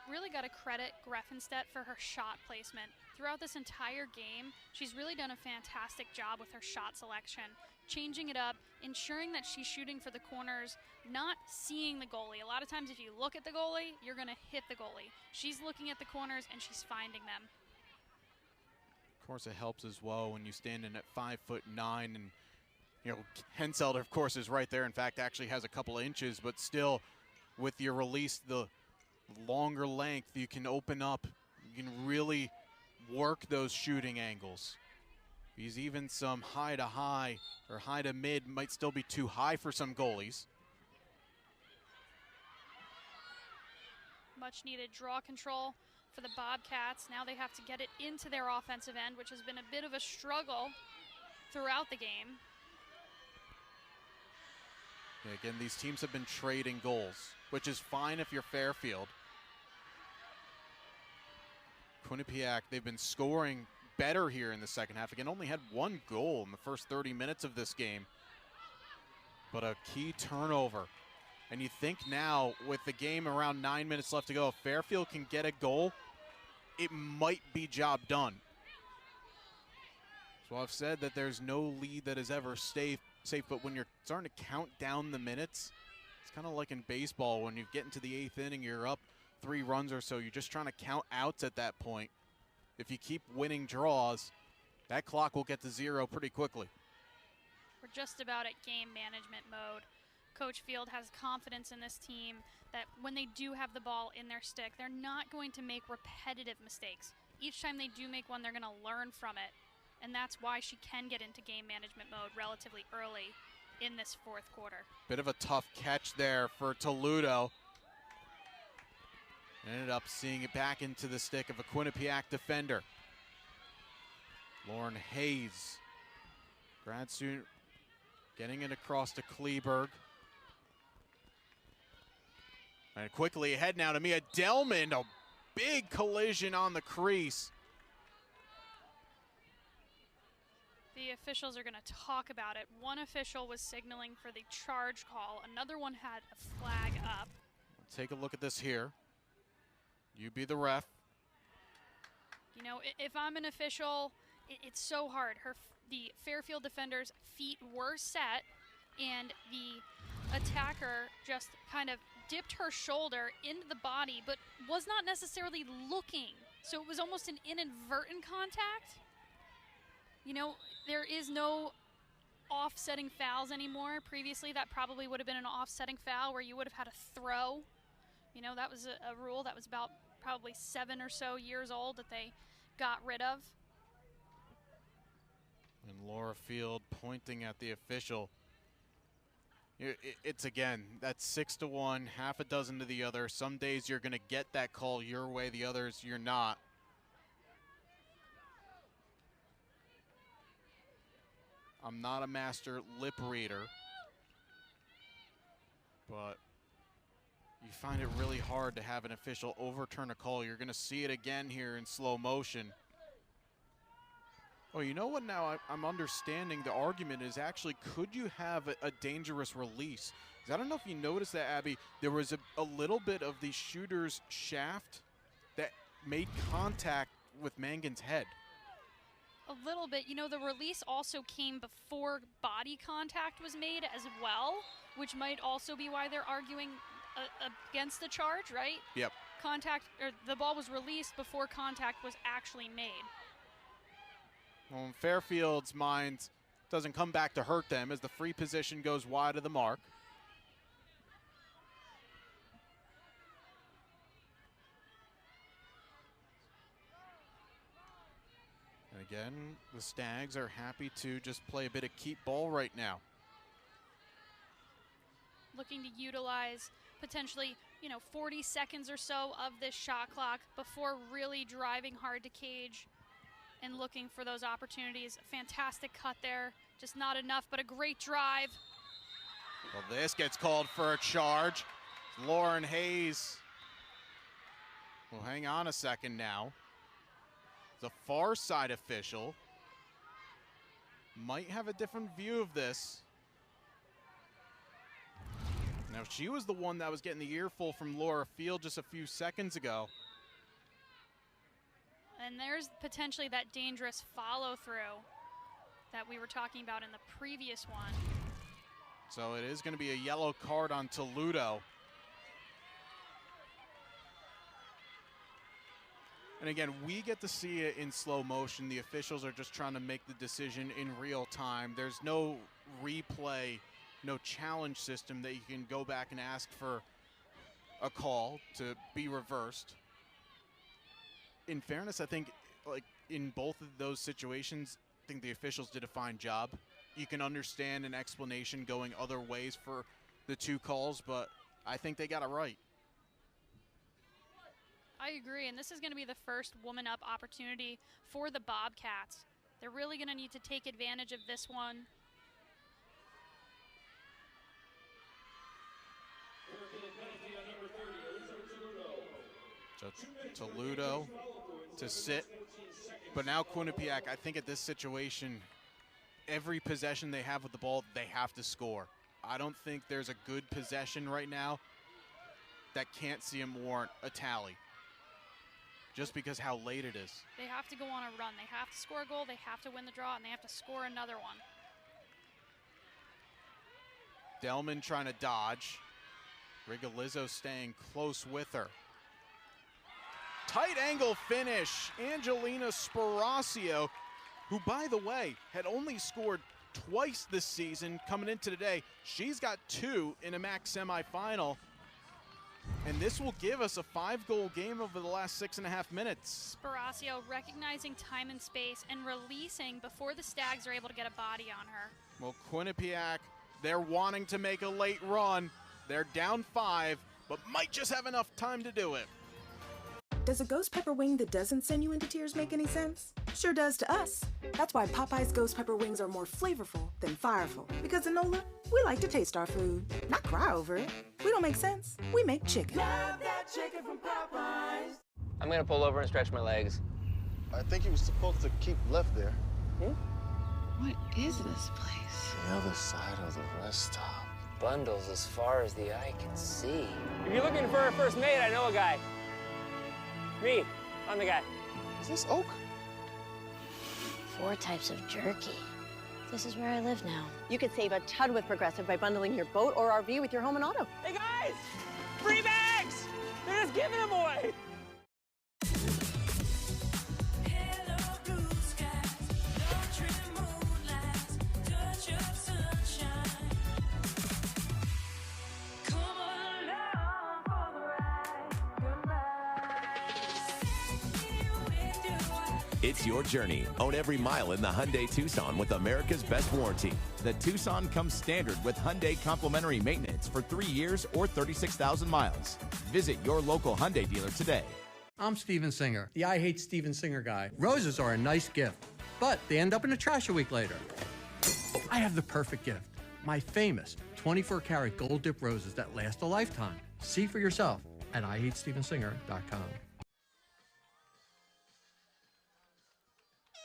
Really got to credit Greffenstedt for her shot placement. Throughout this entire game, she's really done a fantastic job with her shot selection, changing it up, ensuring that she's shooting for the corners, not seeing the goalie. A lot of times if you look at the goalie, you're going to hit the goalie. She's looking at the corners and she's finding them. Of course, it helps as well when you stand in at 5'9", and you know Henselder, of course, is right there. In fact, actually has a couple of inches, but still, with your release, the longer length, you can open up. You can really work those shooting angles. Because even some high to high or high to mid might still be too high for some goalies. Much needed draw control for the Bobcats. Now they have to get it into their offensive end, which has been a bit of a struggle throughout the game. Again, these teams have been trading goals, which is fine if you're Fairfield. Quinnipiac, they've been scoring better here in the second half. Again, only had one goal in the first 30 minutes of this game, but a key turnover. And you think now, with the game around 9 minutes left to go, if Fairfield can get a goal, it might be job done. So I've said that there's no lead that is ever safe, but when you're starting to count down the minutes, it's kind of like in baseball. When you get into the 8th inning, you're up 3 runs or so. You're just trying to count outs at that point. If you keep winning draws, that clock will get to 0 pretty quickly. We're just about at game management mode. Coach Field has confidence in this team that when they do have the ball in their stick, they're not going to make repetitive mistakes. Each time they do make one, they're going to learn from it. And that's why she can get into game management mode relatively early in this fourth quarter. Bit of a tough catch there for Toledo. Ended up seeing it back into the stick of a Quinnipiac defender. Lauren Hayes, grad student, getting it across to Kleberg. And quickly ahead now to Mia Delman, a big collision on the crease. The officials are going to talk about it. One official was signaling for the charge call. Another one had a flag up. Take a look at this here. You be the ref. You know, if I'm an official, it's so hard. The Fairfield defender's feet were set, and the attacker just kind of dipped her shoulder into the body, but was not necessarily looking. So it was almost an inadvertent contact. You know, there is no offsetting fouls anymore. Previously, that probably would have been an offsetting foul where you would have had a throw. You know, that was a rule that was about probably 7 or so years old that they got rid of. And Laura Field pointing at the official. It's again, that's 6-1, half a dozen to the other. Some days you're going to get that call your way, the others you're not. I'm not a master lip reader, but you find it really hard to have an official overturn a call. You're going to see it again here in slow motion. Oh, you know what now I'm understanding the argument is actually, could you have a dangerous release? I don't know if you noticed that, Abby, there was a little bit of the shooter's shaft that made contact with Mangan's head. A little bit. You know, the release also came before body contact was made as well, which might also be why they're arguing against the charge, right? Yep. The ball was released before contact was actually made. Well, in Fairfield's mind, doesn't come back to hurt them as the free position goes wide of the mark. And again, the Stags are happy to just play a bit of keep ball right now. Looking to utilize potentially, 40 seconds or so of this shot clock before really driving hard to cage and looking for those opportunities. A fantastic cut there, just not enough, but a great drive. Well, this gets called for a charge. Lauren Hayes will hang on a second now. The far side official might have a different view of this. Now, she was the one that was getting the earful from Laura Field just a few seconds ago. And there's potentially that dangerous follow-through that we were talking about in the previous one. So it is going to be a yellow card on Toledo. And again, we get to see it in slow motion. The officials are just trying to make the decision in real time. There's no replay, no challenge system that you can go back and ask for a call to be reversed. In fairness, I think, like in both of those situations, I think the officials did a fine job. You can understand an explanation going other ways for the two calls, but I think they got it right. I agree, and this is going to be the first woman up opportunity for the Bobcats. They're really going to need to take advantage of this one. Toledo to sit. But now Quinnipiac, I think at this situation, every possession they have with the ball, they have to score. I don't think there's a good possession right now that can't see him warrant a tally, just because how late it is. They have to go on a run. They have to score a goal, they have to win the draw, and they have to score another one. Delman trying to dodge. Rigolizzo staying close with her. Tight angle finish. Angelina Sparacio, who, by the way, had only scored twice this season coming into today. She's got 2 in a MAAC semifinal. And this will give us a 5-goal game over the last 6.5 minutes. Sparacio recognizing time and space and releasing before the Stags are able to get a body on her. Well, Quinnipiac, they're wanting to make a late run. They're down 5, but might just have enough time to do it. Does a ghost pepper wing that doesn't send you into tears make any sense? Sure does to us. That's why Popeye's ghost pepper wings are more flavorful than fireful. Because in NOLA, we like to taste our food, not cry over it. We don't make sense. We make chicken. Love that chicken from Popeyes. I'm gonna pull over and stretch my legs. I think he was supposed to keep left there. What is this place? The other side of the rest stop. Bundles as far as the eye can see. If you're looking for a first mate, I know a guy. Me, I'm the guy. Is this Oak? 4 types of jerky. This is where I live now. You could save a ton with Progressive by bundling your boat or RV with your home and auto. Hey guys! Free bags! They're just giving them away! It's your journey. Own every mile in the Hyundai Tucson with America's best warranty. The Tucson comes standard with Hyundai complimentary maintenance for 3 years or 36,000 miles. Visit your local Hyundai dealer today. I'm Steven Singer, the I Hate Steven Singer guy. Roses are a nice gift, but they end up in the trash a week later. I have the perfect gift. My famous 24-karat gold dip roses that last a lifetime. See for yourself at IHateStevenSinger.com.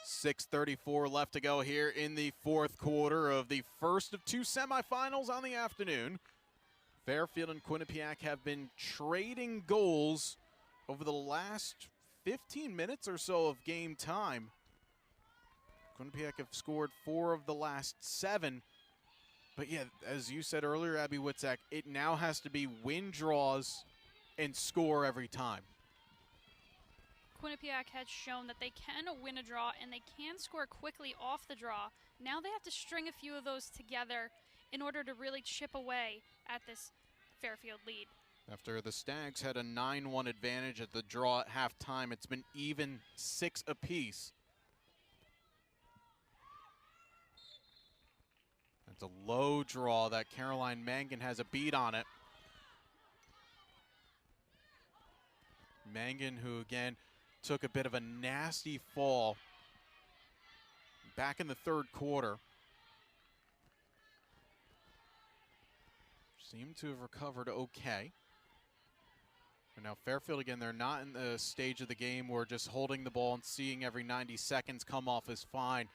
6:34 left to go here in the 4th quarter of the first of 2 semifinals on the afternoon. Fairfield and Quinnipiac have been trading goals over the last 15 minutes or so of game time. Quinnipiac have scored 4 of the last 7. But yeah, as you said earlier, Abby Witzak, it now has to be win draws and score every time. Quinnipiac has shown that they can win a draw and they can score quickly off the draw. Now they have to string a few of those together in order to really chip away at this Fairfield lead. After the Stags had a 9-1 advantage at the draw at halftime, it's been even 6 apiece. It's a low draw that Caroline Mangan has a beat on it. Mangan, who again took a bit of a nasty fall back in the 3rd quarter. Seemed to have recovered okay. And now Fairfield, again, they're not in the stage of the game where just holding the ball and seeing every 90 seconds come off is fine.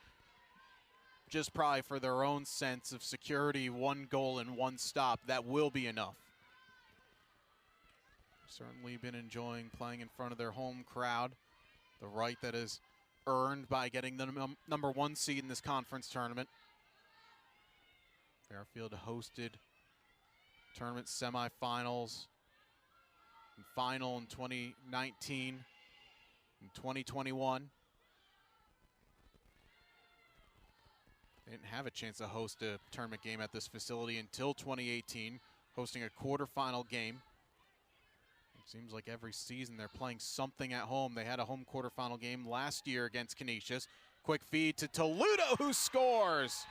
Just probably for their own sense of security, 1 goal and 1 stop, that will be enough. Certainly been enjoying playing in front of their home crowd. The right that is earned by getting the number 1 seed in this conference tournament. Fairfield hosted tournament semifinals and final in 2019 and 2021. They didn't have a chance to host a tournament game at this facility until 2018, hosting a quarterfinal game. It seems like every season they're playing something at home. They had a home quarterfinal game last year against Canisius. Quick feed to Toledo, who scores.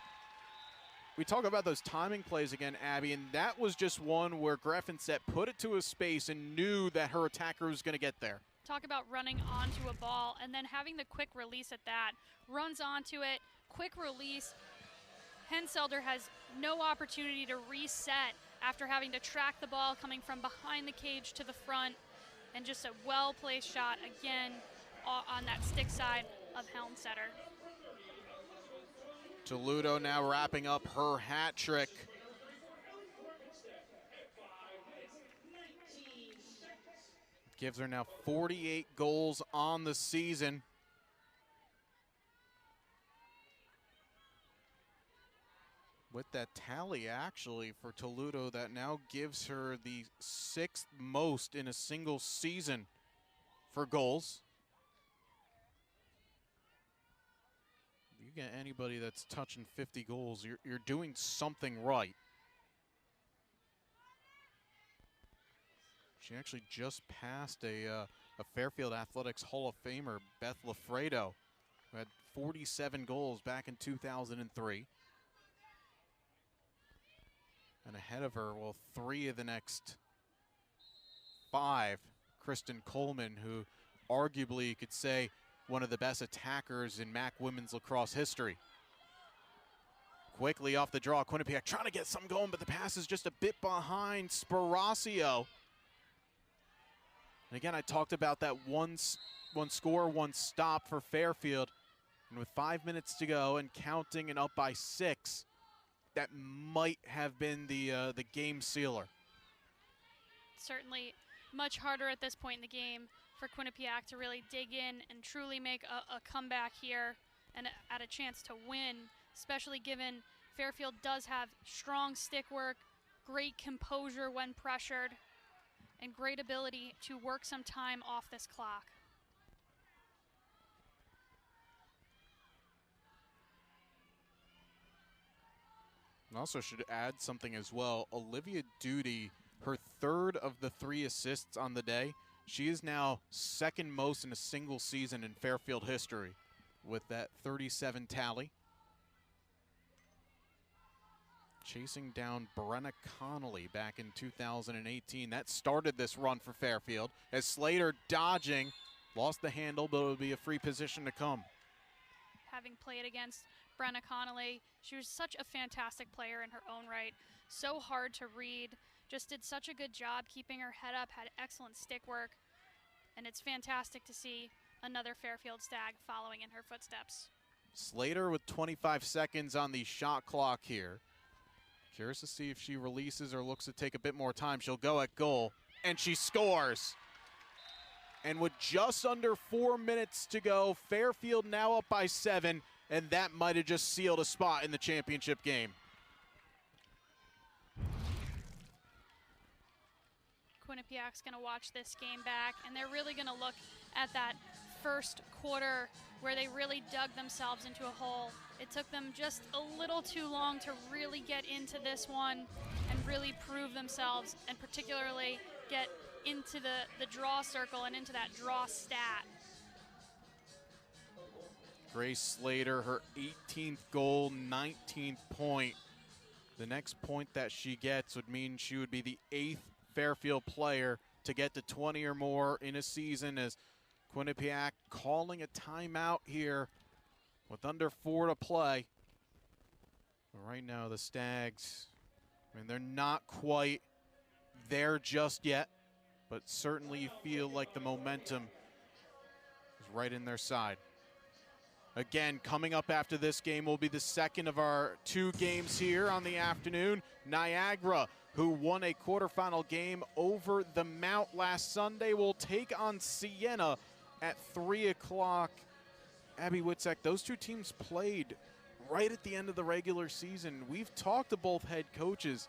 We talk about those timing plays again, Abby, and that was just one where Greffenset put it to a space and knew that her attacker was going to get there. Talk about running onto a ball and then having the quick release at that. Runs onto it, quick release. Henselder has no opportunity to reset after having to track the ball coming from behind the cage to the front. and just a well-placed shot again on that stick side of Helmsetter. Toledo now wrapping up her hat trick. Gives her now 48 goals on the season. With that tally, actually, for Toledo, that now gives her the 6th most in a single season for goals. You get anybody that's touching 50 goals, you're doing something right. She actually just passed a Fairfield Athletics Hall of Famer, Beth Lafredo, who had 47 goals back in 2003. And ahead of her, well, 3 of the next 5, Kristen Coleman, who arguably you could say one of the best attackers in MAAC women's lacrosse history. Quickly off the draw, Quinnipiac trying to get something going, but the pass is just a bit behind Sparacio. And again, I talked about that one score, one stop for Fairfield. And with 5 minutes to go and counting and up by 6, that might have been the game sealer. Certainly much harder at this point in the game for Quinnipiac to really dig in and truly make a comeback here and at a chance to win, especially given Fairfield does have strong stick work, great composure when pressured, and great ability to work some time off this clock. And also should add something as well. Olivia Duty, her 3rd of the 3 assists on the day. She is now 2nd most in a single season in Fairfield history with that 37 tally. Chasing down Brenna Connolly back in 2018. That started this run for Fairfield as Slater dodging, lost the handle, but it'll be a free position to come. Having played against Brenna Connolly, she was such a fantastic player in her own right. So hard to read, just did such a good job keeping her head up, had excellent stick work, and it's fantastic to see another Fairfield Stag following in her footsteps. Slater with 25 seconds on the shot clock here. Curious to see if she releases or looks to take a bit more time. She'll go at goal, and she scores. And with just under 4 minutes to go, Fairfield now up by 7, and that might have just sealed a spot in the championship game. Quinnipiac's going to watch this game back, and they're really going to look at that first quarter where they really dug themselves into a hole. It took them just a little too long to really get into this one and really prove themselves, and particularly get into the draw circle and into that draw stat. Grace Slater, her 18th goal, 19th point. The next point that she gets would mean she would be the 8th Fairfield player to get to 20 or more in a season, as Quinnipiac calling a timeout here with under 4 to play. But right now the Stags, I mean, they're not quite there just yet, but certainly you feel like the momentum is right in their side. Again, coming up after this game will be the second of our 2 games here on the afternoon. Niagara, who won a quarterfinal game over the Mount last Sunday, will take on Siena at 3 o'clock. Abby Witzek, those 2 teams played right at the end of the regular season. We've talked to both head coaches.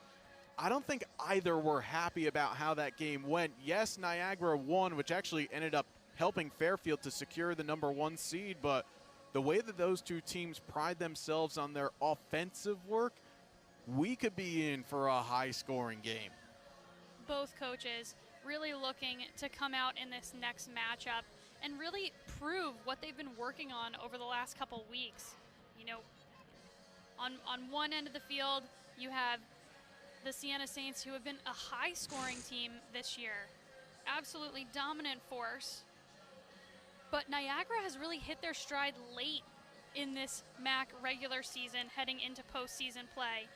I don't think either were happy about how that game went. Yes, Niagara won, which actually ended up helping Fairfield to secure the #1 seed, but the way that those 2 teams pride themselves on their offensive work, we could be in for a high-scoring game. Both coaches really looking to come out in this next matchup and really prove what they've been working on over the last couple weeks. You know, on one end of the field, you have the Siena Saints, who have been a high-scoring team this year, absolutely dominant force. But Niagara has really hit their stride late in this MAAC regular season, heading into postseason play,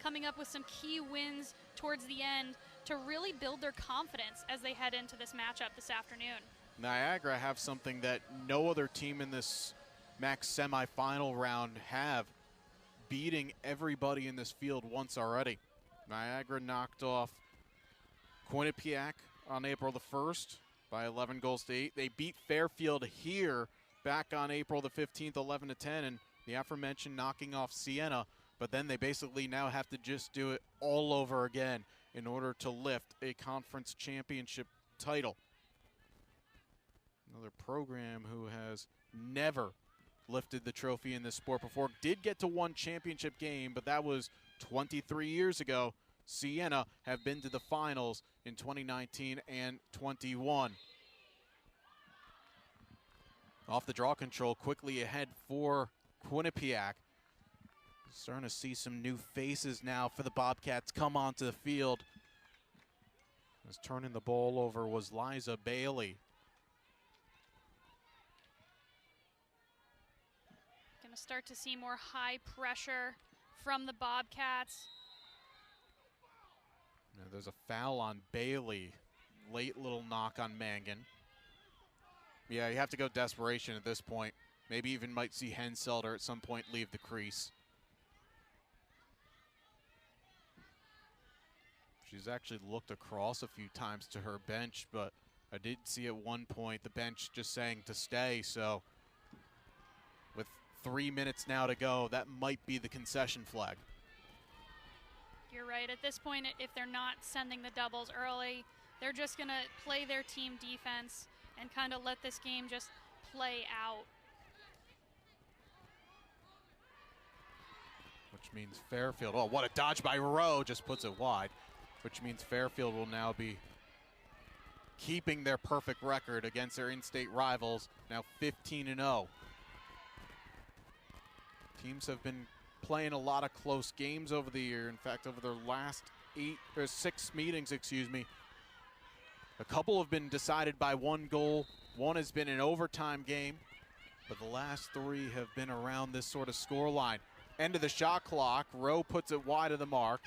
coming up with some key wins towards the end, to really build their confidence as they head into this matchup this afternoon. Niagara have something that no other team in this MAAC semifinal round have, beating everybody in this field once already. Niagara knocked off Quinnipiac on April the 1st by 11 goals to 8. They beat Fairfield here back on April the 15th, 11-10, and the aforementioned knocking off Siena, but then they basically now have to just do it all over again in order to lift a conference championship title. Another program who has never lifted the trophy in this sport before. Did get to one championship game, but that was 23 years ago. Siena have been to the finals in 2019 and 21. Off the draw control, quickly ahead for Quinnipiac. Starting to see some new faces now for the Bobcats come onto the field. As turning the ball over was Liza Bailey. Going to start to see more high pressure from the Bobcats. Now there's a foul on Bailey. Late little knock on Mangan. Yeah, you have to go desperation at this point. Maybe even might see Henselder at some point leave the crease. She's actually looked across a few times to her bench, but I did see at one point the bench just saying to stay, so with 3 minutes now to go, that might be the concession flag. You're right. At this point, if they're not sending the doubles early, they're just going to play their team defense and kind of let this game just play out. Which means Fairfield, oh, what a dodge by Rowe, just puts it wide. Which means Fairfield will now be keeping their perfect record against their in-state rivals, now 15-0. Teams have been playing a lot of close games over the year. In fact, over their last 6 meetings, a couple have been decided by 1 goal. One has been an overtime game, but the last 3 have been around this sort of scoreline. End of the shot clock. Rowe puts it wide of the mark,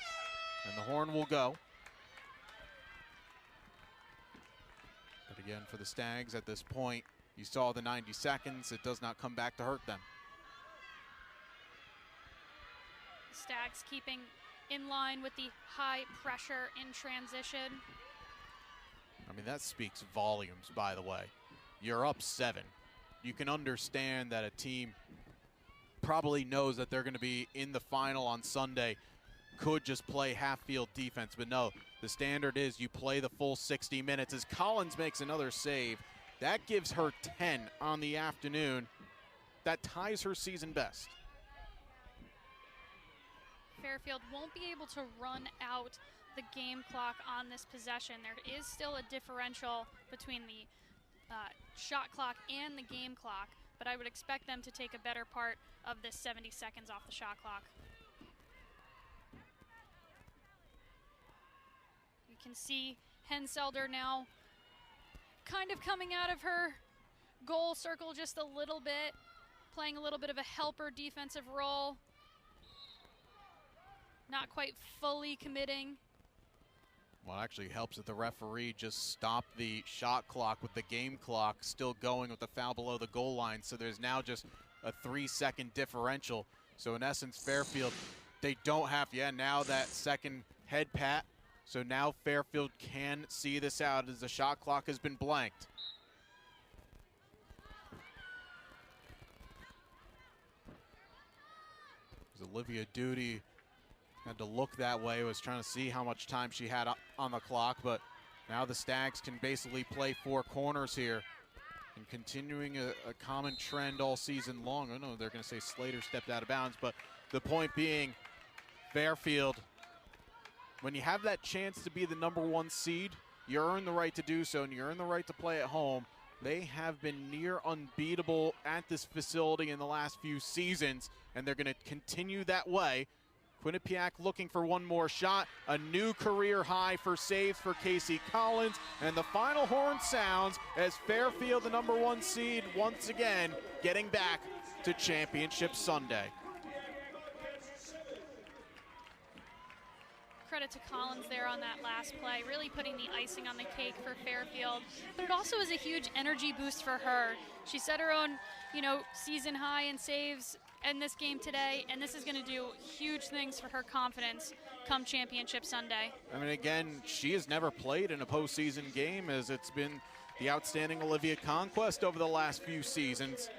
and the horn will go. But again, for the Stags at this point, you saw the 90 seconds. It does not come back to hurt them. Stags keeping in line with the high pressure in transition. I mean, that speaks volumes, by the way. You're up 7. You can understand that a team probably knows that they're going to be in the final on Sunday, could just play half-field defense. But no, the standard is you play the full 60 minutes. As Collins makes another save, that gives her 10 on the afternoon. That ties her season best. Fairfield won't be able to run out the game clock on this possession. There is still a differential between the shot clock and the game clock, but I would expect them to take a better part of this 70 seconds off the shot clock. You can see Henselder now kind of coming out of her goal circle just a little bit, playing a little bit of a helper defensive role. Not quite fully committing. Well, it actually helps that the referee just stopped the shot clock with the game clock still going with the foul below the goal line. So there's now just a 3-second differential. So in essence, Fairfield, they don't have, now that second head pat. So now Fairfield can see this out as the shot clock has been blanked. As Olivia Duty had to look that way, was trying to see how much time she had on the clock, but now the Stags can basically play 4 corners here and continuing a common trend all season long. I know they're going to say Slater stepped out of bounds, but the point being, Fairfield, when you have that chance to be the #1 seed, you earn the right to do so, and you earn the right to play at home. They have been near unbeatable at this facility in the last few seasons, and they're going to continue that way. Quinnipiac looking for one more shot. A new career high for saves for Casey Collins. And the final horn sounds as Fairfield, the #1 seed, once again getting back to Championship Sunday. credit to Collins there on that last play, really putting the icing on the cake for Fairfield. But it also is a huge energy boost for her. She set her own, season high in saves in this game today, and this is going to do huge things for her confidence come Championship Sunday. I mean, again, she has never played in a postseason game, as it's been the outstanding Olivia Conquest over the last few seasons,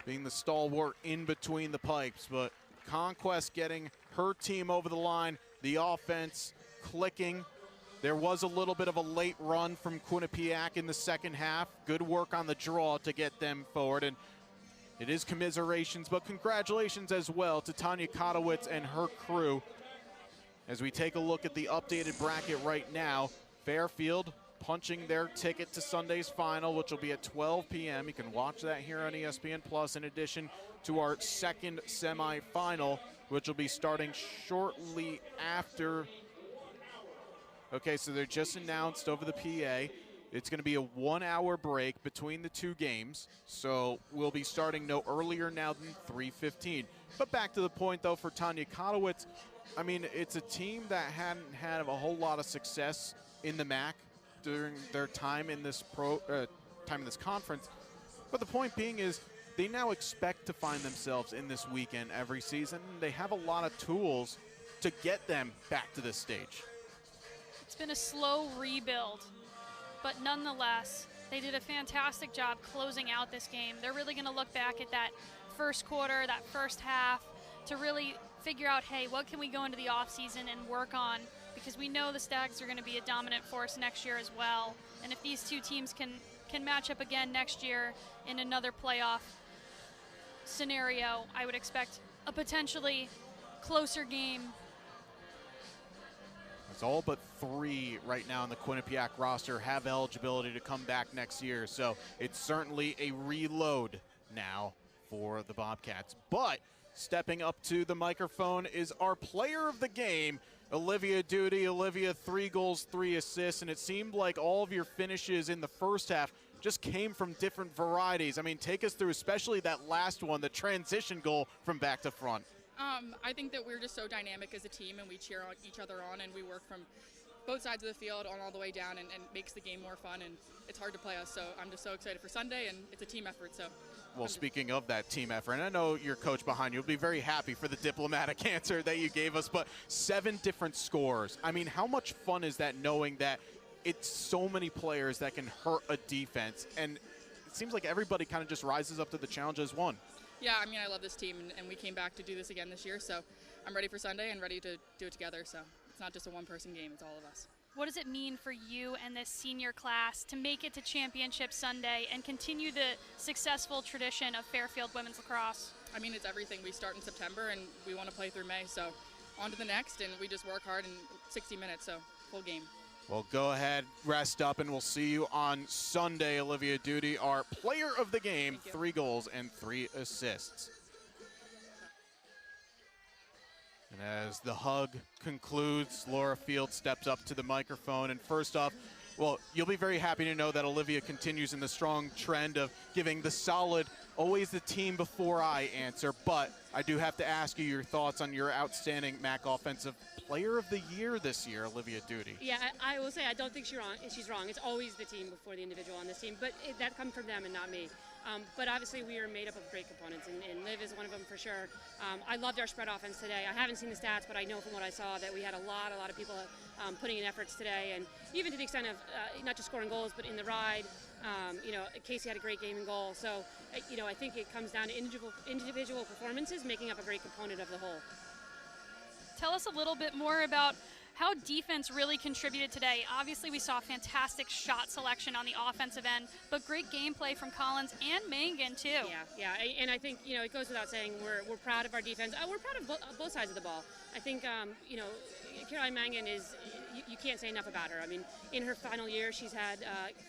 being the stalwart in between the pipes. But Conquest getting her team over the line, the offense clicking. There was a little bit of a late run from Quinnipiac in the second half. Good work on the draw to get them forward, and it is commiserations, but congratulations as well to Tanya Kotowitz and her crew. As we take a look at the updated bracket right now, Fairfield punching their ticket to Sunday's final, which will be at 12 p.m. You can watch that here on ESPN Plus, in addition to our second semifinal, which will be starting shortly after. Okay, so they're just announced over the PA. It's going to be a 1 hour break between the two games, so we'll be starting no earlier now than 3:15. But back to the point, though, for Tanya Kotowitz, I mean, it's a team that hadn't had a whole lot of success in the MAAC during their time in this conference. But the point being is they now expect to find themselves in this weekend every season. They have a lot of tools to get them back to this stage. It's been a slow rebuild, but nonetheless, they did a fantastic job closing out this game. They're really going to look back at that first quarter, that first half, to really figure out, hey, what can we go into the offseason and work on? Because we know the Stags are going to be a dominant force next year as well. And if these two teams can match up again next year in another playoff scenario, I would expect a potentially closer game. It's all but 3 right now in the Quinnipiac roster have eligibility to come back next year. So it's certainly a reload now for the Bobcats. But stepping up to the microphone is our player of the game, Olivia Duty. Olivia, 3 goals, 3 assists, and it seemed like all of your finishes in the first half just came from different varieties. I mean, take us through, especially that last one, the transition goal from back to front. I think that we're just so dynamic as a team, and we cheer each other on, and we work from both sides of the field on all the way down, and makes the game more fun, and it's hard to play us. So I'm just so excited for Sunday, and it's a team effort. So. Well, speaking of that team effort, and I know your coach behind you will be very happy for the diplomatic answer that you gave us, but 7 different scores. I mean, how much fun is that, knowing that it's so many players that can hurt a defense, and it seems like everybody kind of just rises up to the challenge as one. Yeah, I mean, I love this team, and we came back to do this again this year, so I'm ready for Sunday and ready to do it together. So it's not just a one-person game, it's all of us. What does it mean for you and this senior class to make it to Championship Sunday and continue the successful tradition of Fairfield women's lacrosse? I mean, it's everything. We start in September, and we want to play through May, so on to the next, and we just work hard in 60 minutes, so full game. Well, go ahead, rest up, and we'll see you on Sunday. Olivia Duty, our player of the game, 3 goals and 3 assists. And as the hug concludes, Laura Field steps up to the microphone. And first off, well, you'll be very happy to know that Olivia continues in the strong trend of giving the solid, always the team before I answer. But I do have to ask you your thoughts on your outstanding MAAC Offensive Player of the Year this year, Olivia Duty. Yeah, I will say I don't think she's wrong. It's always the team before the individual on this team, but that comes from them and not me. But obviously we are made up of great components, and Liv is one of them for sure. I loved our spread offense today. I haven't seen the stats, but I know from what I saw that we had a lot of people putting in efforts today, and even to the extent of not just scoring goals, but in the ride. Casey had a great game in goal. So, I think it comes down to individual performances making up a great component of the whole. Tell us a little bit more about how defense really contributed today. Obviously, we saw fantastic shot selection on the offensive end, but great gameplay from Collins and Mangan, too. Yeah, and I think, it goes without saying we're proud of our defense. We're proud of both sides of the ball. I think, Caroline Mangan is you can't say enough about her. I mean, in her final year, she's had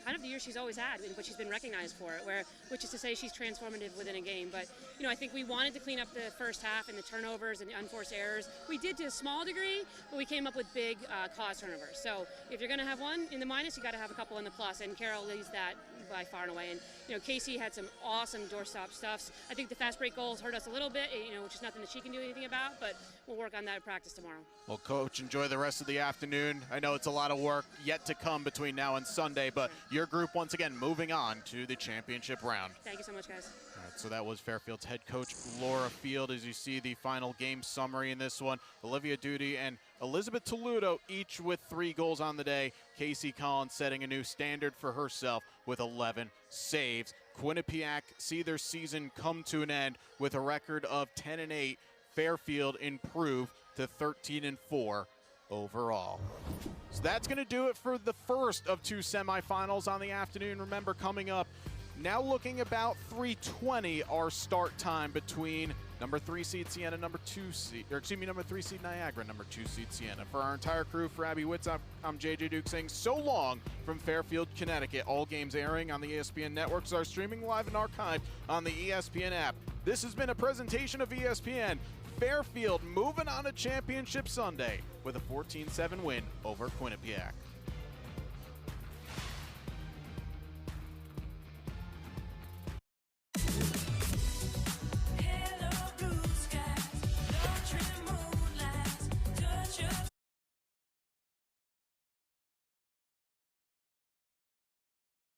kind of the year she's always had, but she's been recognized for it, which is to say she's transformative within a game. But, I think we wanted to clean up the first half and the turnovers and the unforced errors. We did to a small degree, but we came up with big cause turnovers. So if you're going to have one in the minus, you got to have a couple in the plus, and Carol leads that by far and away. And, Casey had some awesome doorstop stuffs. I think the fast break goals hurt us a little bit, which is nothing that she can do anything about, but we'll work on that in practice tomorrow. Well, Coach, enjoy the rest of the afternoon. I know it's a lot of work yet to come between now and Sunday, but your group, once again, moving on to the championship round. Thank you so much, guys. All right, so that was Fairfield's head coach, Laura Field. As you see the final game summary in this one, Olivia Duty and Elizabeth Toludo each with 3 goals on the day. Casey Collins setting a new standard for herself with 11 saves. Quinnipiac see their season come to an end with a record of 10-8. Fairfield improved to 13-4 overall. So that's going to do it for the first of 2 semifinals on the afternoon. Remember, coming up, now looking about 3:20 our start time between number 3 seed Siena, number 3 seed Niagara, number 2 seed Siena. For our entire crew, for Abby Witz, I'm JJ Duke saying so long from Fairfield, Connecticut. All games airing on the ESPN networks are streaming live and archived on the ESPN app. This has been a presentation of ESPN. Fairfield moving on to Championship Sunday with a 14-7 win over Quinnipiac.